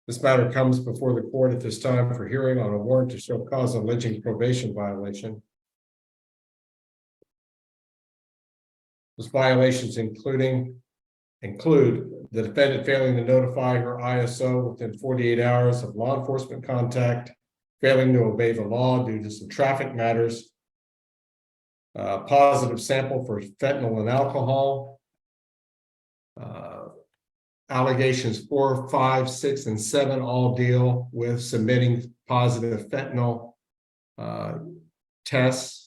This matter comes before the court at this time for hearing on a warrant to show cause alleging probation violation. Those violations include the defendant failing to notify her ISO within 48 hours of law enforcement contact, failing to obey the law due to some traffic matters, positive sample for fentanyl and alcohol, allegations 4, 5, 6, and 7 all deal with submitting positive fentanyl tests.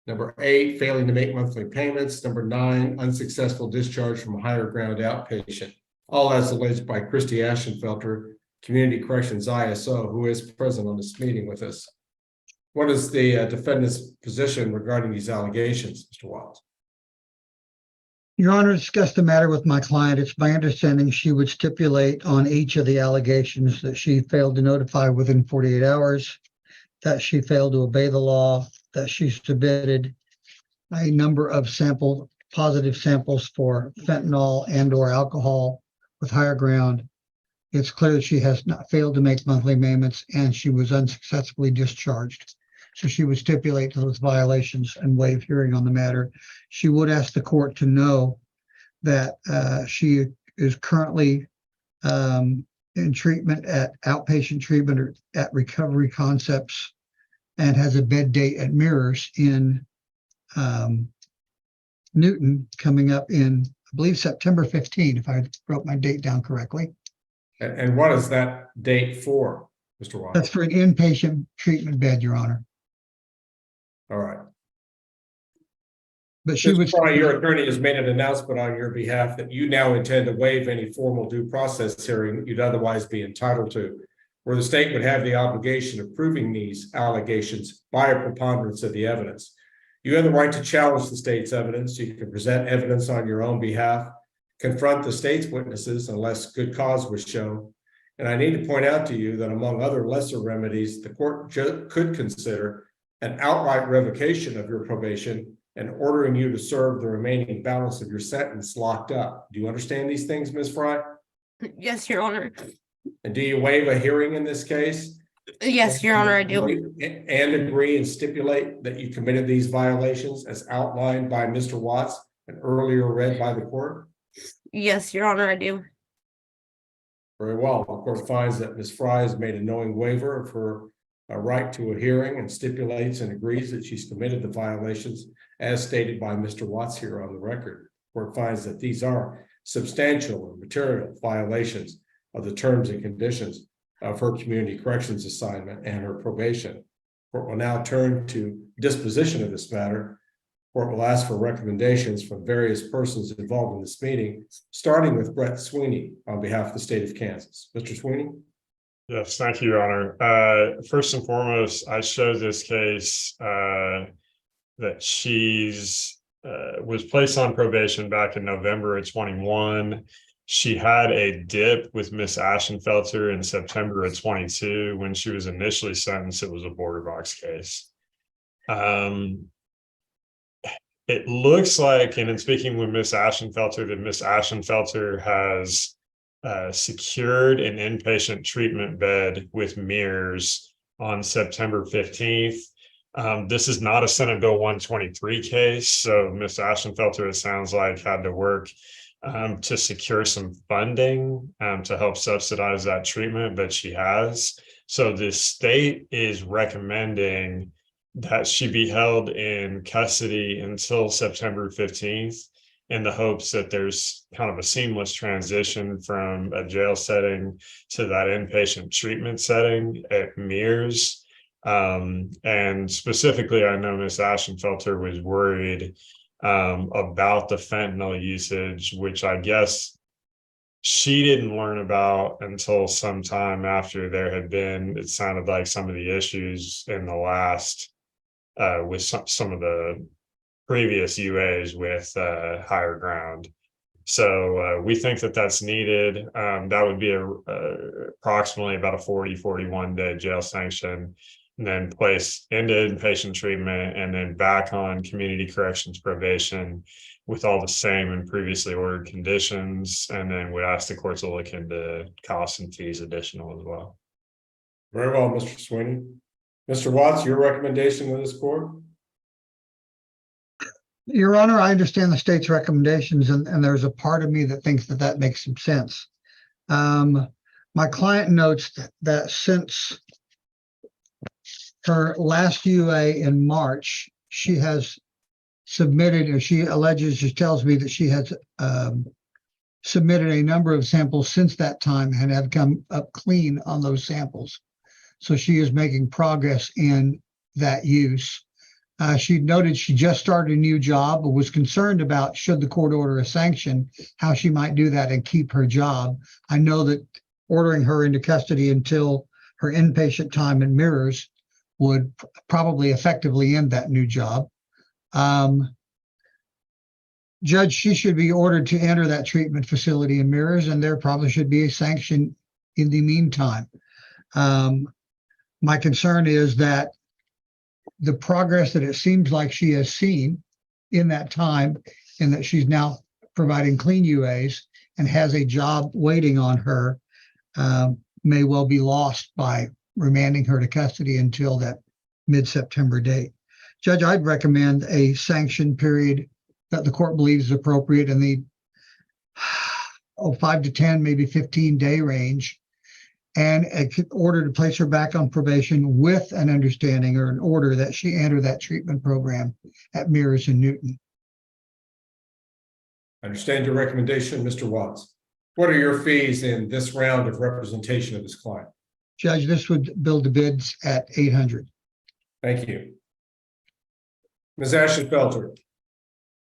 Number 8, failing to make monthly payments. Number 9, unsuccessful discharge from higher ground outpatient. All as alleged by Christy Ashenfelter, Community Corrections ISO, who is present on this meeting with us. What is the defendant's position regarding these allegations, Mr. Watts? Your Honor, discussed the matter with my client. It's my understanding she would stipulate on each of the allegations that she failed to notify within 48 hours, that she failed to obey the law, that she submitted a number of positive samples for fentanyl and or alcohol with higher ground. It's clear that she has not failed to make monthly payments and she was unsuccessfully discharged. So she would stipulate to those violations and waive hearing on the matter. She would ask the court to know that she is currently in treatment at outpatient treatment or at Recovery Concepts and has a bed date at Mirrors in Newton coming up in, I believe, September 15, if I wrote my date down correctly. And what is that date for, Mr. Watts? That's for an inpatient treatment bed, Your Honor. All right. But she was. Your attorney has made an announcement on your behalf that you now intend to waive any formal due process hearing you'd otherwise be entitled to, where the state would have the obligation of proving these allegations by a preponderance of the evidence. You have the right to challenge the state's evidence. You can present evidence on your own behalf, confront the state's witnesses unless good cause was shown. And I need to point out to you that among other lesser remedies, the court could consider an outright revocation of your probation and ordering you to serve the remaining balance of your sentence locked up. Do you understand these things, Ms. Fry? Yes, Your Honor. And do you waive a hearing in this case? Yes, Your Honor, I do. And agree and stipulate that you committed these violations as outlined by Mr. Watts and earlier read by the court? Yes, Your Honor, I do. Very well. The court finds that Ms. Fry has made a knowing waiver of her right to a hearing and stipulates and agrees that she's committed the violations as stated by Mr. Watts here on the record. The court finds that these are substantial and material violations of the terms and conditions of her community corrections assignment and her probation. The court will now turn to disposition of this matter. The court will ask for recommendations from various persons involved in this meeting, starting with Brett Sweeney on behalf of the state of Kansas. Mr. Sweeney? Yes, thank you, Your Honor. First and foremost, I showed this case that she's was placed on probation back in November of 21. She had a dip with Miss Ashenfelter in September of 22. When she was initially sentenced, it was a border box case. It looks like, and in speaking with Miss Ashenfelter, that Miss Ashenfelter has secured an inpatient treatment bed with Mirrors on September 15th. This is not a Senate Bill 123 case, so Miss Ashenfelter, it sounds like, had to work to secure some funding to help subsidize that treatment, but she has. So the state is recommending that she be held in custody until September 15th in the hopes that there's kind of a seamless transition from a jail setting to that inpatient treatment setting at Mirrors. And specifically, I know Miss Ashenfelter was worried about the fentanyl usage, which I guess she didn't learn about until some time after there had been, it sounded like, some of the issues in the last with some of the previous UAs with higher ground. So we think that that's needed. That would be approximately about a 41 day jail sanction, and then placed into inpatient treatment and then back on community corrections probation with all the same and previously ordered conditions, and then would ask the court to look into costs and fees additional as well. Very well, Mr. Sweeney. Mr. Watts, your recommendation to this court? Your Honor, I understand the state's recommendations, and there's a part of me that thinks that that makes some sense. My client notes that since her last UA in March, she has submitted, or she alleges, she tells me that she has submitted a number of samples since that time and have come up clean on those samples. So she is making progress in that use. She noted she just started a new job, but was concerned about, should the court order a sanction, how she might do that and keep her job. I know that ordering her into custody until her inpatient time in Mirrors would probably effectively end that new job. Judge, she should be ordered to enter that treatment facility in Mirrors, and there probably should be a sanction in the meantime. My concern is that the progress that it seems like she has seen in that time, and that she's now providing clean UAs and has a job waiting on her, may well be lost by remanding her to custody until that mid-September date. Judge, I'd recommend a sanction period that the court believes is appropriate in the 5 to 10, maybe 15-day range, and an order to place her back on probation with an understanding or an order that she enter that treatment program at Mirrors and Newton. Understand your recommendation, Mr. Watts. What are your fees in this round of representation of this client? Judge, this would build the bids at $800. Thank you. Ms. Ashenfelter,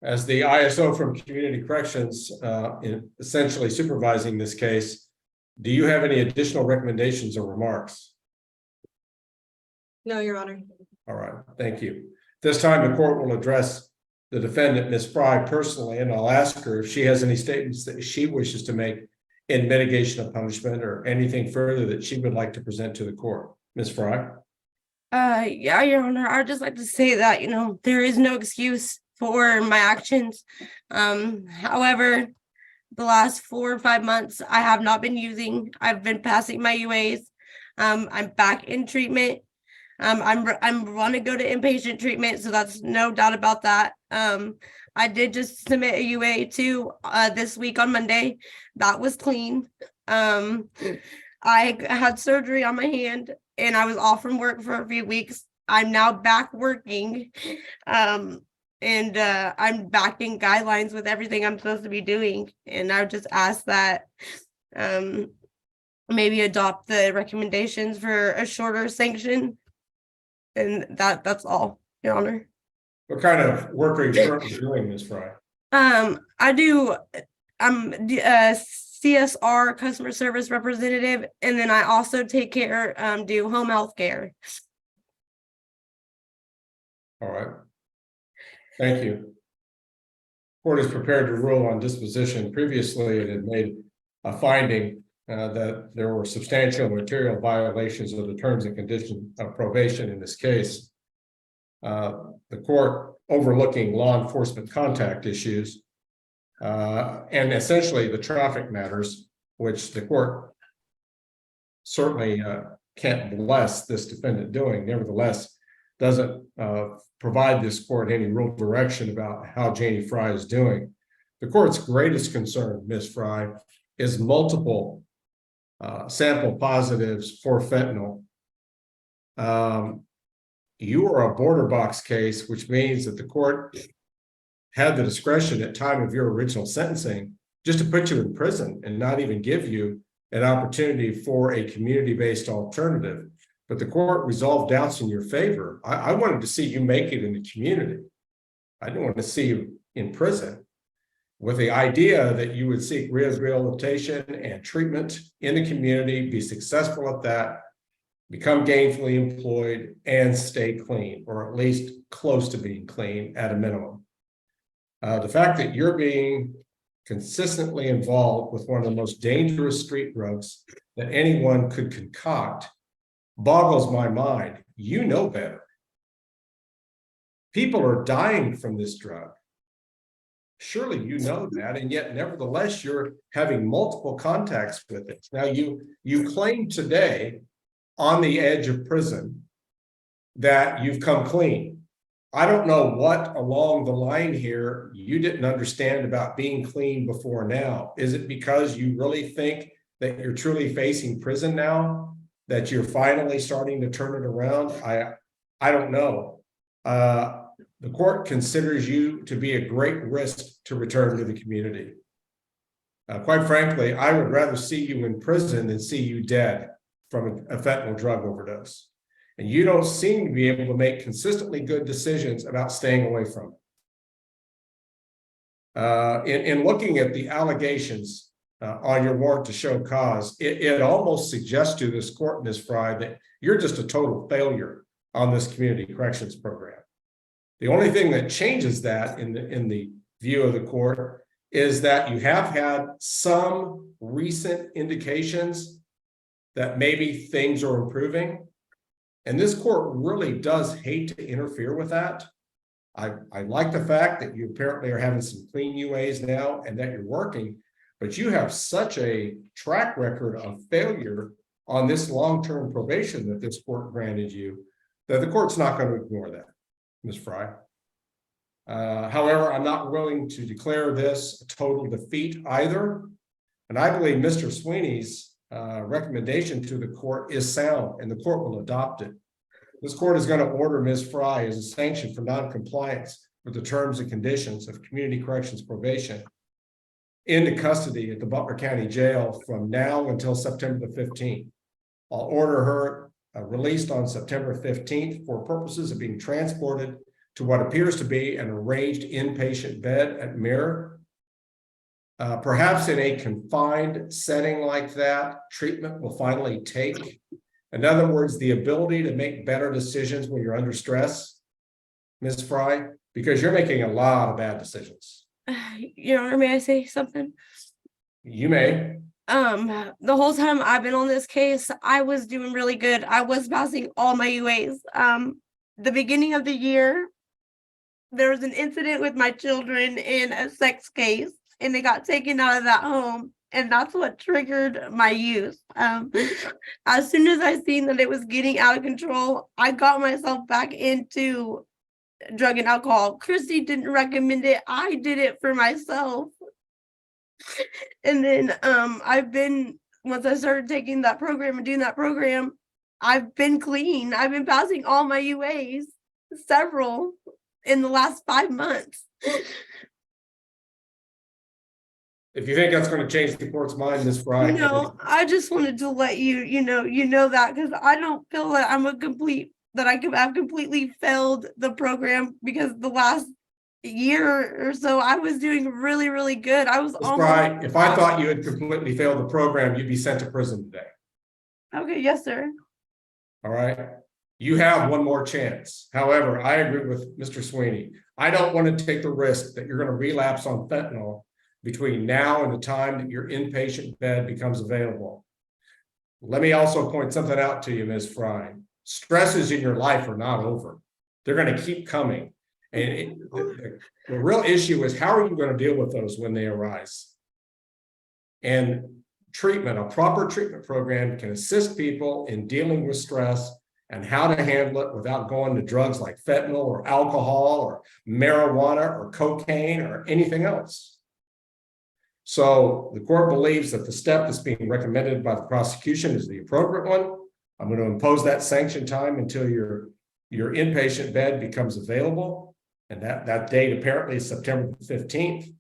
as the ISO from Community Corrections, in essentially supervising this case, do you have any additional recommendations or remarks? No, Your Honor. All right, thank you. This time the court will address the defendant, Ms. Fry, personally, and I'll ask her if she has any statements that she wishes to make in mitigation of punishment or anything further that she would like to present to the court. Ms. Fry? Yeah, Your Honor, I'd just like to say that, there is no excuse for my actions. However, the last 4 or 5 months, I have not been using. I've been passing my UAs. I'm back in treatment. I'm want to go to inpatient treatment, so that's no doubt about that. I did just submit a UA too this week on Monday. That was clean. I had surgery on my hand and I was off from work for a few weeks. I'm now back working. And I'm back in guidelines with everything I'm supposed to be doing. And I would just ask that maybe adopt the recommendations for a shorter sanction. And that's all, Your Honor. What kind of work are you currently doing, Ms. Fry? I'm CSR customer service representative, and then I also take care, do home health care. All right. Thank you. Court is prepared to rule on disposition. Previously, it had made a finding that there were substantial material violations of the terms and conditions of probation in this case. The court overlooking law enforcement contact issues and essentially the traffic matters, which the court certainly can't bless this defendant doing, nevertheless, doesn't provide this court any real direction about how Janie Fry is doing. The court's greatest concern, Ms. Fry, is multiple sample positives for fentanyl. You are a border box case, which means that the court had the discretion at time of your original sentencing just to put you in prison and not even give you an opportunity for a community-based alternative. But the court resolved doubts in your favor. I wanted to see you make it in the community. I didn't want to see you in prison, with the idea that you would seek rehabilitation and treatment in the community, be successful at that, become gainfully employed, and stay clean, or at least close to being clean at a minimum. The fact that you're being consistently involved with one of the most dangerous street drugs that anyone could concoct boggles my mind. You know better. People are dying from this drug. Surely you know that, and yet nevertheless, you're having multiple contacts with it. Now, you claim today on the edge of prison that you've come clean. I don't know what along the line here you didn't understand about being clean before now. Is it because you really think that you're truly facing prison now, that you're finally starting to turn it around? I don't know. The court considers you to be a great risk to return to the community. Quite frankly, I would rather see you in prison than see you dead from a fentanyl drug overdose. And you don't seem to be able to make consistently good decisions about staying away from it. In looking at the allegations on your warrant to show cause, it almost suggests to this court, Ms. Fry, that you're just a total failure on this community corrections program. The only thing that changes that in the view of the court is that you have had some recent indications that maybe things are improving. And this court really does hate to interfere with that. I like the fact that you apparently are having some clean UAs now and that you're working, but you have such a track record of failure on this long-term probation that this court granted you that the court's not going to ignore that, Ms. Fry. However, I'm not willing to declare this a total defeat either. And I believe Mr. Sweeney's recommendation to the court is sound, and the court will adopt it. This court is going to order Ms. Fry as a sanction for noncompliance with the terms and conditions of community corrections probation into custody at the Butler County Jail from now until September the 15th. I'll order her released on September 15th for purposes of being transported to what appears to be an arranged inpatient bed at Mirror. Perhaps in a confined setting like that, treatment will finally take. In other words, the ability to make better decisions when you're under stress, Ms. Fry, because you're making a lot of bad decisions. Your Honor, may I say something? You may. The whole time I've been on this case, I was doing really good. I was passing all my UAs. The beginning of the year, there was an incident with my children in a sex case, and they got taken out of that home, and that's what triggered my use. As soon as I seen that it was getting out of control, I got myself back into drug and alcohol. Christy didn't recommend it. I did it for myself. And then once I started taking that program and doing that program, I've been clean. I've been passing all my UAs, several in the last 5 months. If you think that's going to change the court's mind, Ms. Fry. No, I just wanted to let you know that, because I don't feel that I've completely failed the program, because the last year or so I was doing really, really good. I was Ms. Fry, if I thought you had completely failed the program, you'd be sent to prison today. Okay, yes, sir. All right. You have one more chance. However, I agree with Mr. Sweeney. I don't want to take the risk that you're going to relapse on fentanyl between now and the time that your inpatient bed becomes available. Let me also point something out to you, Ms. Fry. Stresses in your life are not over. They're going to keep coming. And the real issue is, how are you going to deal with those when they arise? And treatment, a proper treatment program can assist people in dealing with stress and how to handle it without going to drugs like fentanyl or alcohol or marijuana or cocaine or anything else. So the court believes that the step that's being recommended by the prosecution is the appropriate one. I'm going to impose that sanction time until your inpatient bed becomes available. And that date apparently is September 15th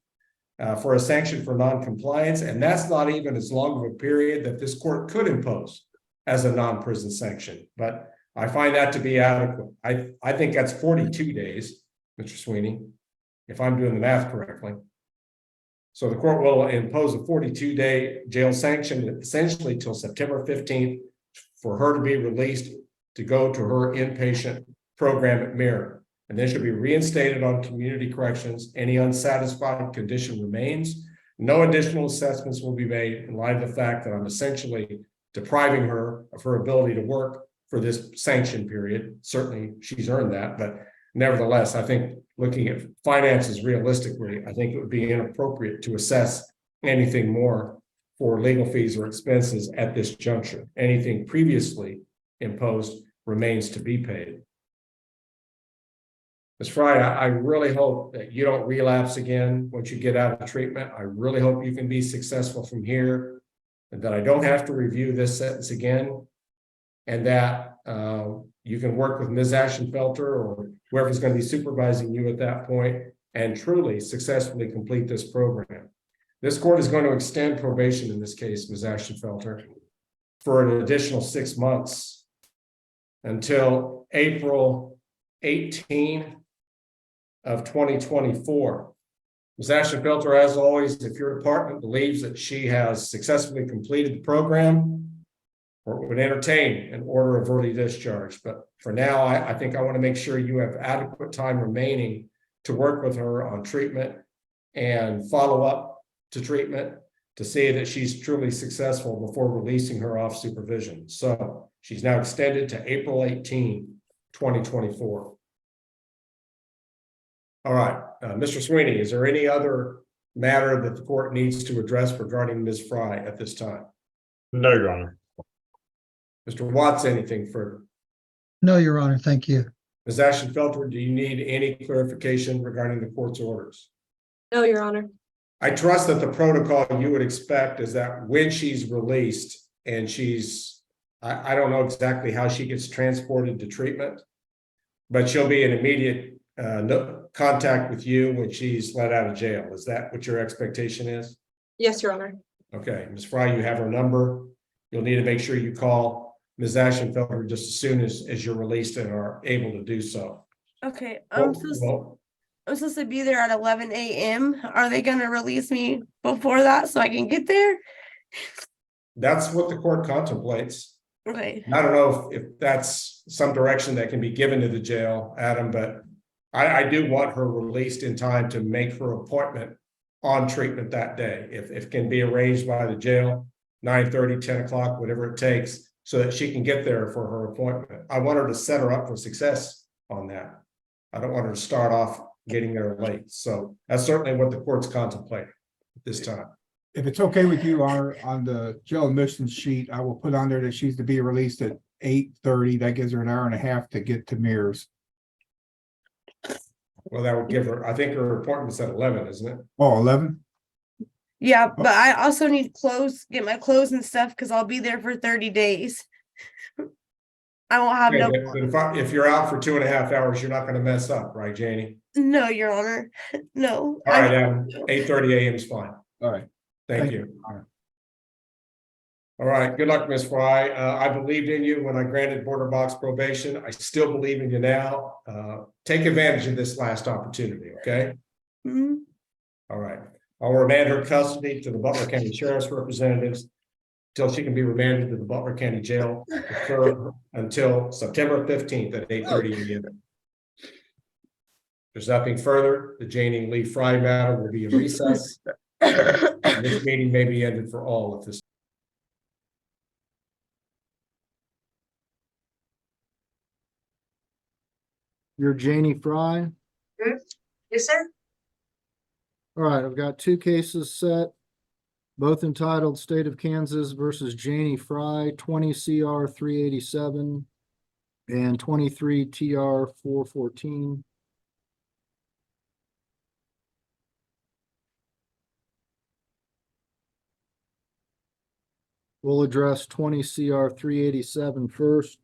for a sanction for noncompliance. And that's not even as long of a period that this court could impose as a non-prison sanction. But I find that to be adequate. I think that's 42 days, Mr. Sweeney, if I'm doing the math correctly. So the court will impose a 42-day jail sanction essentially till September 15th for her to be released to go to her inpatient program at Mirror. And then she'll be reinstated on community corrections. Any unsatisfied condition remains. No additional assessments will be made in light of the fact that I'm essentially depriving her of her ability to work for this sanction period. Certainly she's earned that, but Nevertheless, I think looking at finances realistically, I think it would be inappropriate to assess anything more for legal fees or expenses at this juncture. Anything previously imposed remains to be paid. Ms. Fry, I really hope that you don't relapse again once you get out of treatment. I really hope you can be successful from here, and that I don't have to review this sentence again, and that you can work with Ms. Ashenfelter or whoever's going to be supervising you at that point and truly successfully complete this program. This court is going to extend probation in this case, Ms. Ashenfelter, for an additional 6 months until April 18 of 2024. Ms. Ashenfelter, as always, if your department believes that she has successfully completed the program, or would entertain an order of early discharge. But for now, I think I want to make sure you have adequate time remaining to work with her on treatment and follow up to treatment to see that she's truly successful before releasing her off supervision. So she's now extended to April 18, 2024. All right, Mr. Sweeney, is there any other matter that the court needs to address regarding Ms. Fry at this time? No, Your Honor. Mr. Watts, anything further? No, Your Honor, thank you. Ms. Ashenfelter, do you need any clarification regarding the court's orders? No, Your Honor. I trust that the protocol you would expect is that when she's released and I don't know exactly how she gets transported to treatment, but she'll be in immediate contact with you when she's let out of jail. Is that what your expectation is? Yes, Your Honor. Okay, Ms. Fry, you have her number. You'll need to make sure you call Ms. Ashenfelter just as soon as you're released and are able to do so. Okay, Well, I'm supposed to be there at 11 a.m. Are they gonna release me before that so I can get there? that's what the court contemplates. Okay, I don't know if that's some direction that can be given to the jail, Adam, but I do want her released in time to make her appointment on treatment that day. If it can be arranged by the jail, 9:30, 10 o'clock, whatever it takes, so that she can get there for her appointment. I want her to set her up for success on that. I don't want her to start off getting there late. So that's certainly what the court's contemplating at this time. If it's okay with you, on the jail admissions sheet, I will put on there that she's to be released at 8:30. That gives her an hour and a half to get to Mears. Well, that would give her, I think her appointment's at 11, isn't it? Oh, 11? yeah, but I also need clothes, get my clothes and stuff because I'll be there for 30 days. I won't have Okay, no, but if you're out for 2.5 hours, you're not going to mess up, right, Janie? no, Your Honor, no. All right, Adam, 8:30 a.m. is fine. All right. Thank you. All right. All right, good luck, Ms. Fry. I believed in you when I granted border box probation. I still believe in you now. Take advantage of this last opportunity, okay? Mhm. All right. I'll remand her custody to the Butler County Sheriff's representatives until she can be remanded to the Butler County Jail to serve until September 15th at 8:30 a.m. There's nothing further. The Janie Lee Fry matter will be in recess. This meeting may be ended for all of this. You're Janie Fry. Yes, sir. All right, I've got two cases set, both entitled State of Kansas versus Janie Fry, 20 CR 387 and 23 TR 414. We'll address 20 CR 387 first.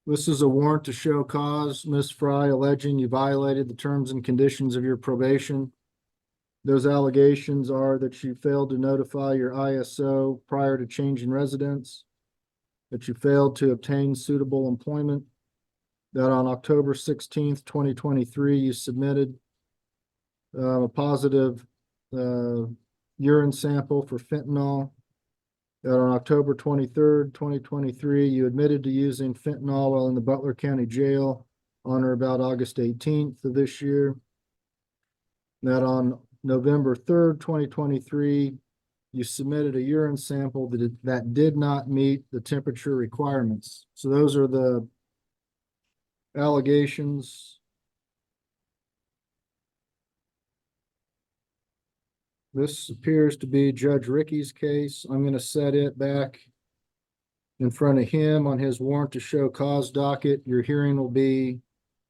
This is a warrant to show cause, Ms. Fry, alleging you violated the terms and conditions of your probation. Those allegations are that you failed to notify your ISO prior to changing residence, that you failed to obtain suitable employment, that on October 16th, 2023, you submitted a positive urine sample for fentanyl, that on October 23rd, 2023, you admitted to using fentanyl while in the Butler County Jail on or about August 18th of this year. That on November 3rd, 2023, you submitted a urine sample that did not meet the temperature requirements. So those are the allegations. This appears to be Judge Ricky's case. I'm going to set it back in front of him on his warrant to show cause docket. Your hearing will be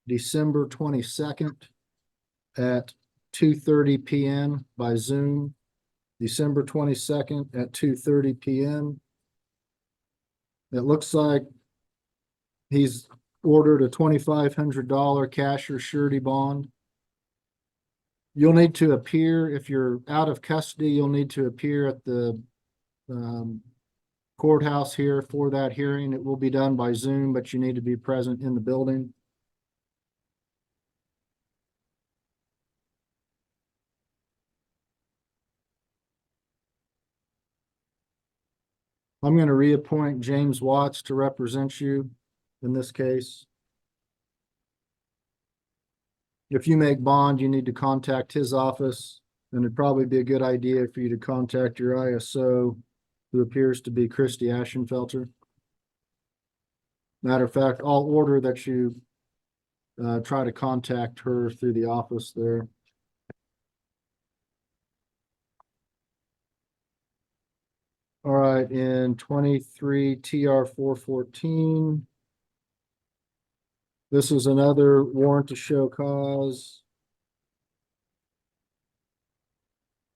December 22nd at 2:30 p.m. by Zoom. December 22nd at 2:30 p.m. It looks like he's ordered a $2,500 cash or surety bond. You'll need to appear, if you're out of custody, you'll need to appear at the courthouse here for that hearing. It will be done by Zoom, but you need to be present in the building. I'm going to reappoint James Watts to represent you in this case. If you make bond, you need to contact his office, and it'd probably be a good idea for you to contact your ISO, who appears to be Christy Ashenfelter. Matter of fact, I'll order that you try to contact her through the office there. All right, in 23 TR 414. This is another warrant to show cause.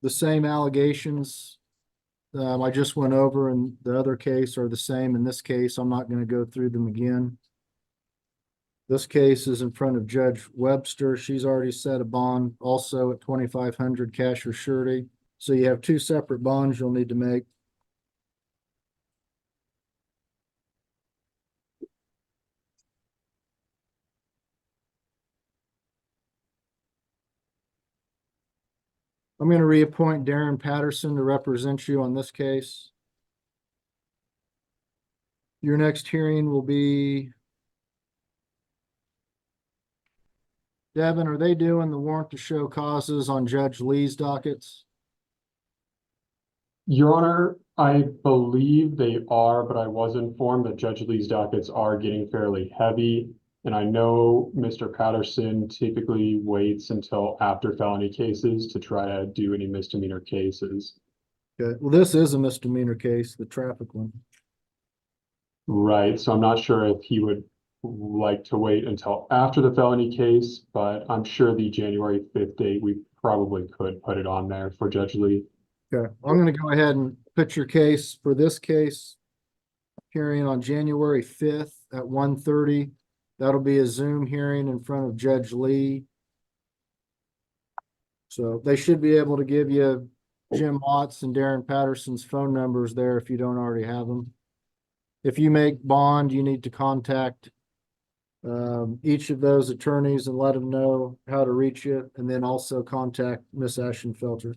The same allegations I just went over in the other case are the same in this case. I'm not going to go through them again. This case is in front of Judge Webster. She's already set a bond also at $2,500 cash or surety. So you have two separate bonds you'll need to make. I'm going to reappoint Darren Patterson to represent you on this case. Your next hearing will be, Devin, are they doing the warrant to show causes on Judge Lee's dockets? Your Honor, I believe they are, but I was informed that Judge Lee's dockets are getting fairly heavy. And I know Mr. Patterson typically waits until after felony cases to try to do any misdemeanor cases. Okay, well, this is a misdemeanor case, the traffic one. Right, so I'm not sure if he would like to wait until after the felony case, but I'm sure the January 5th date, we probably could put it on there for Judge Lee. Okay, I'm going to go ahead and put your case for this case hearing on January 5th at 1:30. That'll be a Zoom hearing in front of Judge Lee. So they should be able to give you Jim Watts and Darren Patterson's phone numbers there if you don't already have them. If you make bond, you need to contact each of those attorneys and let them know how to reach you, and then also contact Miss Ashenfelter.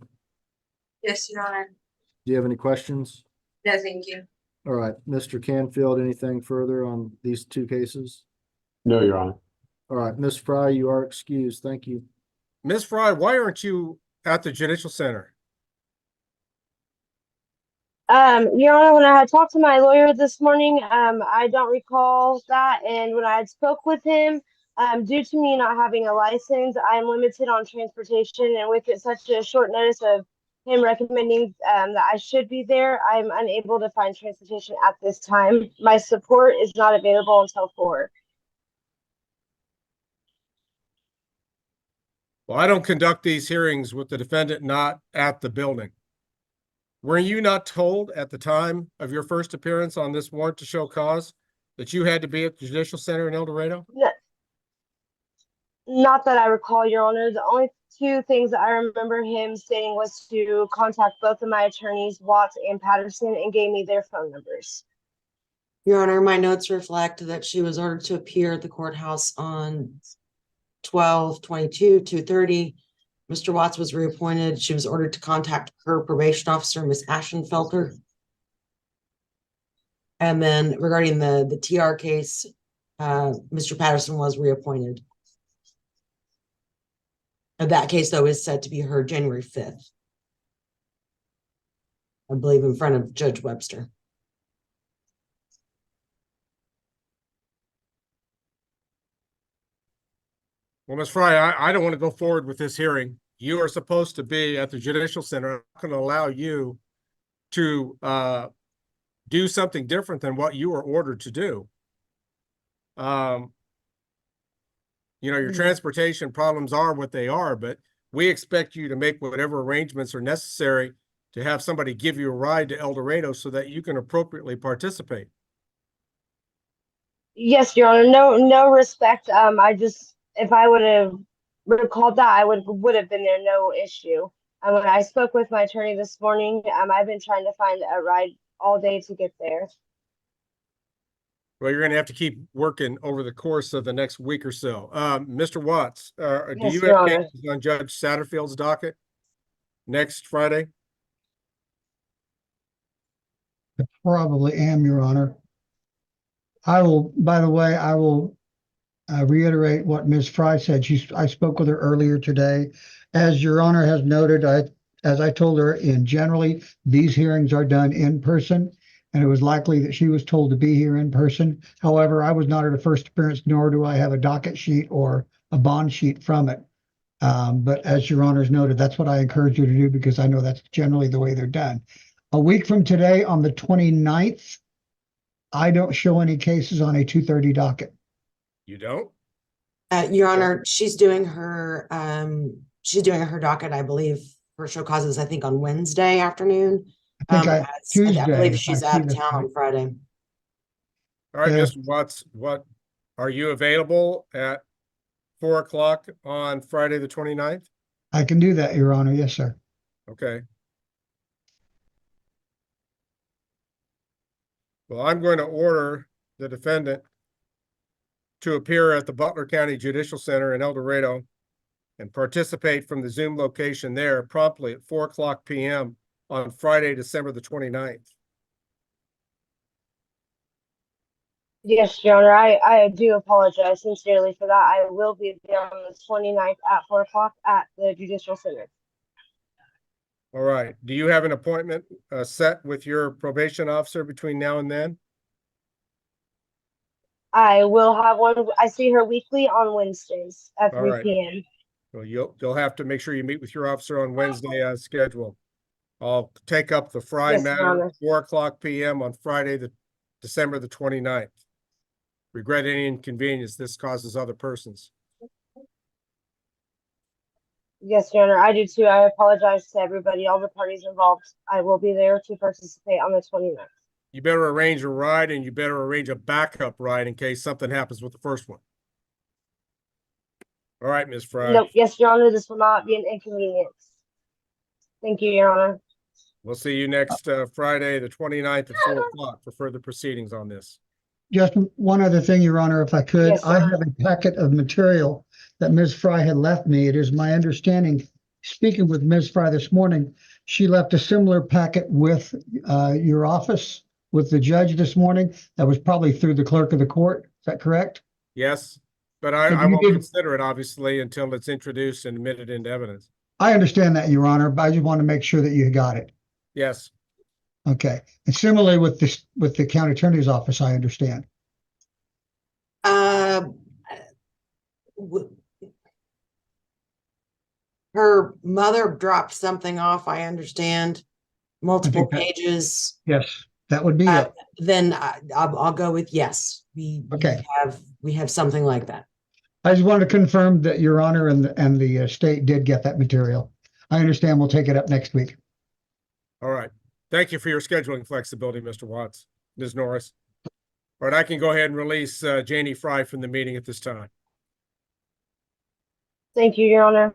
Yes, Your Honor. Do you have any questions? No, thank you. All right, Mr. Canfield, anything further on these two cases? No, Your Honor. All right, Ms. Fry, you are excused. Thank you. Ms. Fry, why aren't you at the Judicial Center? Your Honor, when I had talked to my lawyer this morning, I don't recall that. And when I had spoke with him, due to me not having a license, I'm limited on transportation. And with it such a short notice of him recommending that I should be there, I'm unable to find transportation at this time. My support is not available until 4. Well, I don't conduct these hearings with the defendant not at the building. Were you not told at the time of your first appearance on this warrant to show cause that you had to be at the Judicial Center in El Dorado? No, not that I recall, Your Honor. The only two things that I remember him stating was to contact both of my attorneys, Watts and Patterson, and gave me their phone numbers. Your Honor, my notes reflect that she was ordered to appear at the courthouse on 12/22, 2:30. Mr. Watts was reappointed. She was ordered to contact her probation officer, Ms. Ashenfelter. And then regarding the TR case, Mr. Patterson was reappointed. And that case, though, is set to be heard January 5th. I believe in front of Judge Webster. Well, Ms. Fry, I don't want to go forward with this hearing. You are supposed to be at the Judicial Center. I'm not going to allow you to do something different than what you were ordered to do. Your transportation problems are what they are, but we expect you to make whatever arrangements are necessary to have somebody give you a ride to El Dorado so that you can appropriately participate. Yes, Your Honor. No respect. If I would have recalled that, I would have been there, no issue. When I spoke with my attorney this morning, I've been trying to find a ride all day to get there. Well, you're going to have to keep working over the course of the next week or so. Mr. Watts, do Yes, you Your have Honor. cases on Judge Satterfield's docket next Friday? I probably am, Your Honor. I will, by the way, I will reiterate what Ms. Fry said. I spoke with her earlier today. As Your Honor has noted, as I told her, generally, these hearings are done in person, and it was likely that she was told to be here in person. However, I was not at a first appearance, nor do I have a docket sheet or a bond sheet from it. But as Your Honor's noted, that's what I encourage you to do because I know that's generally the way they're done. A week from today, on the 29th, I don't show any cases on a 2:30 docket. You don't? Your Honor, she's doing her docket, I believe, for show causes, I think on Wednesday afternoon. I think I Tuesday. believe if she's I out see of this town right. on Friday. All right, Yeah. Mr. Watts, what are you available at 4 o'clock on Friday, the 29th? I can do that, Your Honor. Yes, sir. Okay. Well, I'm going to order the defendant to appear at the Butler County Judicial Center in El Dorado and participate from the Zoom location there promptly at 4 o'clock p.m. on Friday, December the 29th. Yes, Your Honor. I do apologize sincerely for that. I will be there on the 29th at 4 o'clock at the Judicial Center. All right. Do you have an appointment set with your probation officer between now and then? I will have one. I see her weekly on Wednesdays at All 3 right. p.m. Well, you'll have to make sure you meet with your officer on Wednesday as scheduled. I'll take up the Fry Yes, Your matter Honor. at 4 o'clock p.m. on Friday, December the 29th. Regret any inconvenience this causes other persons. Yes, Your Honor. I do too. I apologize to everybody, all the parties involved. I will be there to participate on the 29th. You better arrange a ride and you better arrange a backup ride in case something happens with the first one. All right, Ms. Fry. No, yes, Your Honor. This will not be an inconvenience. Thank you, Your Honor. We'll see you next Friday, the 29th at 4 o'clock for further proceedings on this. Just one other thing, Your Honor, if I could. Yes, sir. I have a packet of material that Ms. Fry had left me. It is my understanding, speaking with Ms. Fry this morning, she left a similar packet with your office, with the judge this morning. That was probably through the clerk of the court. Is that correct? Yes, but So I you won't did- consider it obviously until it's introduced and admitted into evidence. I understand that, Your Honor, but I just want to make sure that you got it. Yes. Okay. And similarly with this, with the county attorney's office, I understand. Her mother dropped something off, I understand, multiple that- pages. Yes, that would be it. Then I'll go with yes. Okay. We have something like that. I just wanted to confirm that Your Honor and the state did get that material. I understand we'll take it up next week. All right. Thank you for your scheduling flexibility, Mr. Watts. Ms. Norris. All right, I can go ahead and release Janie Fry from the meeting at this time. Thank you, Your Honor.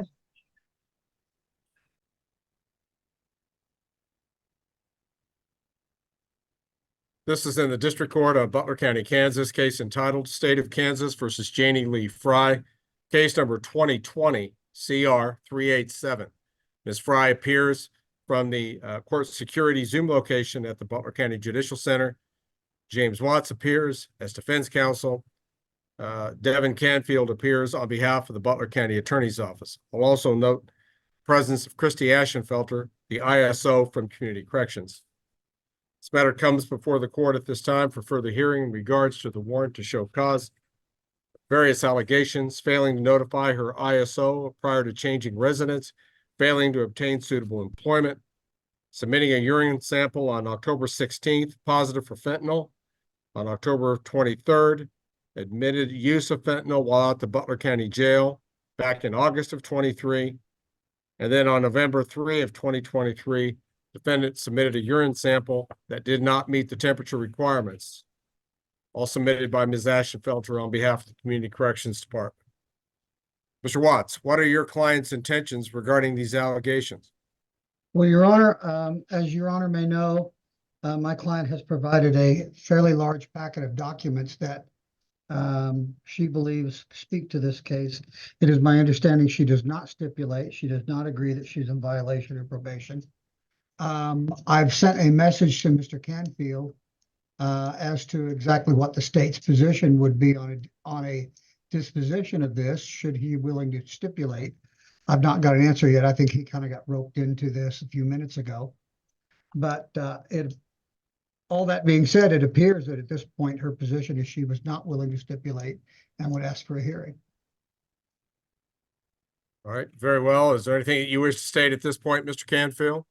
This is in the District Court of Butler County, Kansas, case entitled State of Kansas versus Janie Lee Fry, case number 2020 CR 387. Ms. Fry appears from the court security Zoom location at the Butler County Judicial Center. James Watts appears as defense counsel. Devin Canfield appears on behalf of the Butler County Attorney's Office. I'll also note the presence of Christy Ashenfelter the ISO from Community Corrections. This matter comes before the court at this time for further hearing in regards to the warrant to show cause. Various allegations: failing to notify her ISO prior to changing residence, failing to obtain suitable employment, submitting a urine sample on October 16th, positive for fentanyl. On October 23rd, admitted use of fentanyl while at the Butler County Jail back in August of 23. And then on November 3 of 2023, defendant submitted a urine sample that did not meet the temperature requirements. All submitted by Ms. Ashenfelter on behalf of the Community Corrections Department. Mr. Watts, what are your client's intentions regarding these allegations? Well, Your Honor, as Your Honor may know, my client has provided a fairly large packet of documents that she believes speak to this case. It is my understanding she does not stipulate, she does not agree that she's in violation of probation. I've sent a message to Mr. Canfield as to exactly what the state's position would be on a disposition of this, should he be willing to stipulate. I've not got an answer yet. I think he kind of got roped into this a few minutes ago. But all that being said, it appears that at this point, her position is she was not willing to stipulate and would ask for a hearing. All right, very well. Is there anything that you wish to state at this point, Mr. Canfield?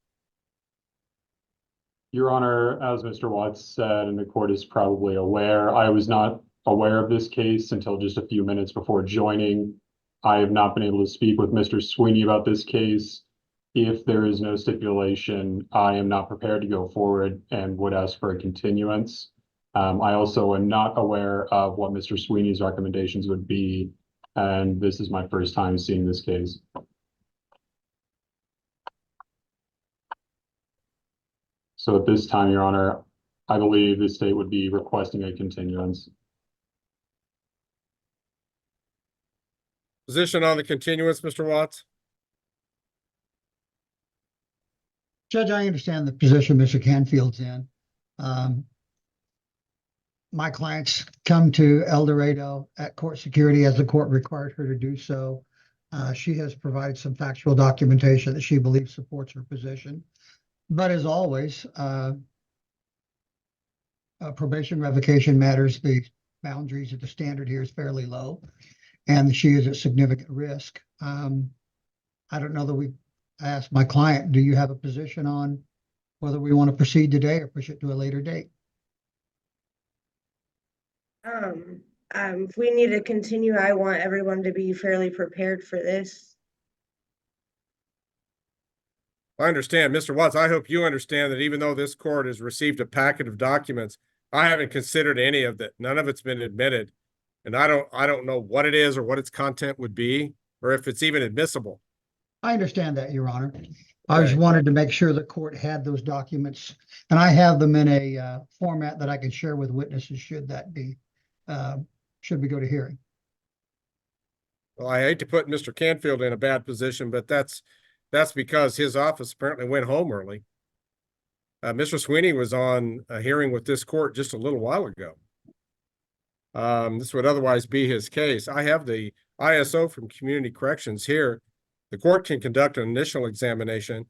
Your Honor, as Mr. Watts said, and the court is probably aware, I was not aware of this case until just a few minutes before joining. I have not been able to speak with Mr. Sweeney about this case. If there is no stipulation, I am not prepared to go forward and would ask for a continuance. I also am not aware of what Mr. Sweeney's recommendations would be, and this is my first time seeing this case. So at this time, Your Honor, I believe the state would be requesting a continuance. Position on the continuance, Mr. Watts? Judge, I understand the position Mr. Canfield's in. My clients come to El Dorado at court security as the court required her to do so. She has provided some factual documentation that she believes supports her position. But as always, probation revocation matters, the boundaries of the standard here is fairly low, and she is at significant risk. I don't know that we asked my client, do you have a position on whether we want to proceed today or push it to a later date? If we need to continue, I want everyone to be fairly prepared for this. I understand. Mr. Watts, I hope you understand that even though this court has received a packet of documents, I haven't considered any of that. None of it's been admitted. And I don't know what it is or what its content would be, or if it's even admissible. I understand that, Your Honor. I just wanted to make sure the court had those documents, and I have them in a format that I can share with witnesses should that be, should we go to hearing. Well, I hate to put Mr. Canfield in a bad position, but that's because his office apparently went home early. Mr. Sweeney was on a hearing with this court just a little while ago. This would otherwise be his case. I have the ISO from Community Corrections here. The court can conduct an initial examination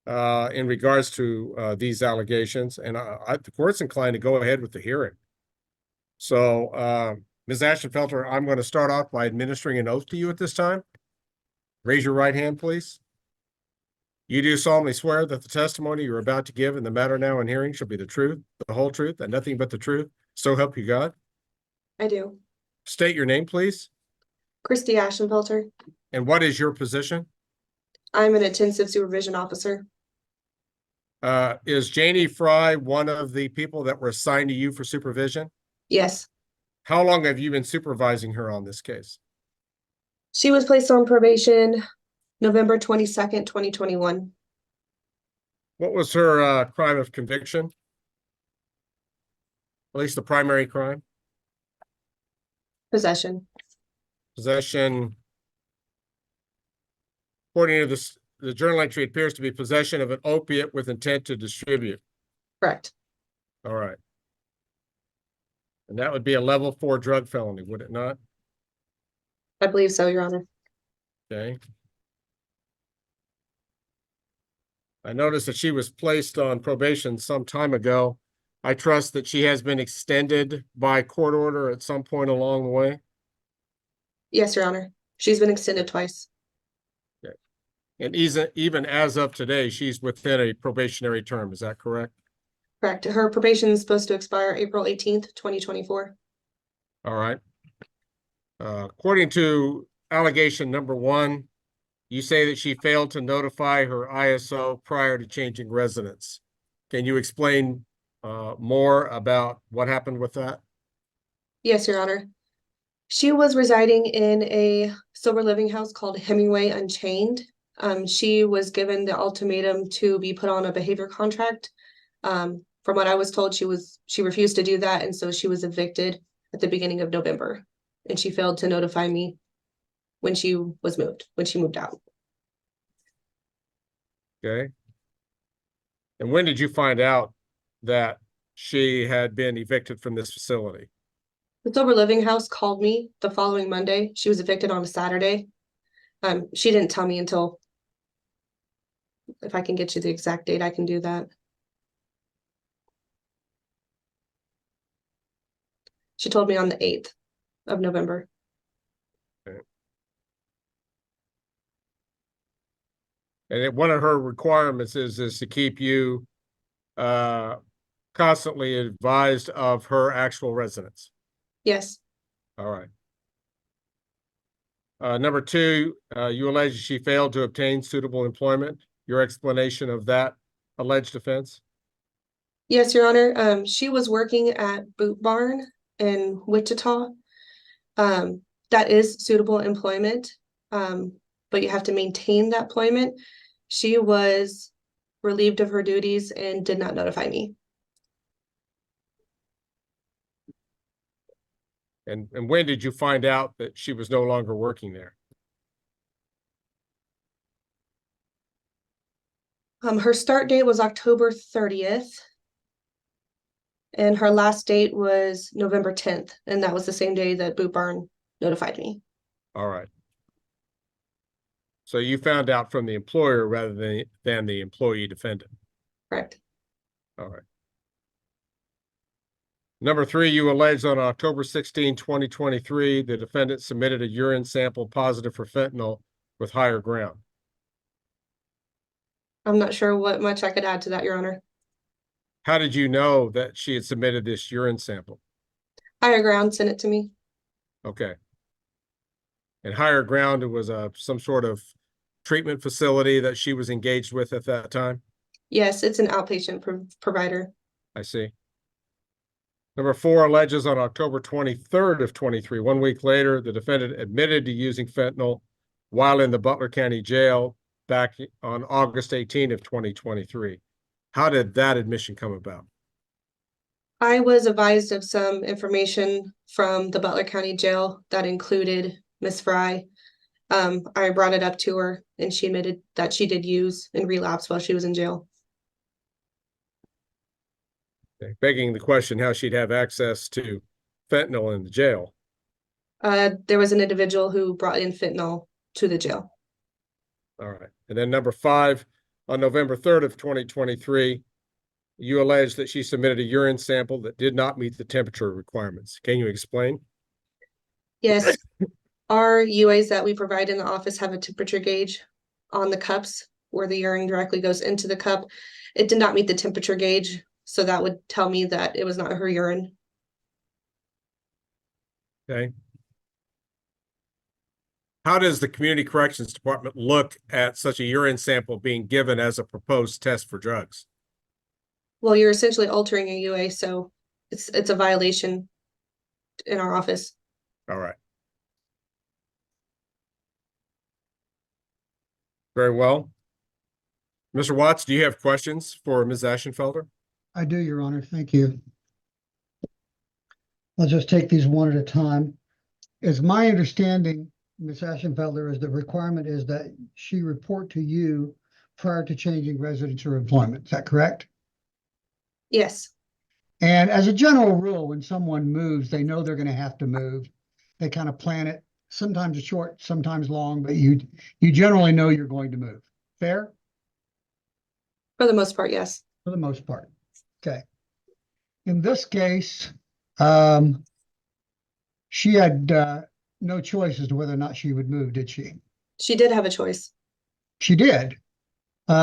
in regards to these allegations, and the court's inclined to go ahead with the hearing. So, Ms. Ashenfelter, I'm going to start off by administering an oath to you at this time. Raise your right hand, please. You do solemnly swear that the testimony you're about to give in the matter now in hearing shall be the truth, the whole truth, and nothing but the truth. So help you God. I do. State your name, please. Christy Ashenfelter. And what is your position? I'm an intensive supervision officer. Is Janie Fry one of the people that were assigned to you for supervision? Yes. How long have you been supervising her on this case? She was placed on probation November 22nd, 2021. What was her crime of conviction? At least the primary crime? Possession. Possession. According to the journal entry, it appears to be possession of an opiate with intent to distribute. Correct. All right. And that would be a level 4 drug felony, would it not? I believe so, Your Honor. Okay. I noticed that she was placed on probation some time ago. I trust that she has been extended by court order at some point along the way. Yes, Your Honor. She's been extended twice. And even as of today, she's within a probationary term. Is that correct? Correct. Her probation is supposed to expire April 18th, 2024. All right. According to allegation number 1, you say that she failed to notify her ISO prior to changing residence. Can you explain more about what happened with that? Yes, Your Honor. She was residing in a sober living house called Hemingway Unchained. She was given the ultimatum to be put on a behavior contract. From what I was told, she refused to do that, and so she was evicted at the beginning of November. And she failed to notify me when she moved out. Okay. And when did you find out that she had been evicted from this facility? The sober living house called me the following Monday. She was evicted on a Saturday. She didn't tell me until, if I can get you the exact date, I can do that. She told me on the 8th of November. Okay. And one of her requirements is to keep you constantly advised of her actual residence. Yes. All right. Number 2, you allege she failed to obtain suitable employment. Your explanation of that alleged offense? Yes, Your Honor. She was working at Boot Barn in Wichita. That is suitable employment, but you have to maintain that employment. She was relieved of her duties and did not notify me. And when did you find out that she was no longer working there? Her start date was October 30th. And her last date was November 10th. And that was the same day that Boot Barn notified me. All right. So you found out from the employer rather than the employee defendant. Correct. All right. Number 3, you allege on October 16, 2023, the defendant submitted a urine sample positive for fentanyl with Higher Ground. I'm not sure what much I could add to that, Your Honor. How did you know that she had submitted this urine sample? Higher Ground sent it to me. Okay. And Higher Ground, it was some sort of treatment facility that she was engaged with at that time? Yes, it's an outpatient provider. I see. Number 4 alleges on October 23rd of 23, 1 week later, the defendant admitted to using fentanyl while in the Butler County Jail back on August 18 of 2023. How did that admission come about? I was advised of some information from the Butler County Jail that included Ms. Fry. I brought it up to her and she admitted that she did use and relapse while she was in jail. Okay. Begging the question how she'd have access to fentanyl in the jail. There was an individual who brought in fentanyl to the jail. All right. And then number 5, on November 3rd of 2023, you allege that she submitted a urine sample that did not meet the temperature requirements. Can you explain? Yes, our UAs that we provide in the office have a temperature gauge on the cups where the urine directly goes into the cup. It did not meet the temperature gauge, so that would tell me that it was not her urine. Okay. How does the Community Corrections Department look at such a urine sample being given as a proposed test for drugs? Well, you're essentially altering a UA, so it's a violation in our office. All right. Very well. Mr. Watts, do you have questions for Ms. Ashenfelder? I do, Your Honor. Thank you. I'll just take these one at a time. It's my understanding, Ms. Ashenfelder, is the requirement is that she report to you prior to changing residence or employment. Is that correct? Yes. And as a general rule, when someone moves, they know they're going to have to move. They kind of plan it, sometimes short, sometimes long, but you generally know you're going to move. Fair? For the most part, yes. For the most part. Okay. In this case, she had no choice as to whether or not she would move, did she? She did have a choice. She did. May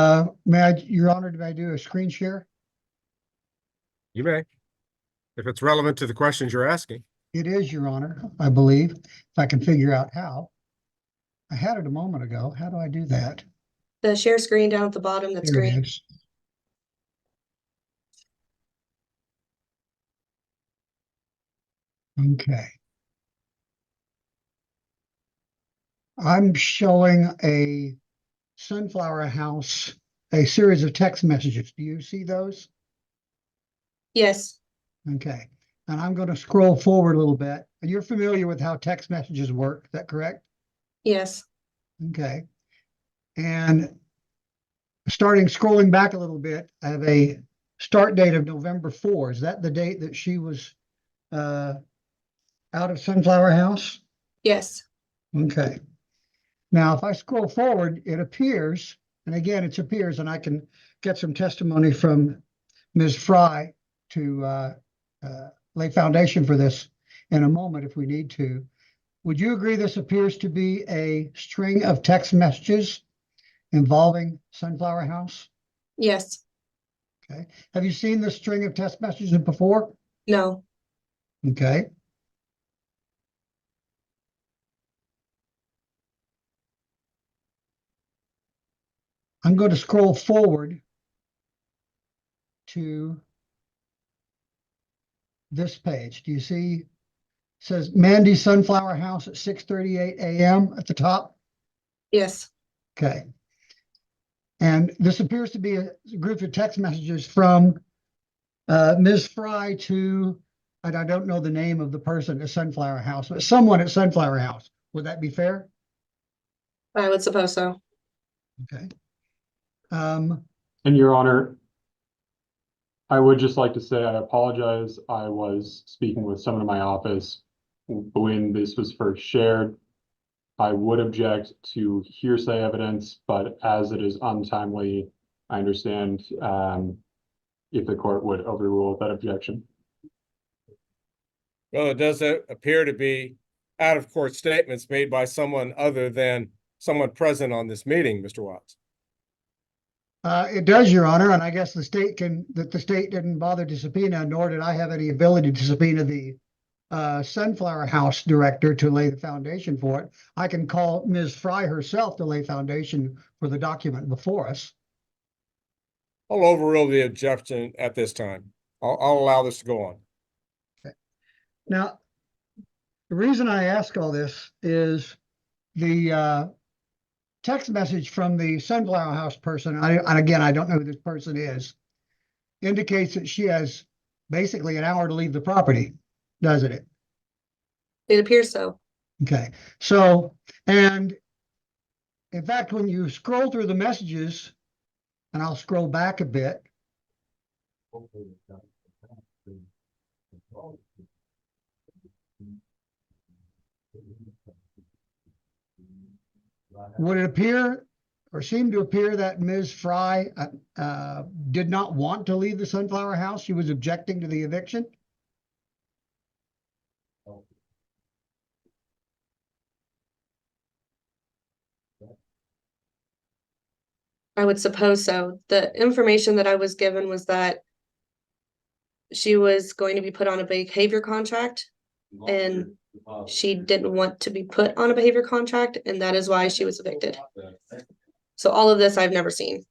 I, Your Honor, may I do a screen share? You may, if it's relevant to the questions you're asking. It is, Your Honor, I believe, if I can figure out how. I had it a moment ago. How do I do that? The share screen down at the bottom, that's There it green. is. Okay. I'm showing a Sunflower House, a series of text messages. Do you see those? Yes, Okay. And I'm going to scroll forward a little bit. You're familiar with how text messages work, is that correct? yes, Okay. And scrolling back a little bit, I have a start date of November 4. Is that the date that she was out of Sunflower House? yes. Okay. Now, if I scroll forward, it appears, and again, it appears, and I can get some testimony from Ms. Fry to lay foundation for this in a moment if we need to. Would you agree this appears to be a string of text messages involving Sunflower House? Yes. Okay. Have you seen this string of text messages before? No. Okay. I'm going to scroll forward to this page. Do you see? It says Mandy Sunflower House at 6:38 a.m. at the top. Yes. Okay. And this appears to be a group of text messages from Ms. Fry to, and I don't know the name of the person at Sunflower House, but someone at Sunflower House. Would that be fair? I would suppose so. Okay. And Your Honor, I would just like to say I apologize. I was speaking with someone in my office when this was first shared. I would object to hearsay evidence, but as it is untimely, I understand if the court would overrule that objection. Well, it does appear to be out-of-court statements made by someone other than someone present on this meeting, Mr. Watts. It does, Your Honor, and I guess the state didn't bother to subpoena, nor did I have any ability to subpoena the Sunflower House director to lay the foundation for it. I can call Ms. Fry herself to lay foundation for the document before us. I'll overrule the objection at this time. I'll allow this to go on. Okay. Now, the reason I ask all this is the text message from the Sunflower House person, and again, I don't know who this person is, indicates that she has basically an hour to leave the property, doesn't it? It appears so. Okay, so, and in fact, when you scroll through the messages, and I'll scroll back a bit. Would it appear or seem to appear that Ms. Fry did not want to leave the Sunflower House? She was objecting to the eviction? I would suppose so. The information that I was given was that she was going to be put on a behavior contract and she didn't want to be put on a behavior contract, and that is why she was evicted. So all of this I've never seen.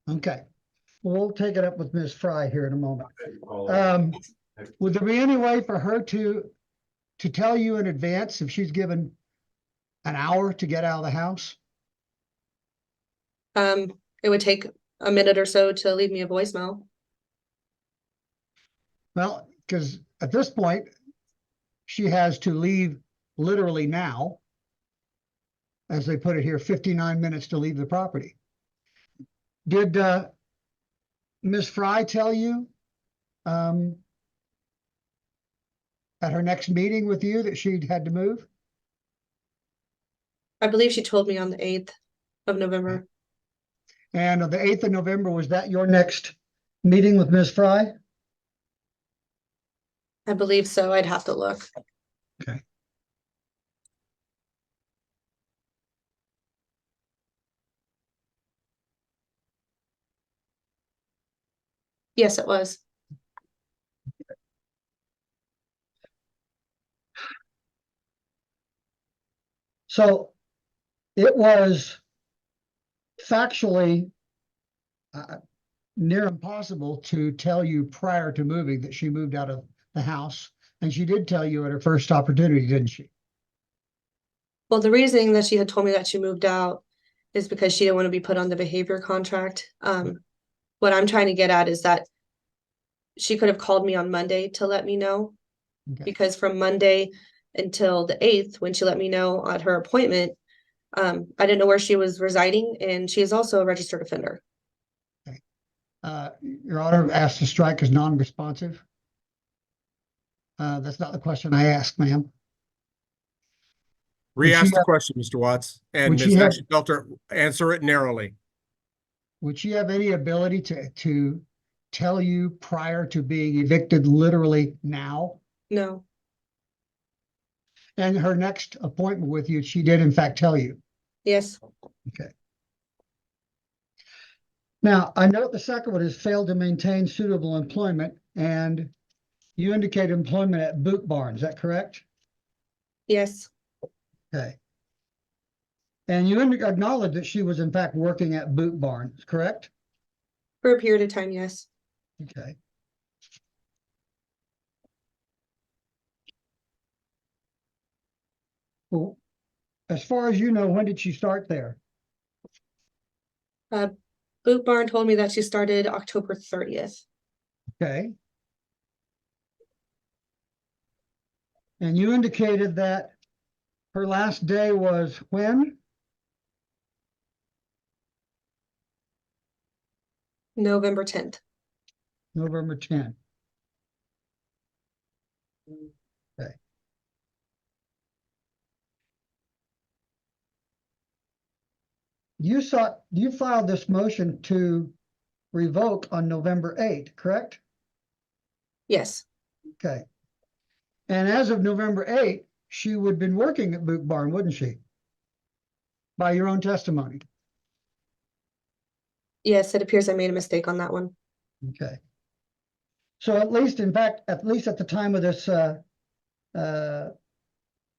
Okay, we'll take it up with Ms. Fry here in a moment. Would there be any way for her to tell you in advance if she's given an hour to get out of the house? It would take a minute or so to leave me a voicemail. Well, because at this point, she has to leave literally now, as they put it here, 59 minutes to leave the property. Did Ms. Fry tell you at her next meeting with you that she'd had to move? I believe she told me on the 8th of November. And on the 8th of November, was that your next meeting with Ms. Fry? I believe so. I'd have to look. Okay. Yes, it was. So it was factually near impossible to tell you prior to moving that she moved out of the house. And she did tell you at her first opportunity, didn't she? Well, the reasoning that she had told me that she moved out is because she didn't want to be put on the behavior contract. What I'm trying to get at is that she could have called me on Monday to let me know, Okay. because from Monday until the 8th, when she let me know at her appointment, I didn't know where she was residing, and she is also a registered offender. Your Honor, asked to strike as non-responsive. That's not the question I asked, ma'am. Re-ask the question, Mr. Watts, and would she Ms. have- Ashenfelter, answer it narrowly. Would she have any ability to tell you prior to being evicted literally now? No, And her next appointment with you, she did in fact tell you. yes, Okay. Now, I note the second one is failed to maintain suitable employment, and you indicate employment at Boot Barn. Is that correct? yes, Okay. And you acknowledge that she was in fact working at Boot Barn, correct? for a period of time, yes. Okay. Well, as far as you know, when did she start there? Boot Barn told me that she started October 30th. Okay. And you indicated that her last day was when? November 10th. November 10th. Okay. You filed this motion to revoke on November 8th, correct? Yes, Okay. And as of November 8th, she would have been working at Boot Barn, wouldn't she? By your own testimony. yes, it appears I made a mistake on that one. Okay. So at least, in fact, at least at the time of this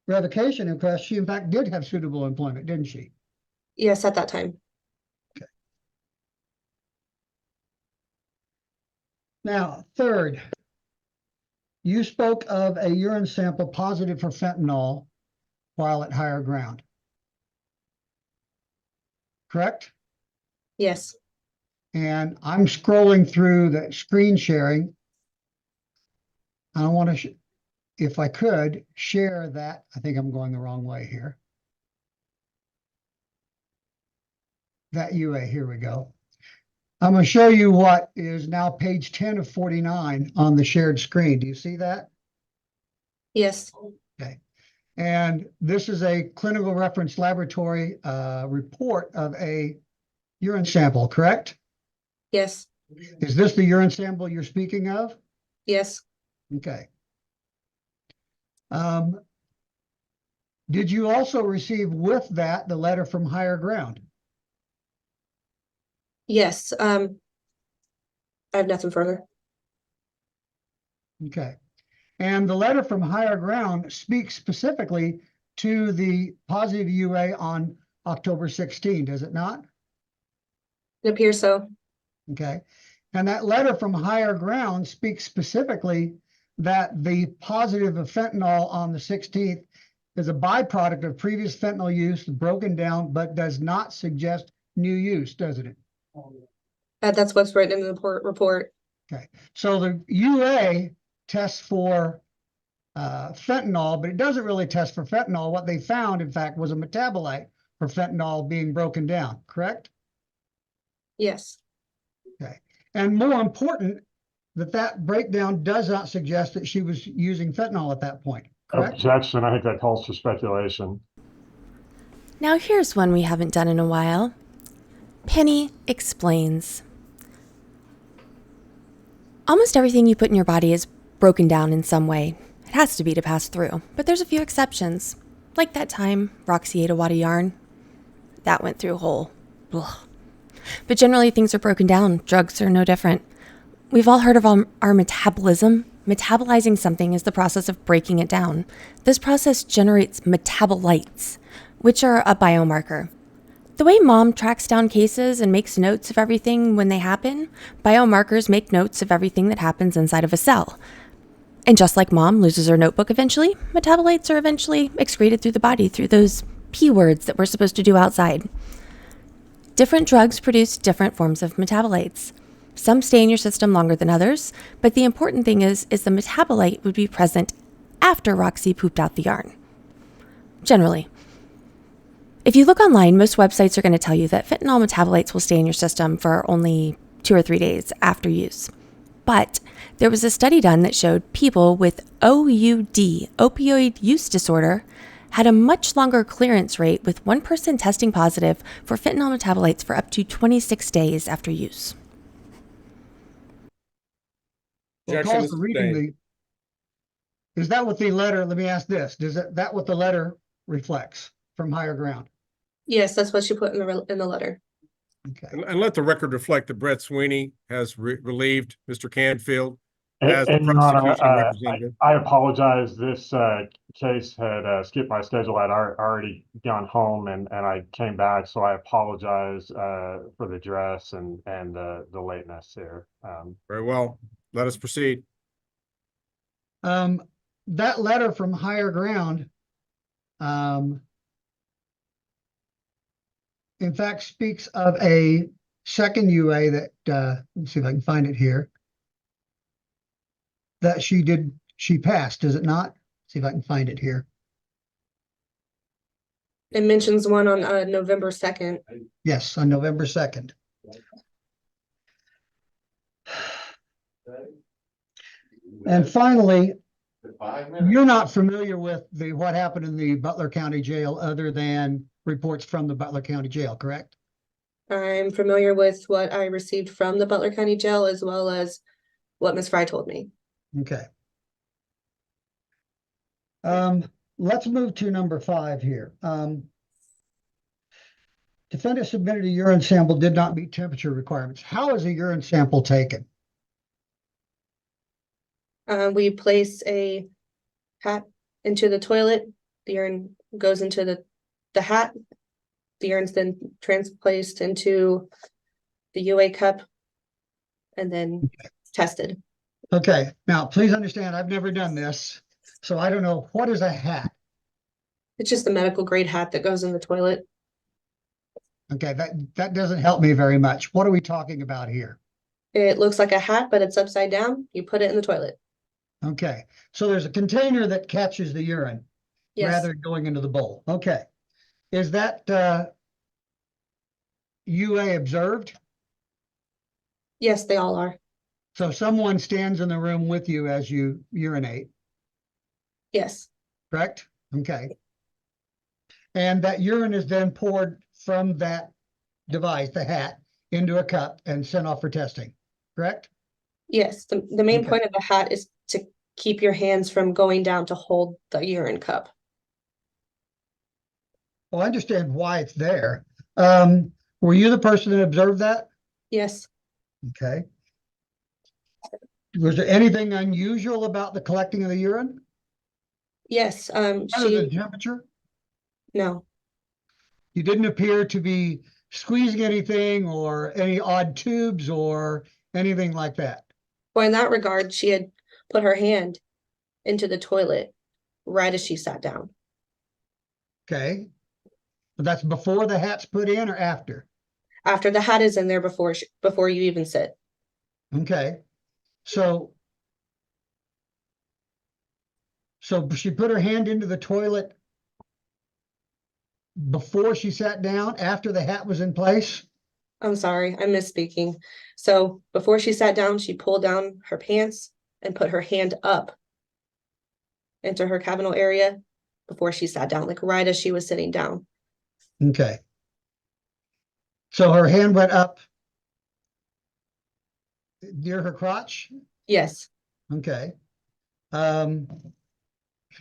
revocation request, she in fact did have suitable employment, didn't she? Yes, at that time. Now, third, you spoke of a urine sample positive for fentanyl while at higher ground. Correct? Yes, And I'm scrolling through the screen sharing. I want to, if I could, share that. I think I'm going the wrong way here. That UA, here we go. I'm going to show you what is now page 10 of 49 on the shared screen. Do you see that? yes, Okay. And this is a clinical reference laboratory report of a urine sample, correct? yes, Is this the urine sample you're speaking of? yes, Okay. Did you also receive with that the letter from higher ground? yes. I have nothing further. Okay. And the letter from higher ground speaks specifically to the positive UA on October 16, does it not? It appears so. Okay. And that letter from higher ground speaks specifically that the positive of fentanyl on the 16th is a byproduct of previous fentanyl use, broken down, but does not suggest new use, doesn't it? That's what's written in the report. Okay. So the UA tests for fentanyl, but it doesn't really test for fentanyl. What they found, in fact, was a metabolite for fentanyl being broken down, correct? Yes, Okay. And more important, that breakdown does not suggest that she was using fentanyl at that point, correct? Objection, I think that calls for speculation. Now here's one we haven't done in a while. Penny explains. Almost everything you put in your body is broken down in some way. It has to be to pass through, but there's a few exceptions. Like that time Roxy ate a wad of yarn. That went through whole. Ugh. But generally things are broken down. Drugs are no different. We've all heard of our metabolism. Metabolizing something is the process of breaking it down. This process generates metabolites, which are a biomarker. The way Mom tracks down cases and makes notes of everything when they happen, biomarkers make notes of everything that happens inside of a cell. And just like Mom loses her notebook eventually, metabolites are eventually excreted through the body through those P words that we're supposed to do outside. Different drugs produce different forms of metabolites. Some stay in your system longer than others, but the important thing is the metabolite would be present after Roxy pooped out the yarn. Generally. If you look online, most websites are going to tell you that fentanyl metabolites will stay in your system for only 2 or 3 days after use. But there was a study done that showed people with OUD, opioid use disorder, had a much longer clearance rate, with one person testing positive for fentanyl metabolites for up to 26 days after use. Well, Objection call is for reading sustained. is that what the letter, let me ask this, that what the letter reflects from higher ground? Yes, that's what she put in the letter. Okay. And let the record reflect that Brett Sweeney has relieved Mr. Canfield as the And Your Honor, prosecution representative. I apologize. This case had skipped my schedule. I'd already gone home and I came back, so I apologize for the dress and the lateness here. Very well. Let us proceed. That letter from higher ground, in fact, speaks of a second UA that, let me see if I can find it here, that she passed, does it not? See if I can find it here. It mentions one on November 2nd. Yes, on November 2nd. And finally, you're not familiar with what happened in the Butler County Jail other than reports from the Butler County Jail, correct? I'm familiar with what I received from the Butler County Jail as well as what Ms. Fry told me. Okay. Let's move to number 5 here. Defendant submitted a urine sample, did not meet temperature requirements. How is a urine sample taken? We place a hat into the toilet. The urine goes into the hat. The urine's then transplaced into the UA cup and then tested. Okay, now please understand, I've never done this, so I don't know. What is a hat? It's just a medical grade hat that goes in the toilet. Okay, that doesn't help me very much. What are we talking about here? It looks like a hat, but it's upside down. You put it in the toilet. Okay, so there's a container that catches the urine Yes. rather than going into the bowl. Okay, is that UA observed? Yes, they all are. So someone stands in the room with you as you urinate, Yes. correct? Okay. And that urine is then poured from that device, the hat, into a cup and sent off for testing, correct? Yes. The main Okay. point of the hat is to keep your hands from going down to hold the urine cup. Well, I understand why it's there. Were you the person that observed that? Yes. Okay. Was there anything unusual about the collecting of the urine? Yes. Other than temperature? No. You didn't appear to be squeezing anything or any odd tubes or anything like that. Well, in that regard, she had put her hand into the toilet right as she sat down. Okay. But that's before the hat's put in or after? After the hat is in there before you even sit. Okay. So she put her hand into the toilet before she sat down, after the hat was in place? I'm sorry, I'm misspeaking. So before she sat down, she pulled down her pants and put her hand up into her cabinal area before she sat down, like right as she was sitting down. Okay. So her hand went up near her crotch? Yes, Okay. Um,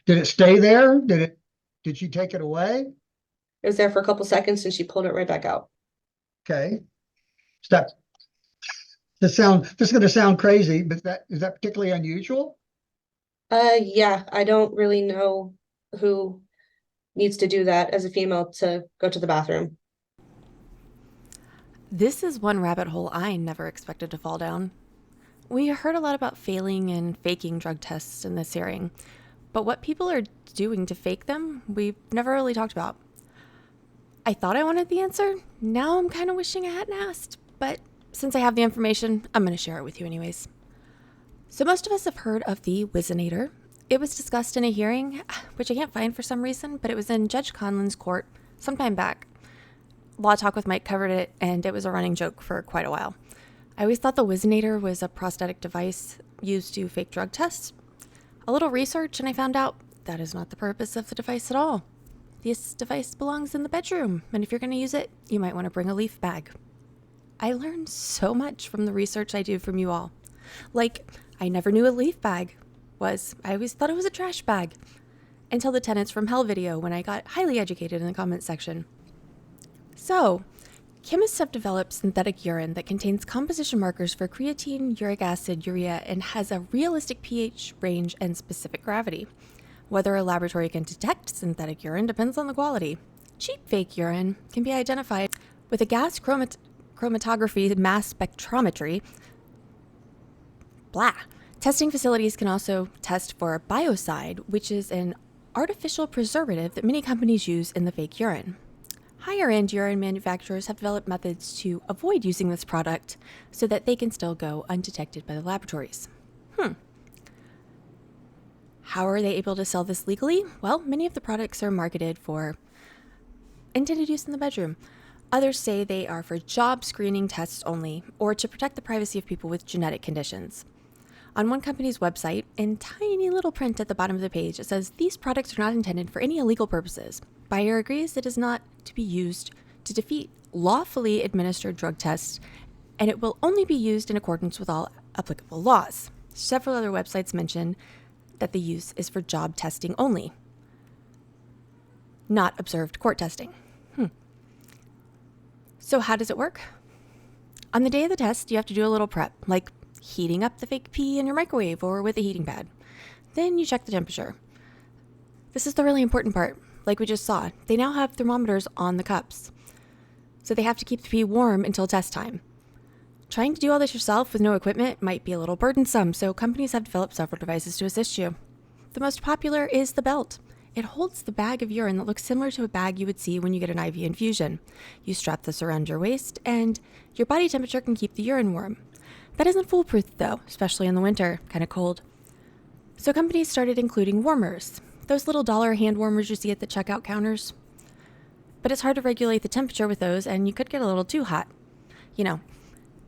did it stay there? Did she take it away? it was there for a couple seconds and she pulled it right back out. Okay. Step. This is gonna sound crazy, but is that particularly unusual? Yeah, I don't really know who needs to do that as a female to go to the bathroom. This is one rabbit hole I never expected to fall down. We heard a lot about failing and faking drug tests in this hearing, but what people are doing to fake them, we've never really talked about. I thought I wanted the answer. Now I'm kind of wishing I hadn't asked, but since I have the information, I'm going to share it with you anyways. So most of us have heard of the Whizzinator. It was discussed in a hearing, which I can't find for some reason, but it was in Judge Conlon's court sometime back. Law Talk with Mike covered it, and it was a running joke for quite a while. I always thought the Whizzinator was a prosthetic device used to fake drug tests. A little research, and I found out that is not the purpose of the device at all. This device belongs in the bedroom, and if you're going to use it, you might want to bring a leaf bag. I learned so much from the research I do from you all. Like, I never knew a leaf bag was. I always thought it was a trash bag. Until the Tenants from Hell video when I got highly educated in the comments section. So, chemists have developed synthetic urine that contains composition markers for creatine, uric acid, urea, and has a realistic pH range and specific gravity. Whether a laboratory can detect synthetic urine depends on the quality. Cheap fake urine can be identified with a gas chromatography mass spectrometry. Blah. Testing facilities can also test for biocide, which is an artificial preservative that many companies use in the fake urine. Higher-end urine manufacturers have developed methods to avoid using this product so that they can still go undetected by the laboratories. How are they able to sell this legally? Well, many of the products are marketed for intended use in the bedroom. Others say they are for job screening tests only, or to protect the privacy of people with genetic conditions. On one company's website, in tiny little print at the bottom of the page, it says, "These products are not intended for any illegal purposes. Buyer agrees it is not to be used to defeat lawfully administered drug tests, and it will only be used in accordance with all applicable laws." Several other websites mention that the use is for job testing only, not observed court testing. So how does it work? On the day of the test, you have to do a little prep, like heating up the fake pee in your microwave or with a heating pad. Then you check the temperature. This is the really important part. Like we just saw, they now have thermometers on the cups. So they have to keep the pee warm until test time. Trying to do all this yourself with no equipment might be a little burdensome, so companies have developed several devices to assist you. The most popular is the belt. It holds the bag of urine that looks similar to a bag you would see when you get an IV infusion. You strap this around your waist, and your body temperature can keep the urine warm. That isn't foolproof, though, especially in the winter, kind of cold. So companies started including warmers, those little dollar hand warmers you see at the checkout counters. But it's hard to regulate the temperature with those, and you could get a little too hot. You know,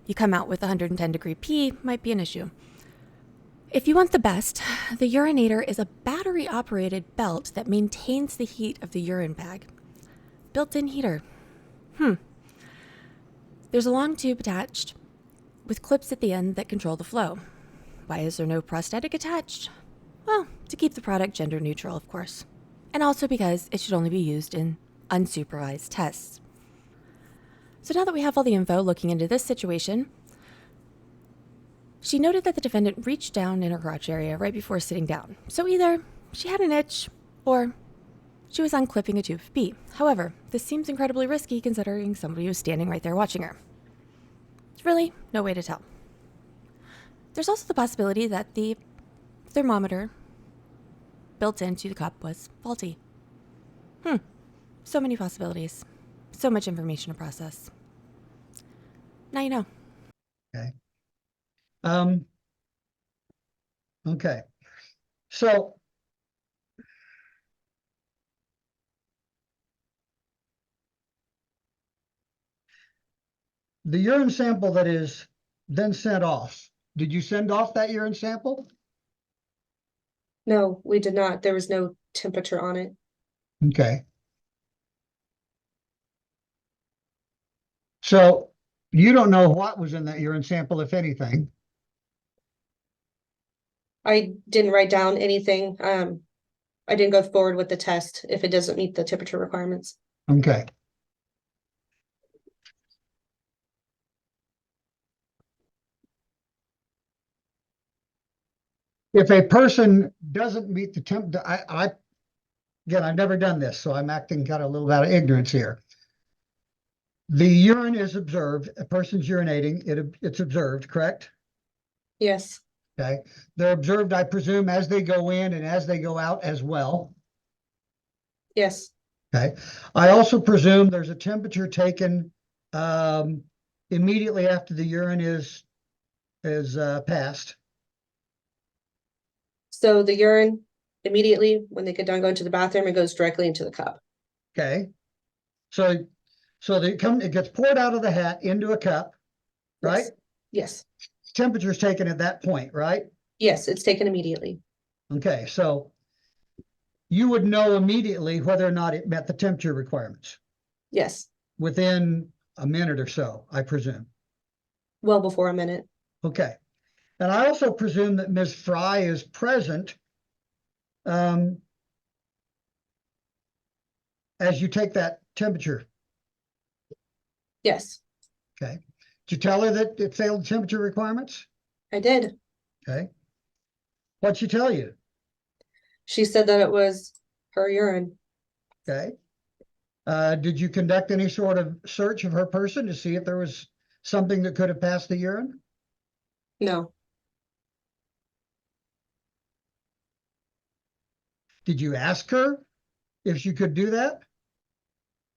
you come out with 110-degree pee, might be an issue. If you want the best, the urinator is a battery-operated belt that maintains the heat of the urine bag. Built-in heater. There's a long tube attached with clips at the end that control the flow. Why is there no prosthetic attached? Well, to keep the product gender neutral, of course. And also because it should only be used in unsupervised tests. So now that we have all the info looking into this situation, she noted that the defendant reached down in her crotch area right before sitting down. So either she had an itch or she was unclipping a tube of pee. However, this seems incredibly risky considering somebody was standing right there watching her. There's really no way to tell. There's also the possibility that the thermometer built into the cup was faulty. So many possibilities. So much information to process. Now you know. Okay. Okay. So the urine sample that is then sent off, did you send off that urine sample? No, we did not. There was no temperature on it. Okay. So you don't know what was in that urine sample, if anything. I didn't write down anything. I didn't go forward with the test if it doesn't meet the temperature requirements. Okay. If a person doesn't meet the temp, again, I've never done this, so I'm acting kind of a little out of ignorance here. The urine is observed, a person's urinating, it's observed, correct? Yes, Okay, they're observed, I presume, as they go in and as they go out as well. yes, Okay, I also presume there's a temperature taken immediately after the urine is passed. so the urine immediately when they get done going to the bathroom, it goes directly into the cup. Okay, so it gets poured out of the hat into a cup, right? Yes, Temperature is taken at that point, right? yes, it's taken immediately. Okay, so you would know immediately whether or not it met the temperature requirements Yes, within a minute or so, I presume. well before a minute. Okay. And I also presume that Ms. Fry is present as you take that temperature. Yes, Okay. Did you tell her that it failed the temperature requirements? I did. Okay. What'd she tell you? She said that it was her urine. Okay. Did you conduct any sort of search of her person to see if there was something that could have passed the urine? No, Did you ask her if she could do that?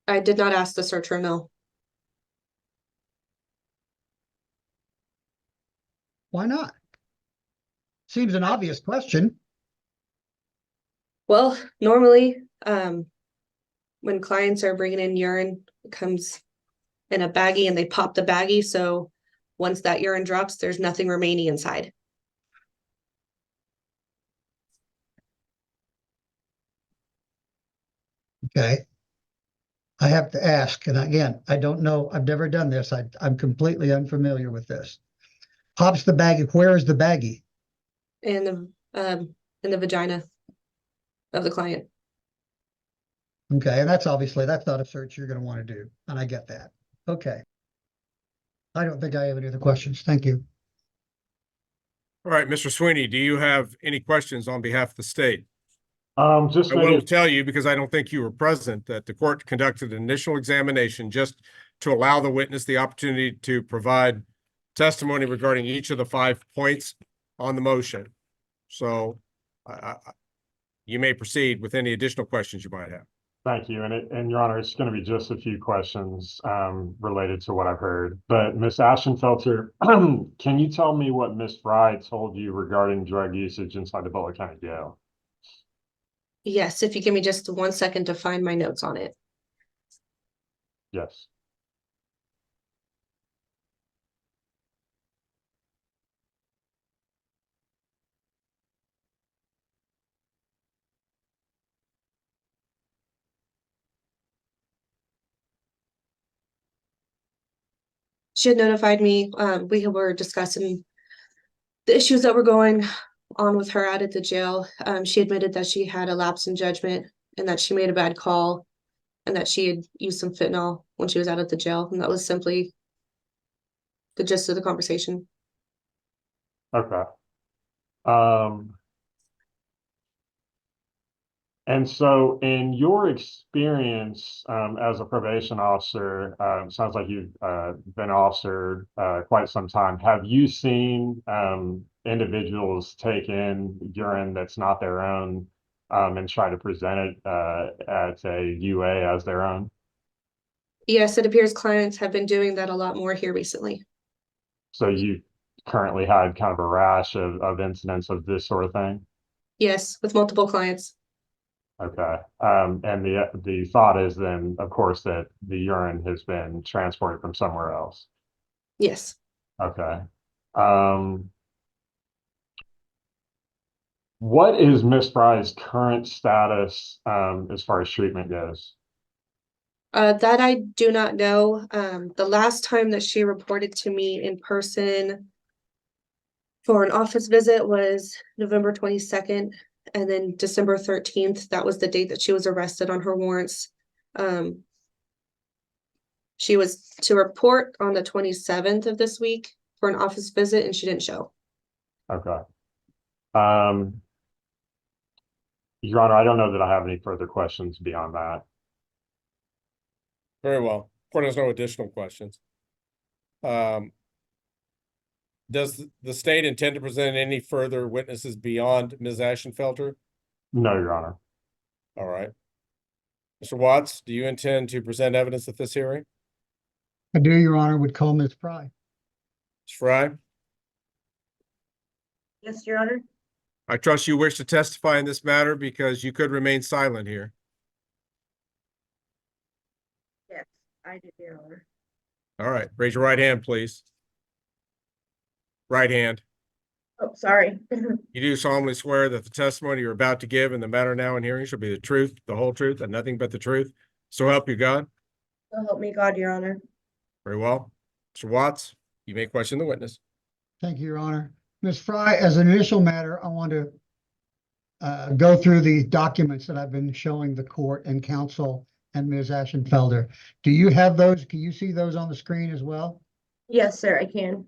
I did not ask to search her, no. Why not? Seems an obvious question. Well, normally, when clients are bringing in urine, it comes in a baggie and they pop the baggie. So once that urine drops, there's nothing remaining inside. Okay. I have to ask, and again, I don't know, I've never done this. I'm completely unfamiliar with this. Pops the baggie, where is the baggie? In the vagina of the client. Okay, and that's not a search you're gonna want to do, and I get that. Okay. I don't think I have any other questions. Thank you. All right, Mr. Sweeney, do you have any questions on behalf of the state? Just I will maybe, tell you, because I don't think you were present, that the court conducted an initial examination just to allow the witness the opportunity to provide testimony regarding each of the 5 points on the motion. So you may proceed with any additional questions you might have. thank you. And Your Honor, it's going to be just a few questions related to what I've heard. But Ms. Ashenfelter, can you tell me what Ms. Fry told you regarding drug usage inside the Butler County Jail? Yes, if you give me just 1 second to find my notes on it. Yes. She had notified me, we were discussing the issues that were going on with her out at the jail. She admitted that she had a lapse in judgment and that she made a bad call and that she had used some fentanyl when she was out at the jail. And that was simply the gist of the conversation. Okay. And so in your experience as a probation officer, sounds like you've been an officer quite some time. Have you seen individuals take in urine that's not their own and try to present it at a UA as their own? Yes, it appears clients have been doing that a lot more here recently. So you currently had kind of a rash of incidents of this sort of thing? Yes, with multiple clients. Okay. And the thought is then, of course, that the urine has been transported from somewhere else. Yes. Okay. What is Miss Fry's current status as far as treatment goes? That I do not know. The last time that she reported to me in person for an office visit was November 22nd, and then December 13th. That was the date that she was arrested on her warrants. She was to report on the 27th of this week for an office visit, and she didn't show. Okay. Your Honor, I don't know that I have any further questions beyond that. Very well. Court has no additional questions. Does the state intend to present any further witnesses beyond Ms. Ashenfelter? No, Your Honor. All right. Mr. Watts, do you intend to present evidence at this hearing? I do, Your Honor, would call Ms. Fry. Ms. Fry, Yes, Your Honor. I trust you wish to testify in this matter because you could remain silent here. Yes, I do, Your Honor. All right, raise your right hand, please. Right hand. Oh, sorry. You do solemnly swear that the testimony you're about to give in the matter now in hearing shall be the truth, the whole truth, and nothing but the truth. So help you God. So help me God, Your Honor. Very well. Mr. Watts, you may question the witness. Thank you, Your Honor. Ms. Fry, as an initial matter, I want to go through the documents that I've been showing the court and counsel and Ms. Ashenfelter. Do you have those? Can you see those on the screen as well? Yes, sir, I can.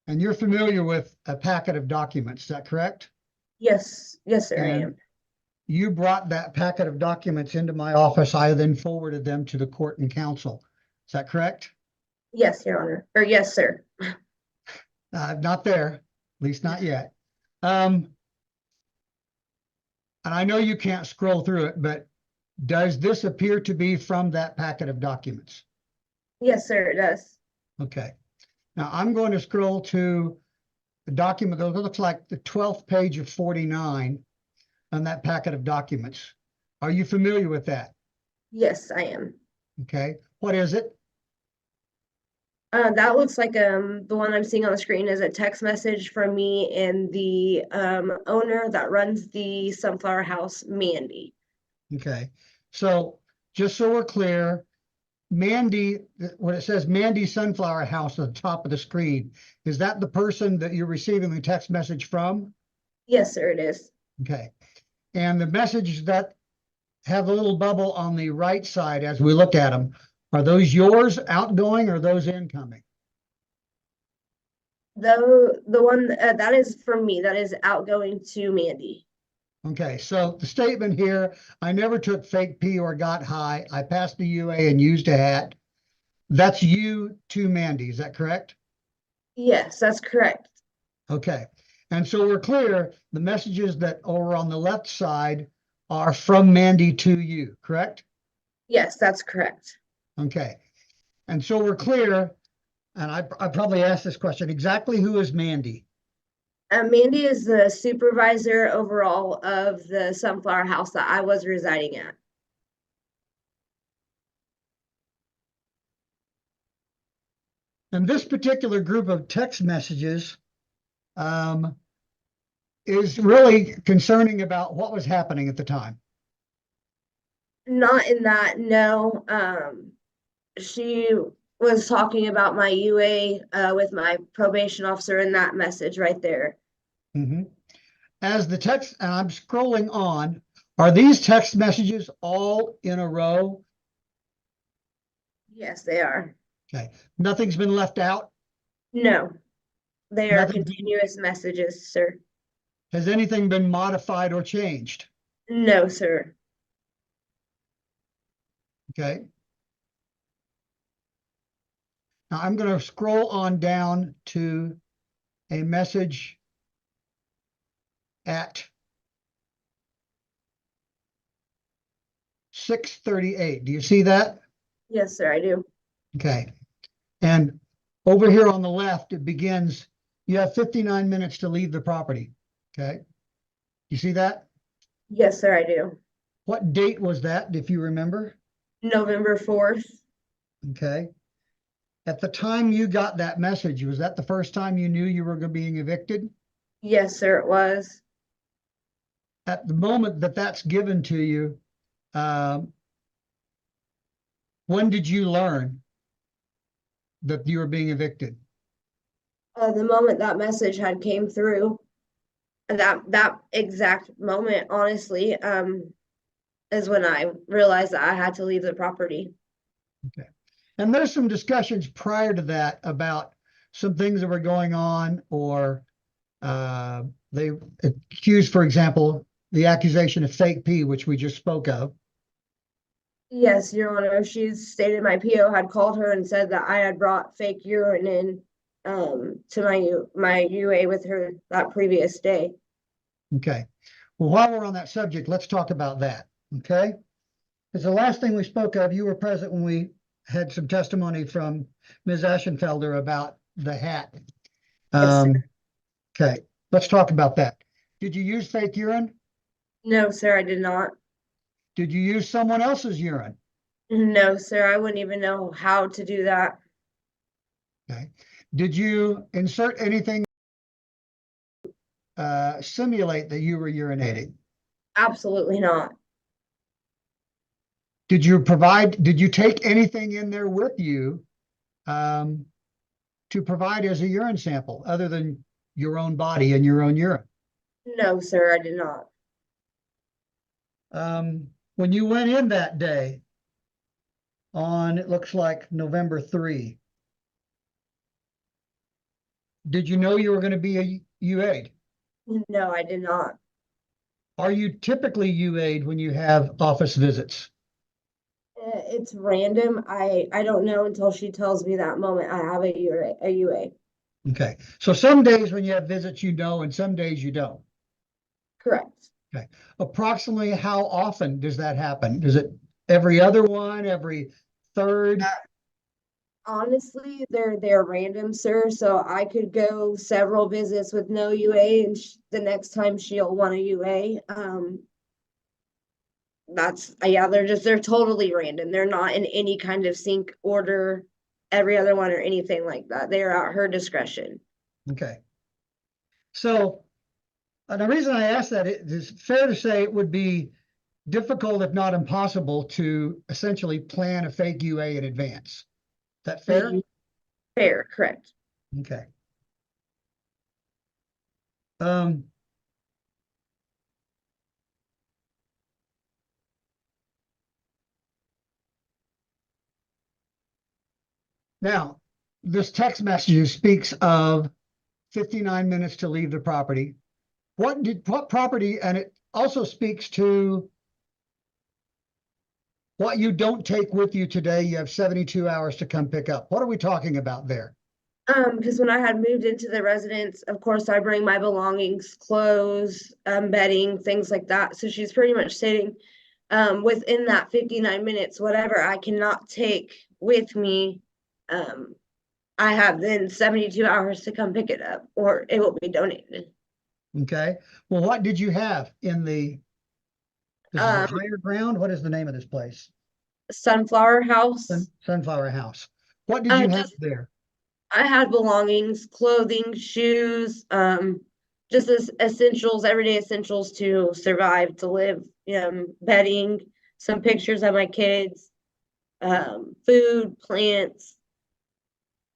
And you're familiar with a packet of documents, is that correct? Yes, yes, sir, I And am. you brought that packet of documents into my office. I then forwarded them to the court and counsel. Is that correct? Yes, Your Honor. Or yes, sir. Not there, at least not yet. And I know you can't scroll through it, but does this appear to be from that packet of documents? Yes, sir, it does. Okay. Now I'm going to scroll to the document that looks like the 12th page of 49 on that packet of documents. Are you familiar with that? Yes, I am. Okay. What is it? That looks like the one I'm seeing on the screen is a text message from me and the owner that runs the Sunflower House, Mandy. Okay. So just so we're clear, Mandy, when it says Mandy Sunflower House at the top of the screen, is that the person that you're receiving the text message from? Yes, sir, it is. Okay. And the messages that have a little bubble on the right side as we look at them, are those yours outgoing or those incoming? The one that is from me, that is outgoing to Mandy. Okay, so the statement here, I never took fake pee or got high. I passed the UA and used a hat. That's you to Mandy, is that correct? Yes, that's correct. Okay, and so we're clear, the messages that are on the left side are from Mandy to you, correct? Yes, that's correct. Okay, and so we're clear, and I probably asked this question, exactly who is Mandy? Mandy is the supervisor overall of the Sunflower House that I was residing at. And this particular group of text messages is really concerning about what was happening at the time. Not in that, no. She was talking about my UA with my probation officer in that message right there. Mm-hmm. As the text, and I'm scrolling on, are these text messages all in a row? Yes, they are. Okay, nothing's been left out? No, they are Nothing- continuous messages, sir. Has anything been modified or changed? No, sir. Okay. Now I'm going to scroll on down to a message at 6:38. Do you see that? Yes, sir, I do. Okay. And over here on the left, it begins, you have 59 minutes to leave the property. Okay. You see that? Yes, sir, I do. What date was that, if you remember? November 4th. Okay. At the time you got that message, was that the first time you knew you were being evicted? Yes, sir, it was. At the moment that that's given to you, When did you learn that you were being evicted? The moment that message had came through, that exact moment, honestly, is when I realized that I had to leave the property. Okay. And there's some discussions prior to that about some things that were going on, or they accused, for example, the accusation of fake pee, which we just spoke of. Yes, Your Honor, she stated my PO had called her and said that I had brought fake urine in to my UA with her that previous day. Okay. Well, while we're on that subject, let's talk about that. Okay. Because the last thing we spoke of, you were present when we had some testimony from Ms. Ashenfelder about the hat. Yes, sir. Okay, let's talk about that. Did you use fake urine? No, sir, I did not. Did you use someone else's urine? No, sir, I wouldn't even know how to do that. Okay. Did you insert anything simulate that you were urinating? Absolutely not. Did you take anything in there with you to provide as a urine sample other than your own body and your own urine? No, sir, I did not. When you went in that day on, it looks like November 3, did you know you were going to be a UA'd? No, I did not. Are you typically UA'd when you have office visits? It's random. I don't know until she tells me that moment I have a UA. Okay, so some days when you have visits, you know, and some days you don't. Correct. Okay, approximately how often does that happen? Is it every other one, every third? Honestly, they're random, sir. So I could go several visits with no UA, and the next time she'll want a UA. That's yeah. They're totally random. They're not in any kind of sync order. Every other one or anything like that. They are at her discretion. Okay. So the reason I ask that, it is fair to say it would be difficult, if not impossible, to essentially plan a fake UA in advance. Is that fair? Fair, correct. Okay. Now, this text message speaks of 59 minutes to leave the property. What property, and it also speaks to what you don't take with you today. You have 72 hours to come pick up. What are we talking about there? Because when I had moved into the residence, of course, I bring my belongings, clothes, bedding, things like that. So she's pretty much stating, within that 59 minutes, whatever I cannot take with me, I have then 72 hours to come pick it up, or it will be donated. Okay. Well, what did you have in the this is a higher ground? What is the name of this place? Sunflower House. Sunflower House. What did you have there? I had belongings, clothing, shoes, just as essentials, everyday essentials to survive, to live, bedding, some pictures of my kids, food, plants,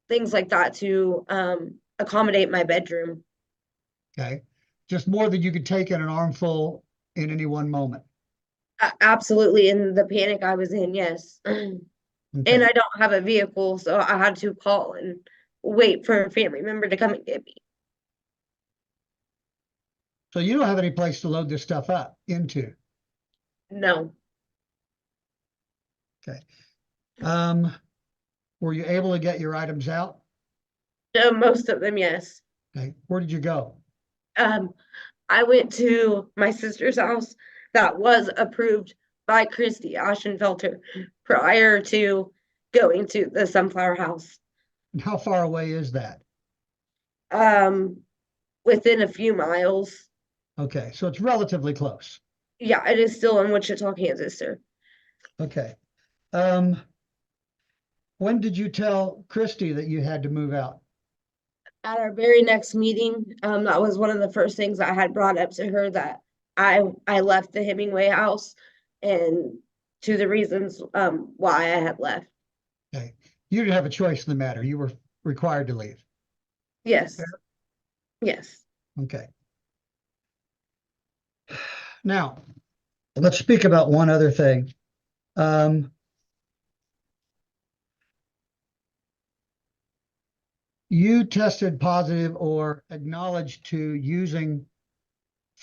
things like that to accommodate my bedroom. Okay. Just more than you could take in an armful in any one moment. Absolutely. In the panic I was in, yes. Okay. And I don't have a vehicle, so I had to call and wait for a family member to come and get me. So you don't have any place to load this stuff up into. No. Okay. Were you able to get your items out? Most of them, yes. Okay. Where did you go? I went to my sister's house that was approved by Christy Ashenfelter prior to going to the Sunflower House. How far away is that? Within a few miles. Okay, so it's relatively close. Yeah, it is still in Wichita, Kansas, sir. Okay. When did you tell Christy that you had to move out? At our very next meeting, that was one of the first things I had brought up to her, that I left the Hemingway house and to the reasons why I had left. Okay. You didn't have a choice in the matter. You were required to leave. Yes. Yes. Okay. Now, let's speak about one other thing. You tested positive or acknowledged to using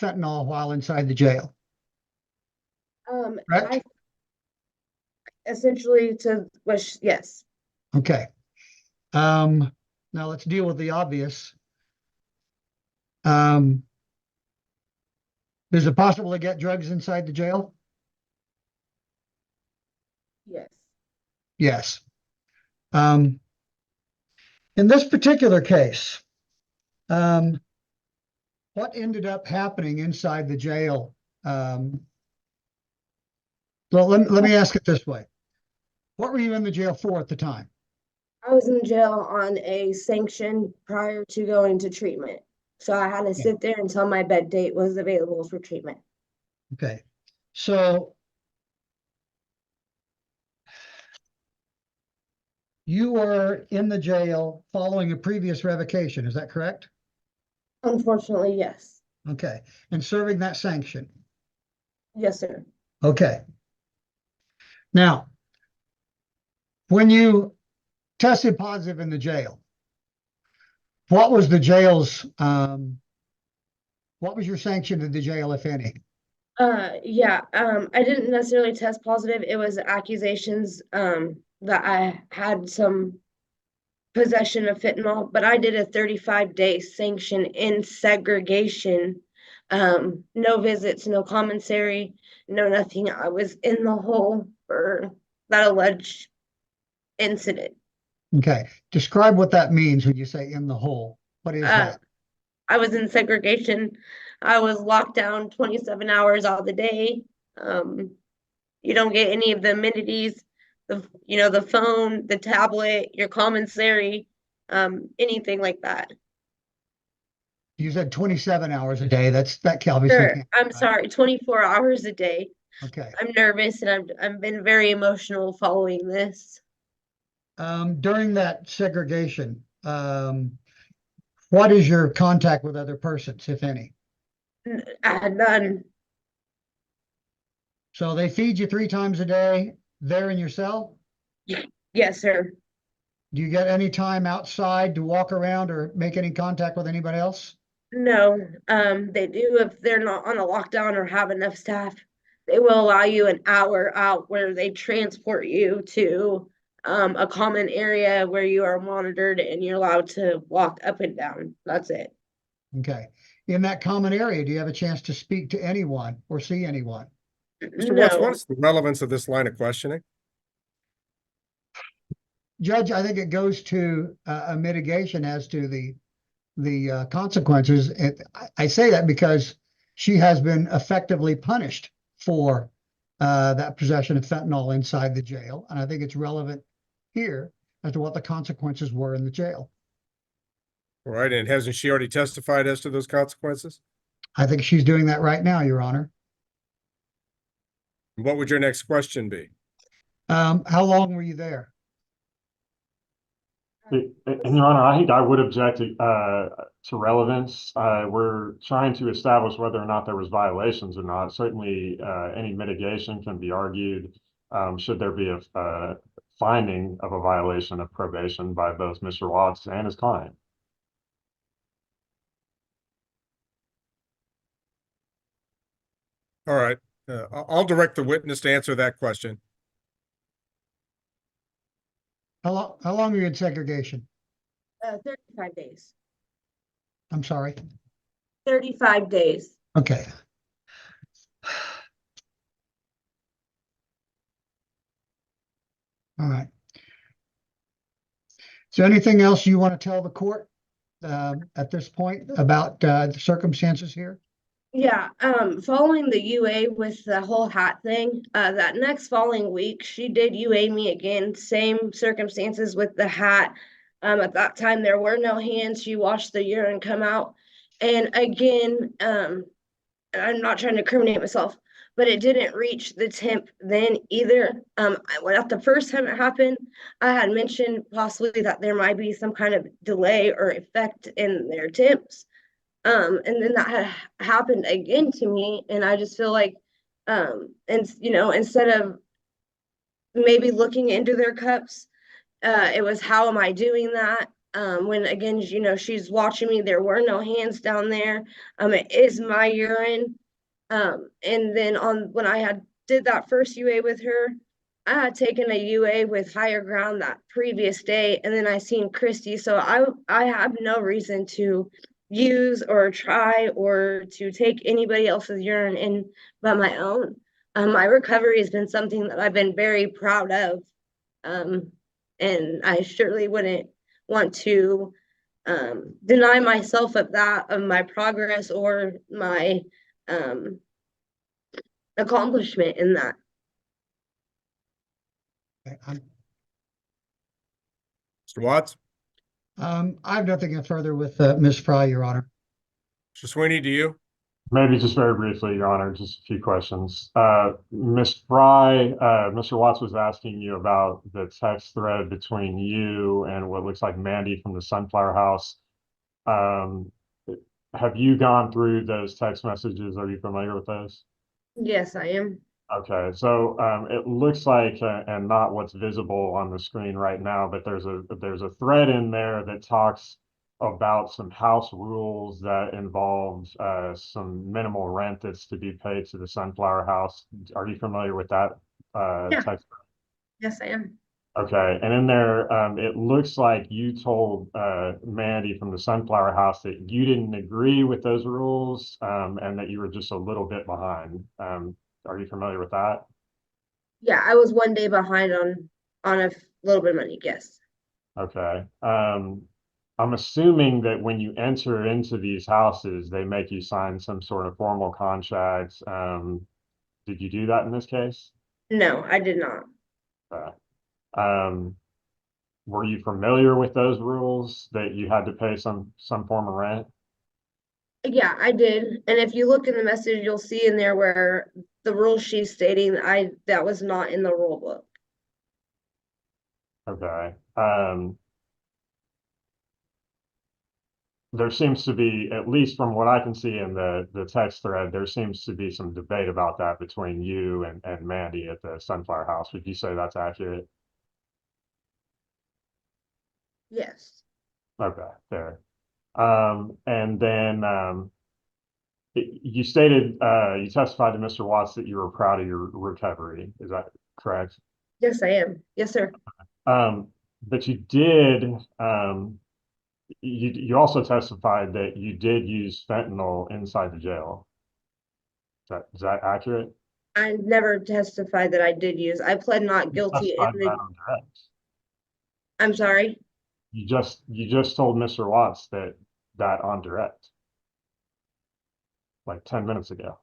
fentanyl while inside the jail, correct? I essentially to wish, yes. Okay. Now let's deal with the obvious. Is it possible to get drugs inside the jail? Yes. Yes. In this particular case, what ended up happening inside the jail? Well, let me ask it this way. What were you in the jail for at the time? I was in jail on a sanction prior to going to treatment. So I had to sit there until my bed date was available for treatment. Okay. So you were in the jail following a previous revocation, is that correct? Unfortunately, yes. Okay. And serving that sanction. Yes, sir. Okay. Now, when you tested positive in the jail, what was the jail's, what was your sanction to the jail, if any? Yeah, I didn't necessarily test positive. It was accusations, that I had some possession of fentanyl, but I did a 35-day sanction in segregation. No visits, no commissary, no nothing. I was in the hole for that alleged incident. Okay. Describe what that means when you say in the hole. What is Uh, that? I was in segregation. I was locked down 27 hours all the day. You don't get any of the amenities, the phone, the tablet, your commissary, anything like that. You said 27 hours a day. That obviously Sure, can't. I'm sorry, 24 hours a day. Okay. I'm nervous and I've been very emotional following this. During that segregation, what is your contact with other persons, if any? I had none. So they feed you 3 times a day there in your cell? Yes, sir. Do you get any time outside to walk around or make any contact with anybody else? No, they do if they're not on a lockdown or have enough staff. They will allow you an hour out where they transport you to a common area where you are monitored and you're allowed to walk up and down. That's it. Okay. In that common area, do you have a chance to speak to anyone or see anyone? Mr. Watts, what No, is the relevance of this line of questioning? Judge, I think it goes to a mitigation as to the consequences. And I say that because she has been effectively punished for that possession of fentanyl inside the jail. And I think it's relevant here as to what the consequences were in the jail. All right, and hasn't she already testified as to those consequences? I think she's doing that right now, Your Honor. What would your next question be? How long were you there? And Your Honor, I think I would object to relevance. We're trying to establish whether or not there was violations or not. Certainly, any mitigation can be argued, should there be a finding of a violation of probation by both Mr. Watts and his client. All right, I'll direct the witness to answer that question. How long were you in segregation? 35 days. I'm sorry. 35 days. Okay. All right. Is there anything else you want to tell the court at this point about the circumstances here? Yeah, following the UA with the whole hat thing, that next following week, she did UA me again, same circumstances with the hat. At that time, there were no hands. She watched the urine come out. And again, I'm not trying to incriminate myself, but it didn't reach the temp then either. At the first time it happened, I had mentioned possibly that there might be some kind of delay or effect in their temps. And then that had happened again to me, and I just feel like, and instead of maybe looking into their cups, it was, how am I doing that? When again, she's watching me, there were no hands down there. It is my urine. And then when I had did that first UA with her, I had taken a UA with Higher Ground that previous day, and then I seen Christy. So I have no reason to use or try or to take anybody else's urine in but my own. My recovery has been something that I've been very proud of. And I surely wouldn't want to deny myself of my progress or my accomplishment in that. Mr. Watts, I have nothing further with Ms. Fry, Your Honor. Mr. Sweeney, do you? Maybe just very briefly, Your Honor, just a few questions. Ms. Fry, Mr. Watts was asking you about the text thread between you and what looks like Mandy from the Sunflower House. Have you gone through those text messages? Are you familiar with those? Yes, I am. Okay, so it looks like, and not what's visible on the screen right now, but there's a thread in there that talks about some house rules that involves some minimal rent that's to be paid to the Sunflower House. Are you familiar with that Yeah. text? Yes, I am. Okay, and in there, it looks like you told Mandy from the Sunflower House that you didn't agree with those rules, and that you were just a little bit behind. Are you familiar with that? Yeah, I was one day behind on a little bit of money. Yes. Okay. I'm assuming that when you enter into these houses, they make you sign some sort of formal contracts. Did you do that in this case? No, I did not. Okay. Were you familiar with those rules that you had to pay some form of rent? Yeah, I did. And if you look in the message, you'll see in there where the rules she's stating, that was not in the rule book. Okay. There seems to be, at least from what I can see in the text thread, there seems to be some debate about that between you and Mandy at the Sunflower House. Would you say that's accurate? Yes. Okay, fair. And then you stated, you testified to Mr. Watts that you were proud of your recovery. Is that correct? Yes, I am. Yes, sir. But you did, you also testified that you did use fentanyl inside the jail. Is that accurate? I never testified that I did use. I pled not guilty. I'm sorry. You just told Mr. Watts that on direct, like 10 minutes ago.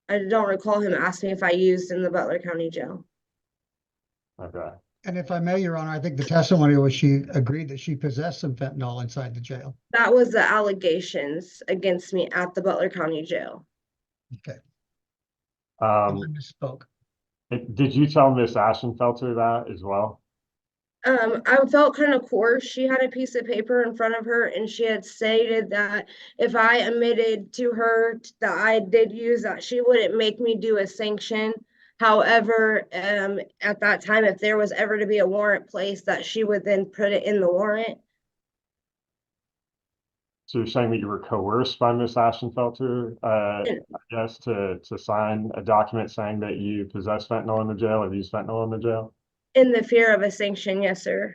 I don't recall him asking if I used in the Butler County Jail. Okay. And if I may, Your Honor, I think the testimony was she agreed that she possessed some fentanyl inside the jail. That was the allegations against me at the Butler County Jail. Okay. I misspoke. Did you tell Miss Ashenfelter that as well? I felt kind of coarse. She had a piece of paper in front of her, and she had stated that if I admitted to her that I did use that, she wouldn't make me do a sanction. However, at that time, if there was ever to be a warrant placed, that she would then put it in the warrant. So you're saying that you were coerced by Miss Ashenfelter, I guess, to sign a document saying that you possess fentanyl in the jail or use fentanyl in the jail? In the fear of a sanction, yes, sir.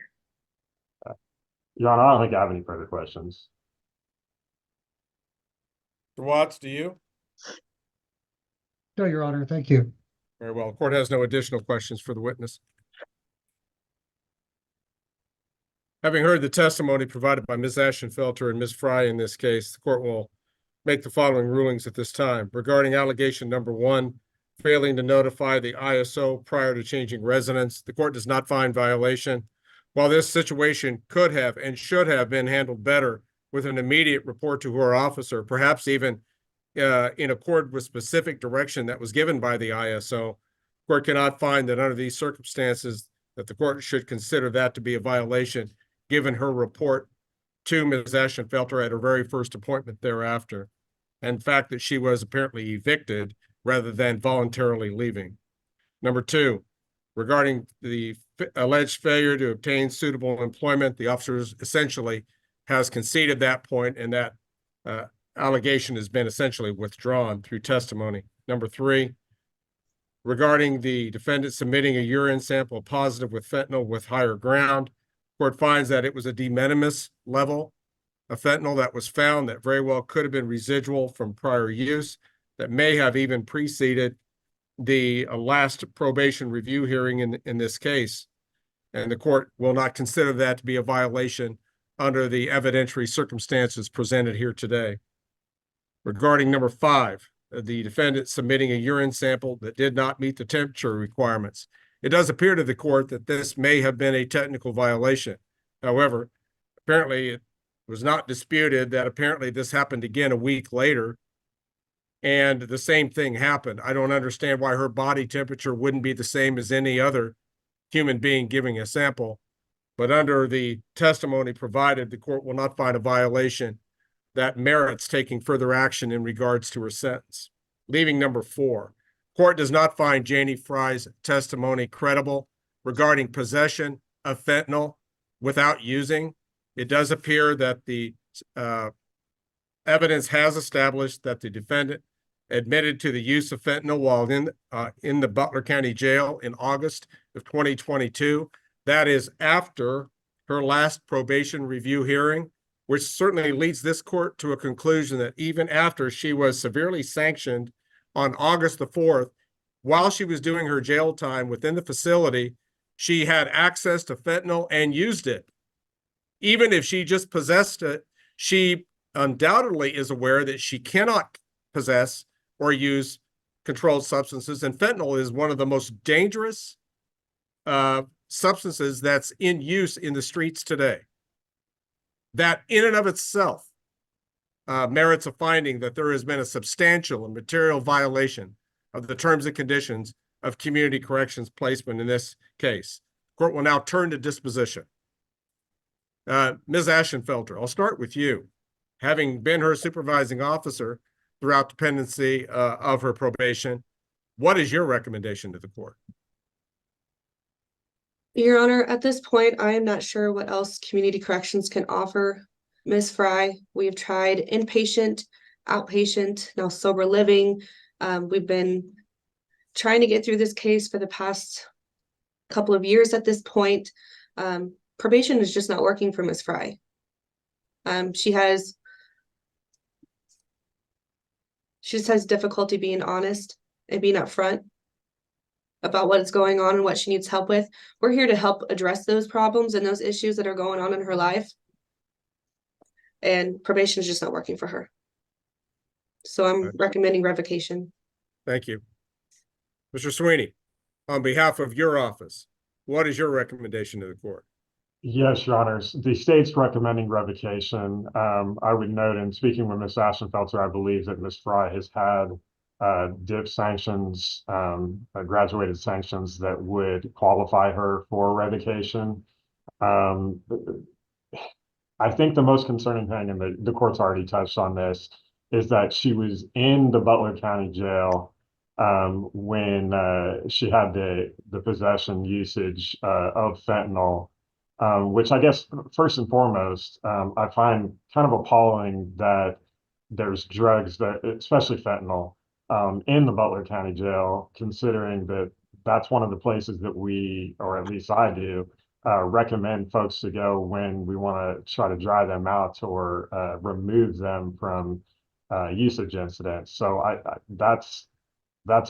Your Honor, I don't think I have any further questions. Mr. Watts, do you? No, Your Honor, thank you. Very well. The court has no additional questions for the witness. Having heard the testimony provided by Ms. Ashenfelter and Ms. Fry in this case, the court will make the following rulings at this time. Regarding allegation number 1, failing to notify the ISO prior to changing residence, the court does not find violation. While this situation could have and should have been handled better with an immediate report to her officer, perhaps even in accord with specific direction that was given by the ISO. Court cannot find that under these circumstances that the court should consider that to be a violation, given her report to Ms. Ashenfelter at her very first appointment thereafter, and the fact that she was apparently evicted rather than voluntarily leaving. Number two, regarding the alleged failure to obtain suitable employment, the officers essentially has conceded that point, and that allegation has been essentially withdrawn through testimony. Number three, regarding the defendant submitting a urine sample positive with fentanyl with higher ground, court finds that it was a de minimis level of fentanyl that was found that very well could have been residual from prior use, that may have even preceded the last probation review hearing in this case. And the court will not consider that to be a violation under the evidentiary circumstances presented here today. Regarding number five, the defendant submitting a urine sample that did not meet the temperature requirements, it does appear to the court that this may have been a technical violation. However, apparently it was not disputed that apparently this happened again a week later, and the same thing happened. I don't understand why her body temperature wouldn't be the same as any other human being giving a sample, but under the testimony provided, the court will not find a violation that merits taking further action in regards to her sentence. Leaving number four, court does not find Janie Fry's testimony credible regarding possession of fentanyl without using. It does appear that the evidence has established that the defendant admitted to the use of fentanyl while in the Butler County Jail in August of 2022. That is after her last probation review hearing, which certainly leads this court to a conclusion that even after she was severely sanctioned on August the 4th, while she was doing her jail time within the facility, she had access to fentanyl and used it. Even if she just possessed it, she undoubtedly is aware that she cannot possess or use controlled substances. And fentanyl is one of the most dangerous substances that's in use in the streets today. That in and of itself merits a finding that there has been a substantial and material violation of the terms and conditions of community corrections placement in this case. Court will now turn to disposition. Ms. Ashenfelter, I'll start with you. Having been her supervising officer throughout the pendency of her probation, what is your recommendation to the court? Your Honor, at this point, I am not sure what else community corrections can offer Ms. Fry. We've tried inpatient, outpatient, now sober living. We've been trying to get through this case for the past couple of years at this point. Probation is just not working for Ms. Fry. She just has difficulty being honest and being upfront about what is going on and what she needs help with. We're here to help address those problems and those issues that are going on in her life. And probation is just not working for her. So I'm recommending revocation. Thank you. Mr. Sweeney, on behalf of your office, what is your recommendation to the court? Yes, Your Honors. The state's recommending revocation. I would note, in speaking with Ms. Ashenfelter, I believe that Ms. Fry has had DIP sanctions, graduated sanctions that would qualify her for revocation. I think the most concerning thing, and the court's already touched on this, is that she was in the Butler County Jail when she had the possession usage of fentanyl, which I guess first and foremost, I find kind of appalling that there's drugs that, especially fentanyl, in the Butler County Jail, considering that that's one of the places that we, or at least I do, recommend folks to go when we want to try to dry them out or remove them from usage incidents. So that's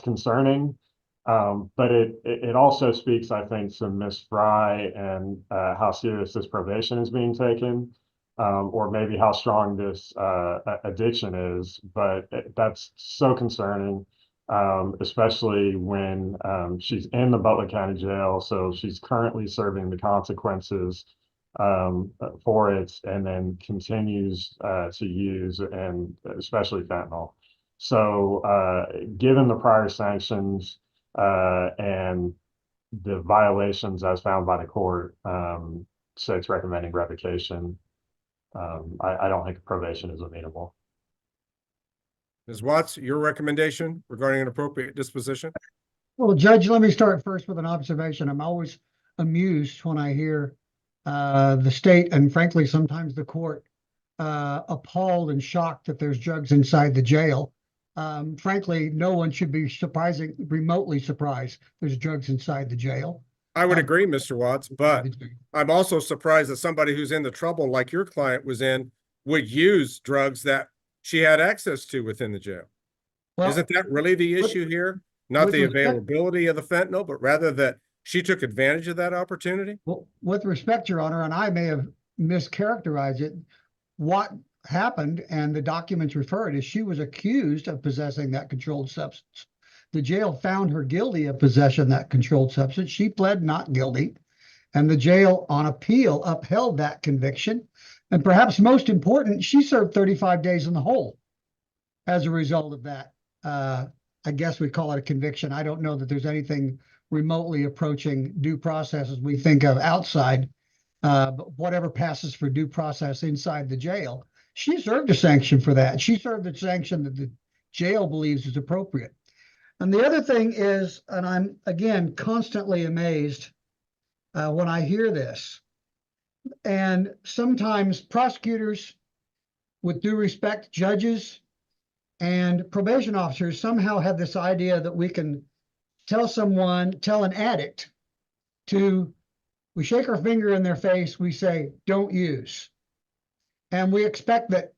concerning. But it also speaks, I think, to Ms. Fry and how serious this probation is being taken, or maybe how strong this addiction is. But that's so concerning, especially when she's in the Butler County Jail. So she's currently serving the consequences for it, and then continues to use, and especially fentanyl. So, given the prior sanctions, and the violations as found by the court, state's recommending revocation. I don't think probation is amenable. Ms. Watts, your recommendation regarding an appropriate disposition? Well, Judge, let me start first with an observation. I'm always amused when I hear the state and frankly, sometimes the court appalled and shocked that there's drugs inside the jail. Frankly, no one should be remotely surprised there's drugs inside the jail. I would agree, Mr. Watts, but I'm also surprised that somebody who's in the trouble like your client was in would use drugs that she had access to within the jail. Well, Isn't that really the issue here? Not the availability of the fentanyl, but rather that she took advantage of that opportunity? Well, with respect, Your Honor, and I may have mischaracterized it, what happened, and the documents refer it, is she was accused of possessing that controlled substance. The jail found her guilty of possession of that controlled substance. She pled not guilty, and the jail on appeal upheld that conviction. And perhaps most important, she served 35 days in the hole as a result of that. I guess we call it a conviction. I don't know that there's anything remotely approaching due process as we think of outside, but whatever passes for due process inside the jail, she served a sanction for that. She served a sanction that the jail believes is appropriate. And the other thing is, and I'm again constantly amazed when I hear this, and sometimes prosecutors, with due respect, judges and probation officers somehow have this idea that we can tell an addict we shake our finger in their face, we say, don't use. And we expect that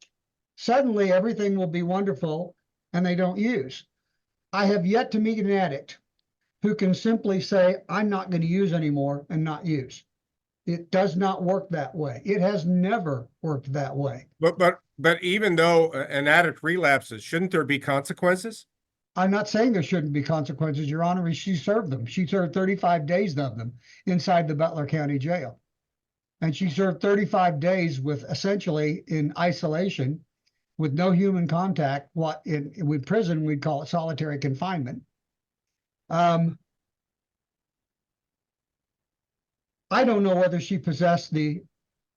suddenly everything will be wonderful and they don't use. I have yet to meet an addict who can simply say, I'm not going to use anymore and not use. It does not work that way. It has never worked that way. But even though an addict relapses, shouldn't there be consequences? I'm not saying there shouldn't be consequences, Your Honor. She served them. She served 35 days of them inside the Butler County Jail. And she served 35 days with essentially in isolation with no human contact. With prison, we'd call it solitary confinement. I don't know whether she possessed the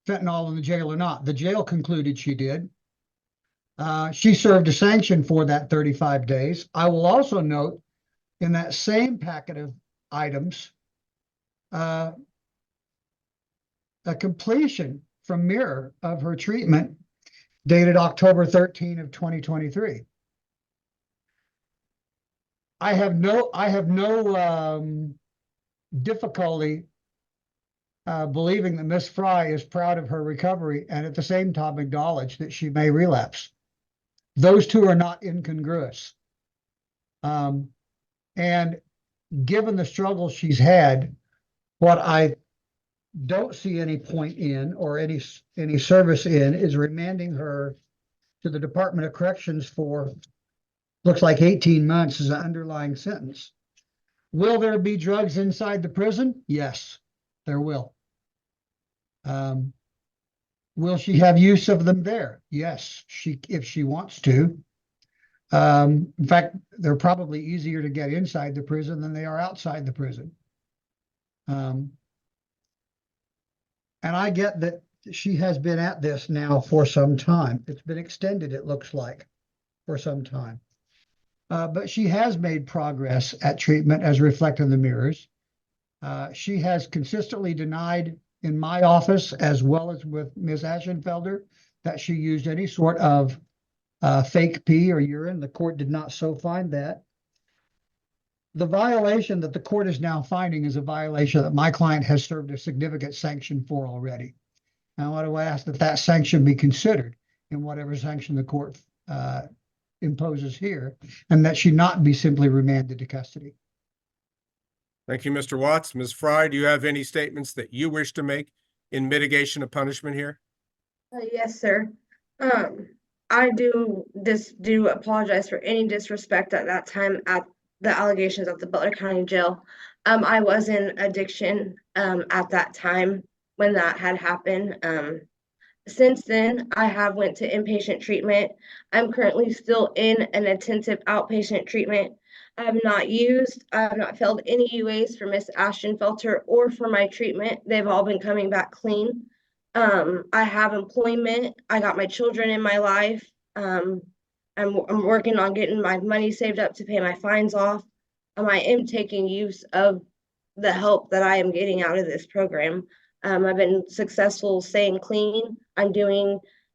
fentanyl in the jail or not. The jail concluded she did. She served a sanction for that 35 days. I will also note in that same packet of items, a completion from Mirror of her treatment dated October 13 of 2023. I have no difficulty believing that Ms. Fry is proud of her recovery and at the same time acknowledge that she may relapse. Those two are not incongruous. And given the struggle she's had, what I don't see any point in or any service in is remanding her to the Department of Corrections for looks like 18 months as an underlying sentence. Will there be drugs inside the prison? Yes, there will. Will she have use of them there? Yes, if she wants to. In fact, they're probably easier to get inside the prison than they are outside the prison. And I get that she has been at this now for some time. It's been extended, it looks like, for some time. But she has made progress at treatment as reflected in the mirrors. She has consistently denied in my office, as well as with Ms. Ashenfelder, that she used any sort of fake pee or urine. The court did not so find that. The violation that the court is now finding is a violation that my client has served a significant sanction for already. Now, I want to ask that that sanction be considered in whatever sanction the court imposes here, and that she not be simply remanded to custody. Thank you, Mr. Watts. Ms. Fry, do you have any statements that you wish to make in mitigation of punishment here? Yes, sir. I do apologize for any disrespect at that time at the allegations of the Butler County Jail. I was in addiction at that time when that had happened. Since then, I have went to inpatient treatment. I'm currently still in an intensive outpatient treatment. I have not failed any UAs for Miss Ashton Felter or for my treatment. They've all been coming back clean. I have employment. I got my children in my life. I'm working on getting my money saved up to pay my fines off. I am taking use of the help that I am getting out of this program. I've been successful staying clean. I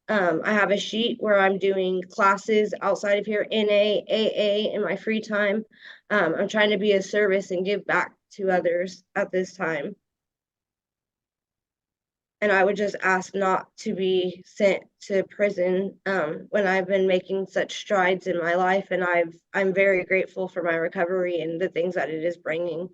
have a sheet where I'm doing classes outside of here, NA, AA in my free time. I'm trying to be a service and give back to others at this time. And I would just ask not to be sent to prison when I've been making such strides in my life. And I'm very grateful for my recovery and the things that it is bringing.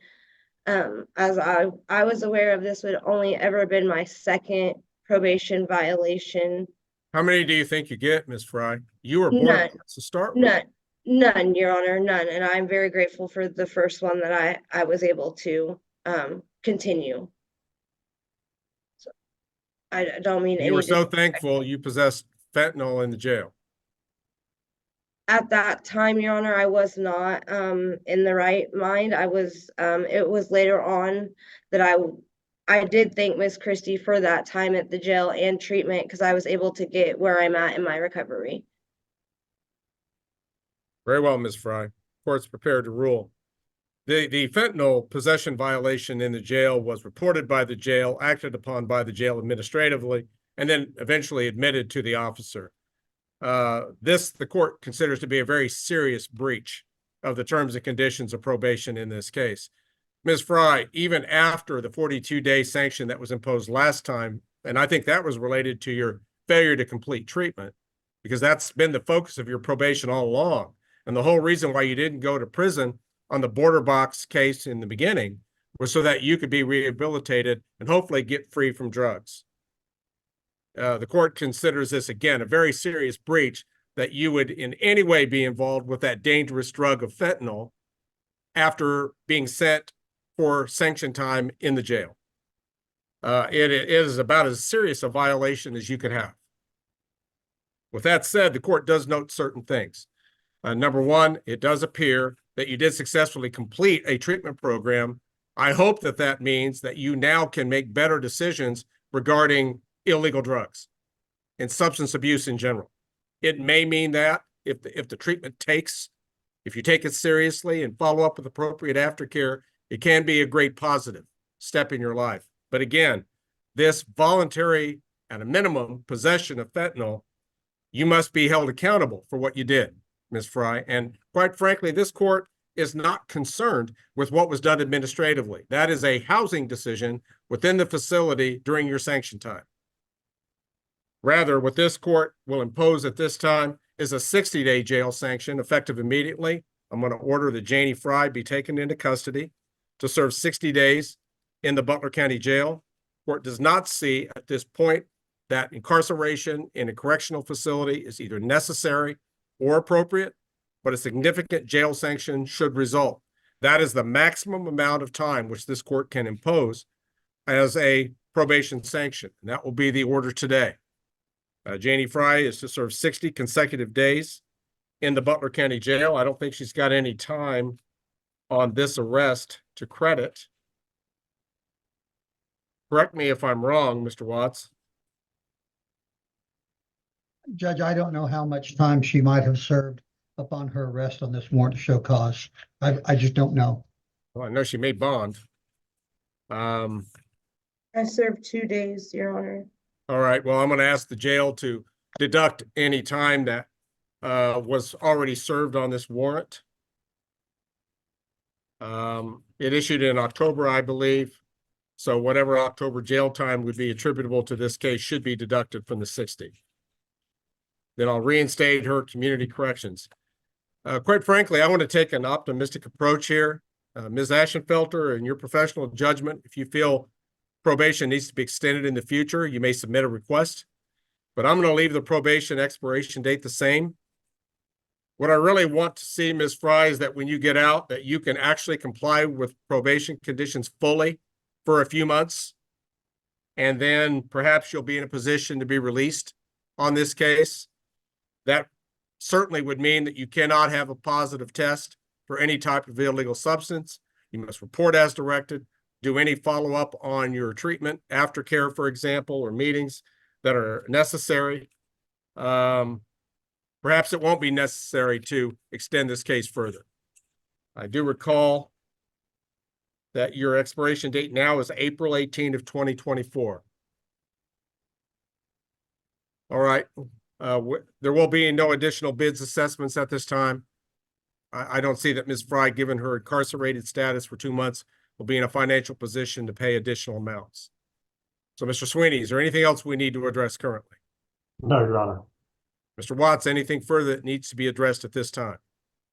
As I was aware of, this would only ever been my second probation violation. How many do you think you get, Ms. Fry? You were born None. to start with. None, Your Honor, none. And I'm very grateful for the first one that I was able to continue. So I don't mean You were so disrespect. thankful you possessed fentanyl in the jail. At that time, Your Honor, I was not in the right mind. I was it was later on that I did thank Miss Christie for that time at the jail and treatment, because I was able to get where I'm at in my recovery. Very well, Ms. Fry. Court's prepared to rule. The fentanyl possession violation in the jail was reported by the jail, acted upon by the jail administratively, and then eventually admitted to the officer. The court considers to be a very serious breach of the terms and conditions of probation in this case. Ms. Fry, even after the 42-day sanction that was imposed last time, and I think that was related to your failure to complete treatment, because that's been the focus of your probation all along. And the whole reason why you didn't go to prison on the border box case in the beginning was so that you could be rehabilitated and hopefully get free from drugs. The court considers this, again, a very serious breach that you would in any way be involved with that dangerous drug of fentanyl after being sent for sanction time in the jail. It is about as serious a violation as you could have. With that said, the court does note certain things. Number one, it does appear that you did successfully complete a treatment program. I hope that that means that you now can make better decisions regarding illegal drugs and substance abuse in general. It may mean that if the treatment if you take it seriously and follow up with appropriate aftercare, it can be a great positive step in your life. But again, this voluntary, at a minimum, possession of fentanyl, you must be held accountable for what you did, Ms. Fry. And quite frankly, this court is not concerned with what was done administratively. That is a housing decision within the facility during your sanction time. Rather, what this court will impose at this time is a 60-day jail sanction effective immediately. I'm going to order that Janie Fry be taken into custody to serve 60 days in the Butler County Jail. Court does not see at this point that incarceration in a correctional facility is either necessary or appropriate, but a significant jail sanction should result. That is the maximum amount of time which this court can impose as a probation sanction, and that will be the order today. Janie Fry is to serve 60 consecutive days in the Butler County Jail. I don't think she's got any time on this arrest to credit. Correct me if I'm wrong, Mr. Watts. Judge, I don't know how much time she might have served upon her arrest on this warrant to show cause. I just don't know. Well, I know she may bond. I served 2 days, Your Honor. All right, well, I'm going to ask the jail to deduct any time that was already served on this warrant. It issued in October, I believe. So whatever October jail time would be attributable to this case should be deducted from the 60. Then I'll reinstate her community corrections. Quite frankly, I want to take an optimistic approach here. Ms. Ashenfelter, in your professional judgment, if you feel probation needs to be extended in the future, you may submit a request. But I'm going to leave the probation expiration date the same. What I really want to see, Ms. Fry, is that when you get out, that you can actually comply with probation conditions fully for a few months and then perhaps you'll be in a position to be released on this case. That certainly would mean that you cannot have a positive test for any type of illegal substance. You must report as directed, do any follow-up on your treatment, aftercare, for example, or meetings that are necessary. Perhaps it won't be necessary to extend this case further. I do recall that your expiration date now is April 18 of 2024. All right. There will be no additional bids assessments at this time. I don't see that Ms. Fry, given her incarcerated status for 2 months, will be in a financial position to pay additional amounts. So, Mr. Sweeney, is there anything else we need to address currently? No, Your Honor. Mr. Watts, anything further that needs to be addressed at this time?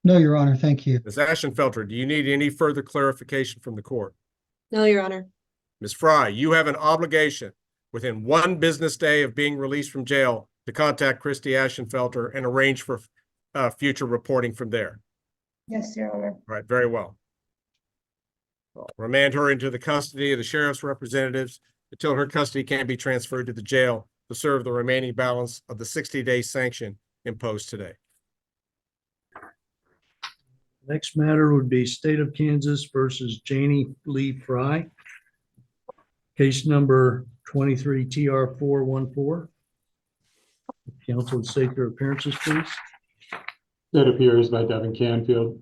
No, Your Honor, thank you. Ms. Ashenfelter, do you need any further clarification from the court? No, Your Honor. Ms. Fry, you have an obligation within 1 business day of being released from jail to contact Christy Ashenfelter and arrange for future reporting from there. Yes, Your Honor. All right, very well. I'll remand her into the custody of the sheriff's representatives until her custody can be transferred to the jail to serve the remaining balance of the 60-day sanction imposed today. Next matter would be State of Kansas versus Janie Fry. Case number 23 TR 414. Counsel would state their appearances, please. It appears by Devin Canfield.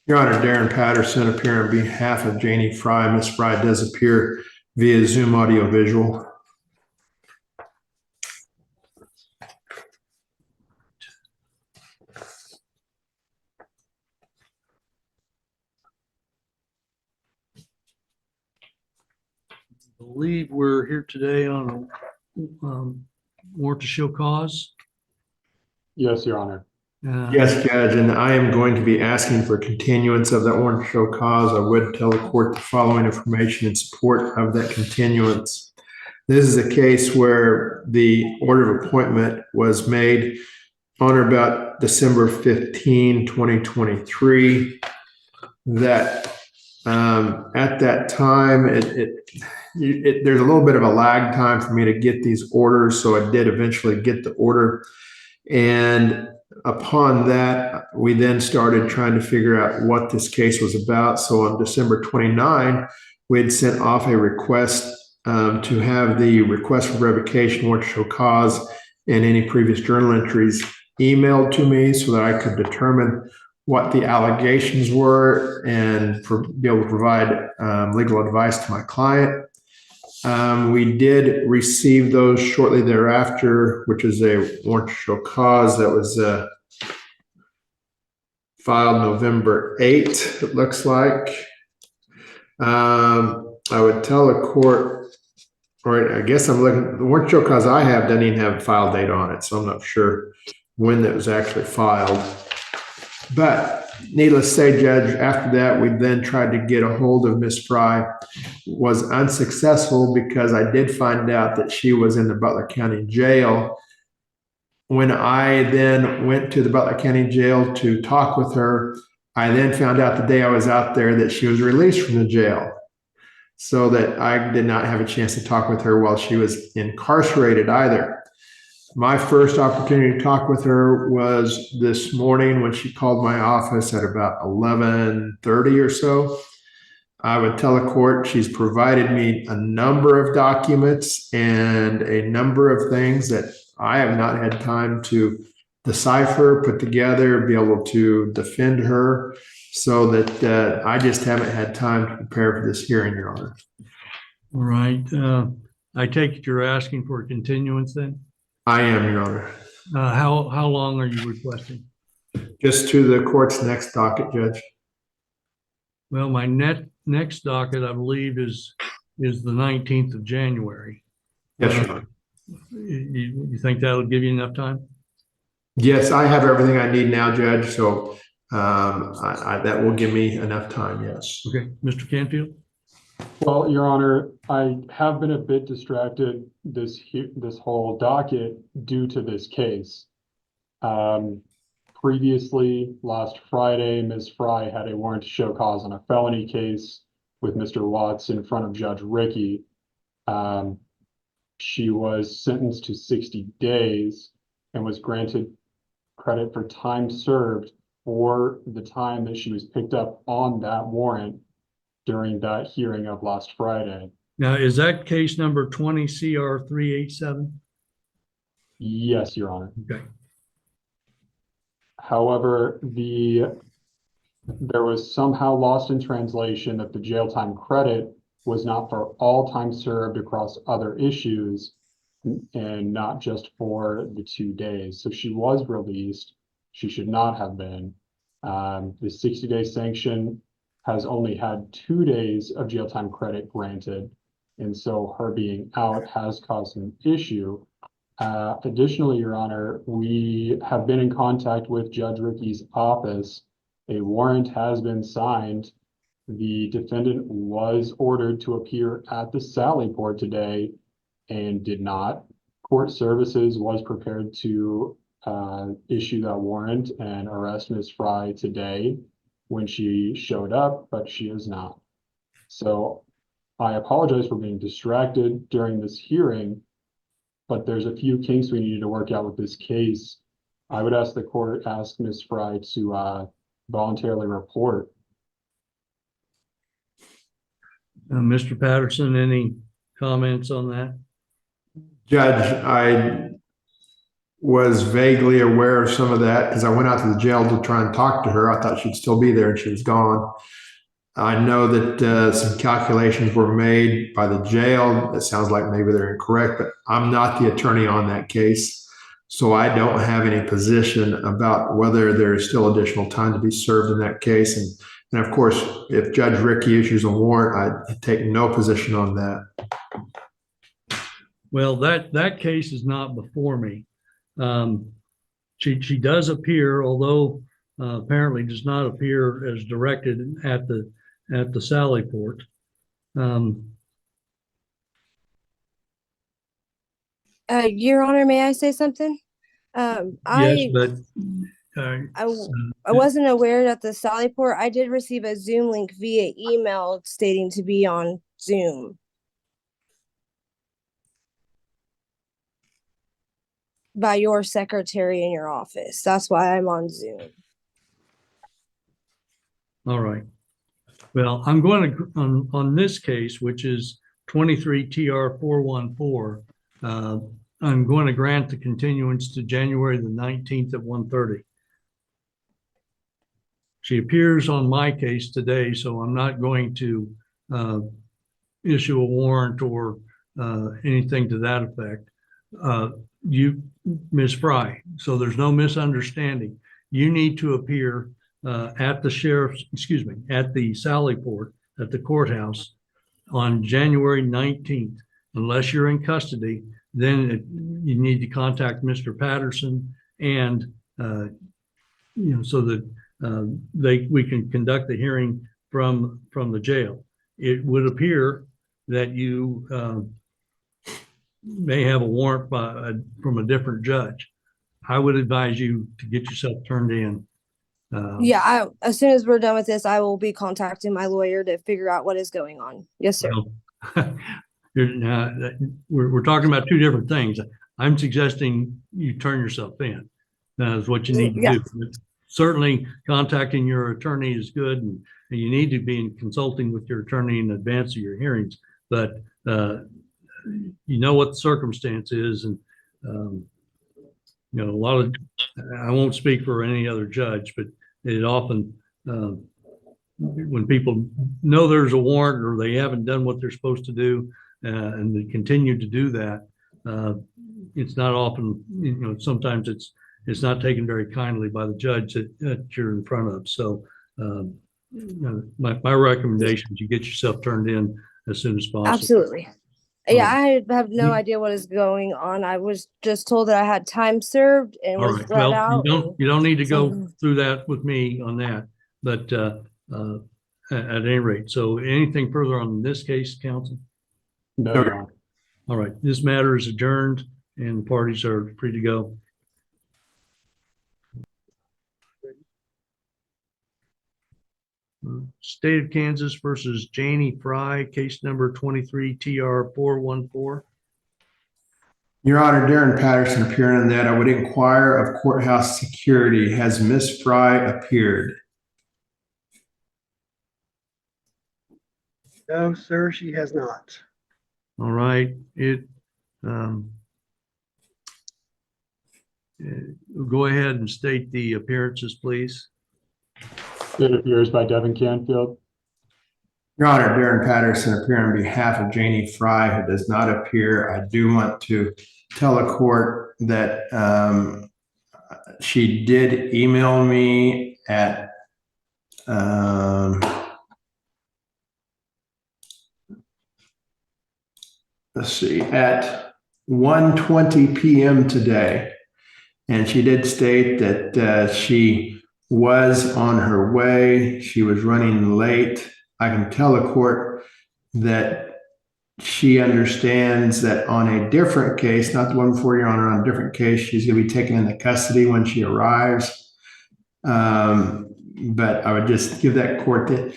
Your Honor, Darren Patterson appearing on behalf of Janie Fry. Ms. Fry does appear via Zoom audio visual. I believe we're here today on a warrant to show cause. Yes, Your Honor. Yes, Judge, and I am going to be asking for continuance of that warrant to show cause. I would tell the court the following information in support of that continuance. This is a case where the order of appointment was made on or about December 15, 2023. That at that time, there's a little bit of a lag time for me to get these orders, so I did eventually get the order. And upon that, we then started trying to figure out what this case was about. So on December 29, we had sent off a request to have the request for revocation, warrant to show cause, and any previous journal entries emailed to me so that I could determine what the allegations were and be able to provide legal advice to my client. We did receive those shortly thereafter, which is a warrant to show cause that was filed November 8th, it looks like. I would tell the court, or I guess I'm looking, the warrant to show cause I have doesn't even have a file date on it, so I'm not sure when that was actually filed. But needless to say, Judge, after that, we then tried to get a hold of Ms. Fry. Was unsuccessful because I did find out that she was in the Butler County Jail. When I then went to the Butler County Jail to talk with her, I then found out the day I was out there that she was released from the jail, so that I did not have a chance to talk with her while she was incarcerated either. My first opportunity to talk with her was this morning when she called my office at about 11:30 or so. I would tell the court she's provided me a number of documents and a number of things that I have not had time to decipher, put together, be able to defend her, so that I just haven't had time to prepare for this hearing, Your Honor. All right. I take it you're asking for a continuance then? I am, Your Honor. How long are you requesting? Just to the court's next docket, Judge. Well, my next docket, I believe, is the 19th of January. Yes, Your Honor. You think that'll give you enough time? Yes, I have everything I need now, Judge. So that will give me enough time. Yes. Okay, Mr. Canfield. Well, Your Honor, I have been a bit distracted this whole docket due to this case. Previously, last Friday, Ms. Fry had a warrant to show cause on a felony case with Mr. Watts in front of Judge Rickey. She was sentenced to 60 days and was granted credit for time served for the time that she was picked up on that warrant during that hearing of last Friday. Now, is that case number 20 CR 387? Yes, Your Honor. Okay. However, there was somehow lost in translation that the jail time credit was not for all time served across other issues and not just for the 2 days. So she was released. She should not have been. The 60-day sanction has only had 2 days of jail time credit granted. And so her being out has caused an issue. Additionally, Your Honor, we have been in contact with Judge Ricky's office. A warrant has been signed. The defendant was ordered to appear at the Sally Port today and did not. Court Services was prepared to issue that warrant and arrest Ms. Fry today when she showed up, but she is not. So I apologize for being distracted during this hearing, but there's a few kinks we needed to work out with this case. I would ask the court, ask Ms. Fry to voluntarily report. Mr. Patterson, any comments on that? Judge, I was vaguely aware of some of that because I went out to the jail to try and talk to her. I thought she'd still be there and she was gone. I know that some calculations were made by the jail. It sounds like maybe they're incorrect, but I'm not the attorney on that case. So I don't have any position about whether there is still additional time to be served in that case. And of course, if Judge Ricky issues a warrant, I take no position on that. Well, that case is not before me. She does appear, although apparently does not appear as directed at the Sally Port. Your Honor, may I say something? Yes, but I wasn't aware that the Sally Port. I did receive a Zoom link via email stating to be on Zoom. By your secretary in your office. That's why I'm on Zoom. all right. Well, I'm going to, on this case, which is 23 TR 414, I'm going to grant the continuance to January the 19th at 1:30. She appears on my case today, so I'm not going to issue a warrant or anything to that effect. You, Ms. Fry, so there's no misunderstanding. You need to appear at the Sally Port at the courthouse on January 19th. Unless you're in custody, then you need to contact Mr. Patterson and so that we can conduct the hearing from the jail. It would appear that you may have a warrant from a different judge. I would advise you to get yourself turned in. Yeah, as soon as we're done with this, I will be contacting my lawyer to figure out what is going on. Yes, sir. We're talking about two different things. I'm suggesting you turn yourself in. That is what you need to do. Certainly contacting your attorney is good, and you need to be consulting with your attorney in advance of your hearings, but you know what the circumstance is, and a lot of, I won't speak for any other judge, but it often when people know there's a warrant or they haven't done what they're supposed to do and they continue to do that, it's not often, sometimes it's not taken very kindly by the judge that you're in front of. So my recommendation is you get yourself turned in as soon as possible. Absolutely. Yeah, I have no idea what is going on. I was just told that I had time served and was let out. You don't need to go through that with me on that, but at any rate. So anything further on this case, counsel? No, Your Honor. All right, this matter is adjourned and the parties are free to go. State of Kansas versus Janie Fry, case number 23 TR 414. Your Honor, Darren Patterson appearing on that. I would inquire of courthouse security. Has Miss Fry appeared? No, sir, she has not. All right, go ahead and state the appearances, please. It appears by Devin Canfield. Your Honor, Darren Patterson appearing on behalf of Janie Fry, who does not appear. I do want to tell the court that she did email me at let's see, at 1:20 p.m. today. And she did state that she was on her way. She was running late. I can tell the court that she understands that on a different case, not the one before Your Honor, on a different case, she's going to be taken into custody when she arrives. But I would just give that court the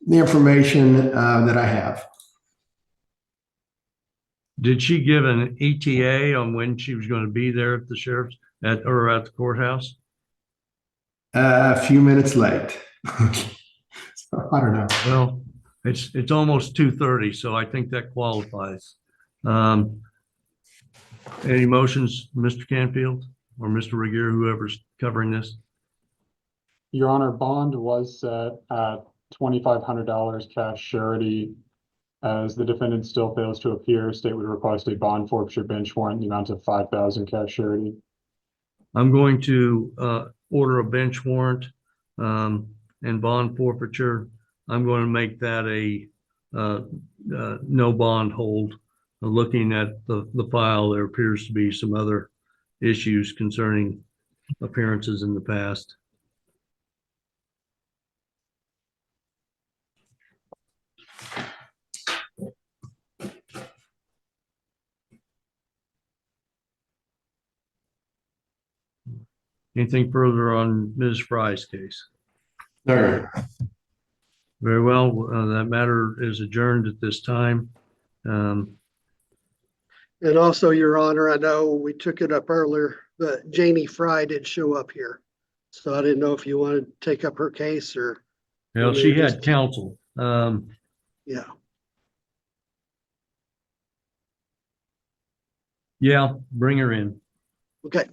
information that I have. Did she give an ETA on when she was going to be there at the sheriff's or at the courthouse? A few minutes late. So, I don't know. Well, it's almost 2:30, so I think that qualifies. Any motions, Mr. Canfield or Mr. Regier, whoever's covering this? Your Honor, bond was set at $2,500 cash surety. As the defendant still fails to appear, state would request a bond forfeiture bench warrant in the amount of $5,000 cash surety. I'm going to order a bench warrant and bond forfeiture. I'm going to make that a no bond hold. Looking at the file, there appears to be some other issues concerning appearances in the past. Anything further on Ms. Fry's case? No. Very well. That matter is adjourned at this time. And also, Your Honor, I know we took it up earlier, but Janie Fry did show up here. So I didn't know if you wanted to take up her case or. Well, she had counsel. Yeah. Yeah, bring her in. Okay.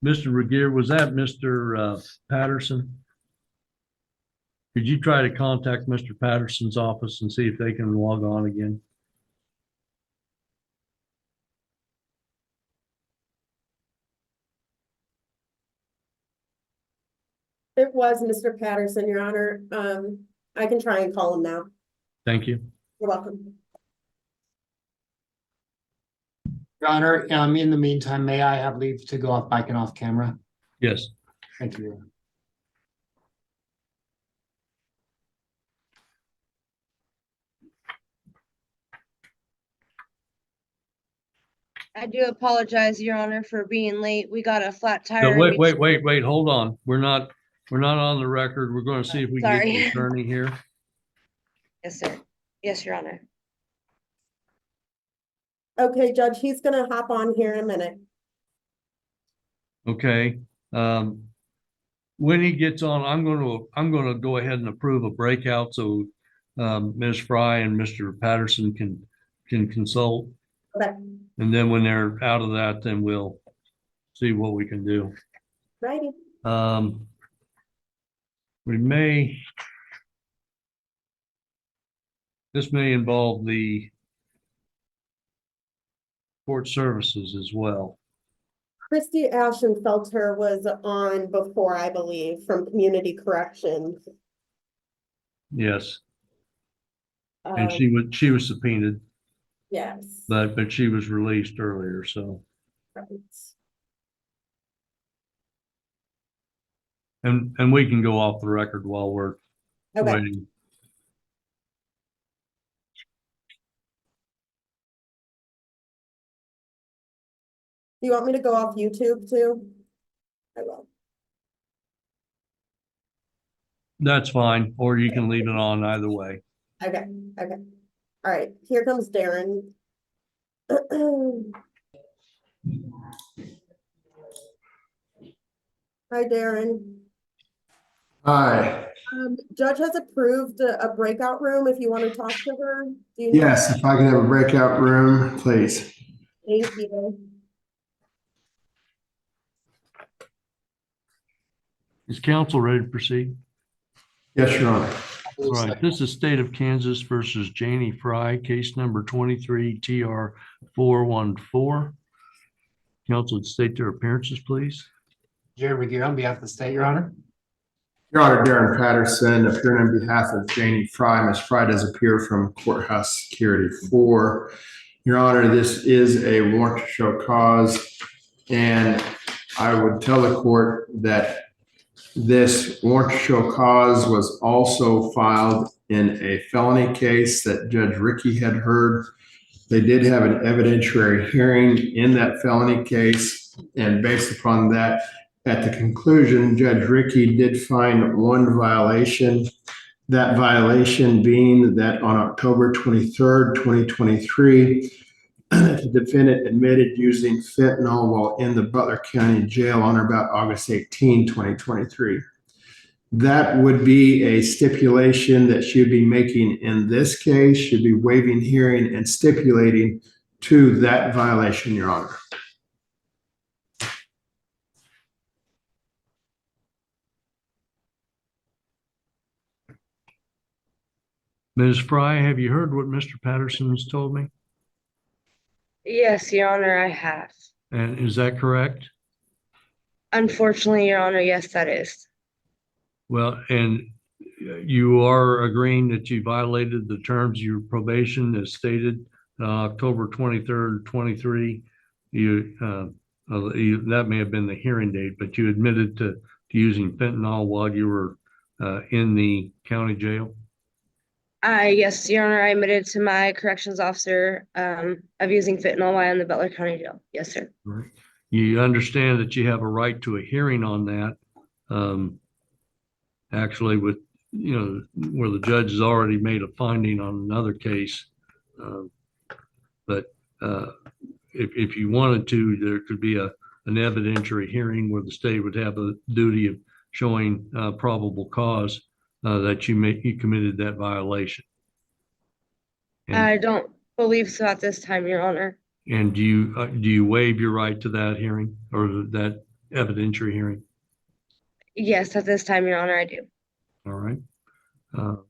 Mr. Regier, was that Mr. Patterson? Could you try to contact Mr. Patterson's office and see if they can log on again? It was Mr. Patterson, Your Honor. I can try and call him now. Thank you. You're welcome. Your Honor, in the meantime, may I have leave to go off mic and off camera? Yes. Thank you. I do apologize, Your Honor, for being late. We got a flat tire. No, wait, hold on. We're not on the record. We're going to see if we can get the attorney here. Yes, sir. Yes, Your Honor. Okay, Judge, he's gonna hop on here in a minute. Okay. When he gets on, I'm going to go ahead and approve a breakout so Ms. Fry and Mr. Patterson can consult. Okay. And then when they're out of that, then we'll see what we can do. Righty. This may involve the court services as well. Christy Ashenfelter was on before, I believe, from Community Corrections. Yes. And she was subpoenaed, Yes. but she was released earlier, so. Right. And we can go off the record while we're waiting. Do you want me to go off YouTube too? I will. That's fine, or you can leave it on either way. Okay, okay. All right, here comes Darren. Hi, Darren. Hi. Judge has approved a breakout room if you want to talk to her. Do you need- Yes, if I can have a breakout room, please. Thank you. Is council ready to proceed? Yes, Your Honor. All right, this is State of Kansas versus Janie Fry, case number 23 TR 414. Council would state their appearances, please. Jerry McGee on behalf of the state, Your Honor. Your Honor, Darren Patterson, appearing on behalf of Janie Fry. Ms. Fry does appear from Courthouse Security 4. Your Honor, this is a warrant to show cause, and I would tell the court that this warrant to show cause was also filed in a felony case that Judge Rickey had heard. They did have an evidentiary hearing in that felony case, and based upon that, at the conclusion, Judge Rickey did find one violation. That violation being that on October 23rd, 2023, the defendant admitted using fentanyl while in the Butler County Jail on or about August 18, 2023. That would be a stipulation that she would be making in this case. She'd be waiving hearing and stipulating to that violation, Your Honor. Ms. Fry, have you heard what Mr. Patterson has told me? Yes, Your Honor, I have. And is that correct? Unfortunately, Your Honor, yes, that is. Well, and you are agreeing that you violated the terms of your probation as stated October 23rd, 23. That may have been the hearing date, but you admitted to using fentanyl while you were in the county jail? Yes, Your Honor, I admitted to my corrections officer of using fentanyl while in the Butler County Jail. Yes, sir. Right. You understand that you have a right to a hearing on that. Actually, with, where the judge has already made a finding on another case. But if you wanted to, there could be an evidentiary hearing where the state would have a duty of showing probable cause that you committed that violation. I don't believe so at this time, Your Honor. And do you waive your right to that hearing or that evidentiary hearing? Yes, at this time, Your Honor, I do. All right.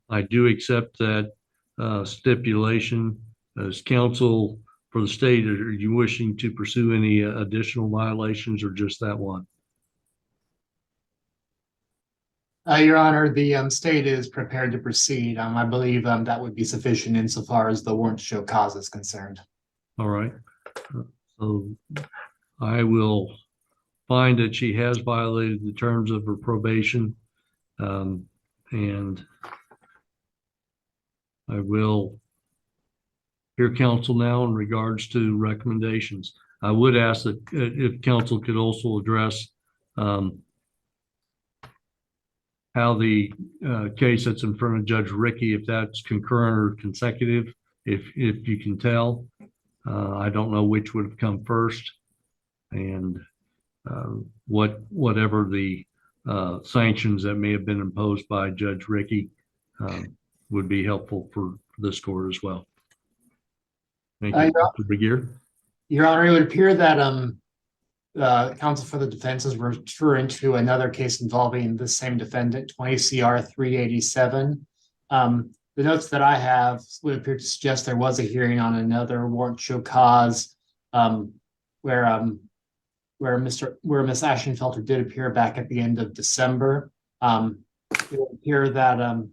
I do accept that stipulation. As counsel for the state, are you wishing to pursue any additional violations or just that one? Your Honor, the state is prepared to proceed. I believe that would be sufficient insofar as the warrant to show cause is concerned. All right. So I will find that she has violated the terms of her probation. And I will hear counsel now in regards to recommendations. I would ask that if counsel could also address how the case that's in front of Judge Rickey, if that's concurrent or consecutive, if you can tell. I don't know which would have come first, and whatever the sanctions that may have been imposed by Judge Rickey would be helpful for this court as well. Thank you, Mr. Begier. Your Honor, it would appear that counsel for the defense is referring to another case involving the same defendant, 20 CR 387. The notes that I have would appear to suggest there was a hearing on another warrant to show cause where Miss Ashenfelter did appear back at the end of December. It would appear that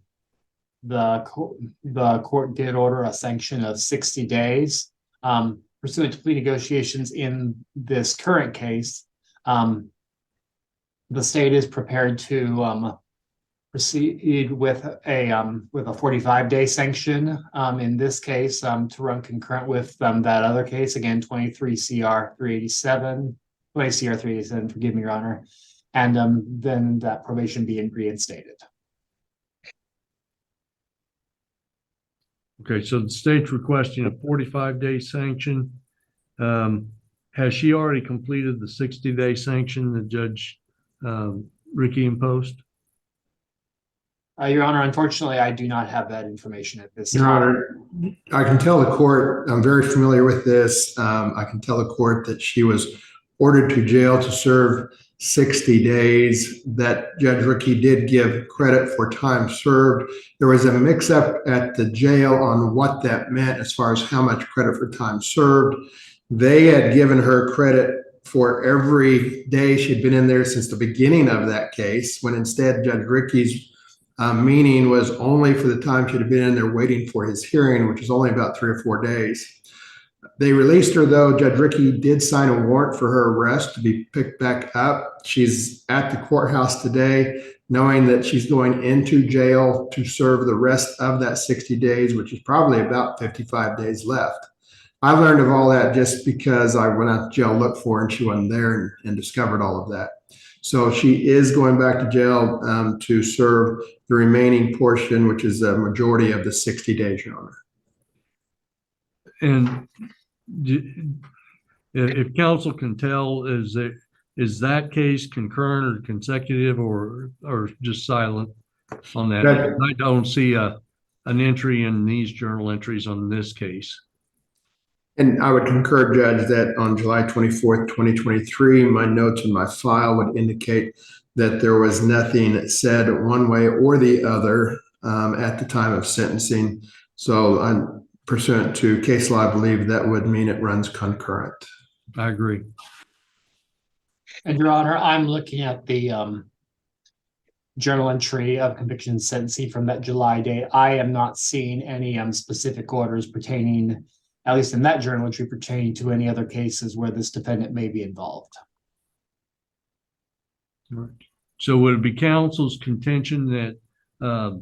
the court did order a sanction of 60 days. Pursuant to plea negotiations in this current case, the state is prepared to proceed with a 45-day sanction in this case to run concurrent with that other case, again 23 CR 387, 20 CR 387, forgive me, Your Honor, and then that probation being reinstated. Okay, so the state's requesting a 45-day sanction Has she already completed the 60-day sanction that Judge Ricky imposed? Your Honor, unfortunately, I do not have that information at this Your time. Honor, I can tell the court, I'm very familiar with this. I can tell the court that she was ordered to jail to serve 60 days, that Judge Ricky did give credit for time served. There was a mix-up at the jail on what that meant as far as how much credit for time served. They had given her credit for every day she'd been in there since the beginning of that case, when instead Judge Ricky's meaning was only for the time she'd been in there waiting for his hearing, which is only about 3 or 4 days. They released her, though. Judge Ricky did sign a warrant for her arrest to be picked back up. She's at the courthouse today, knowing that she's going into jail to serve the rest of that 60 days, which is probably about 55 days left. I learned of all that just because I went out to jail, looked for her, and she wasn't there, and discovered all of that. So she is going back to jail to serve the remaining portion, which is a majority of the 60 days, Your Honor. And if counsel can tell, is that case concurrent or consecutive or just silent on that? I don't see an entry in these journal entries on this case. And I would concur, Judge, that on July 24th, 2023, my notes in my file would indicate that there was nothing said one way or the other at the time of sentencing. So I'm pursuant to case law, I believe that would mean it runs concurrent. I agree. And Your Honor, I'm looking at the journal entry of conviction and sentencing from that July date. I am not seeing any specific orders pertaining, at least in that journal entry, pertaining to any other cases where this defendant may be involved. Right. So would it be counsel's contention that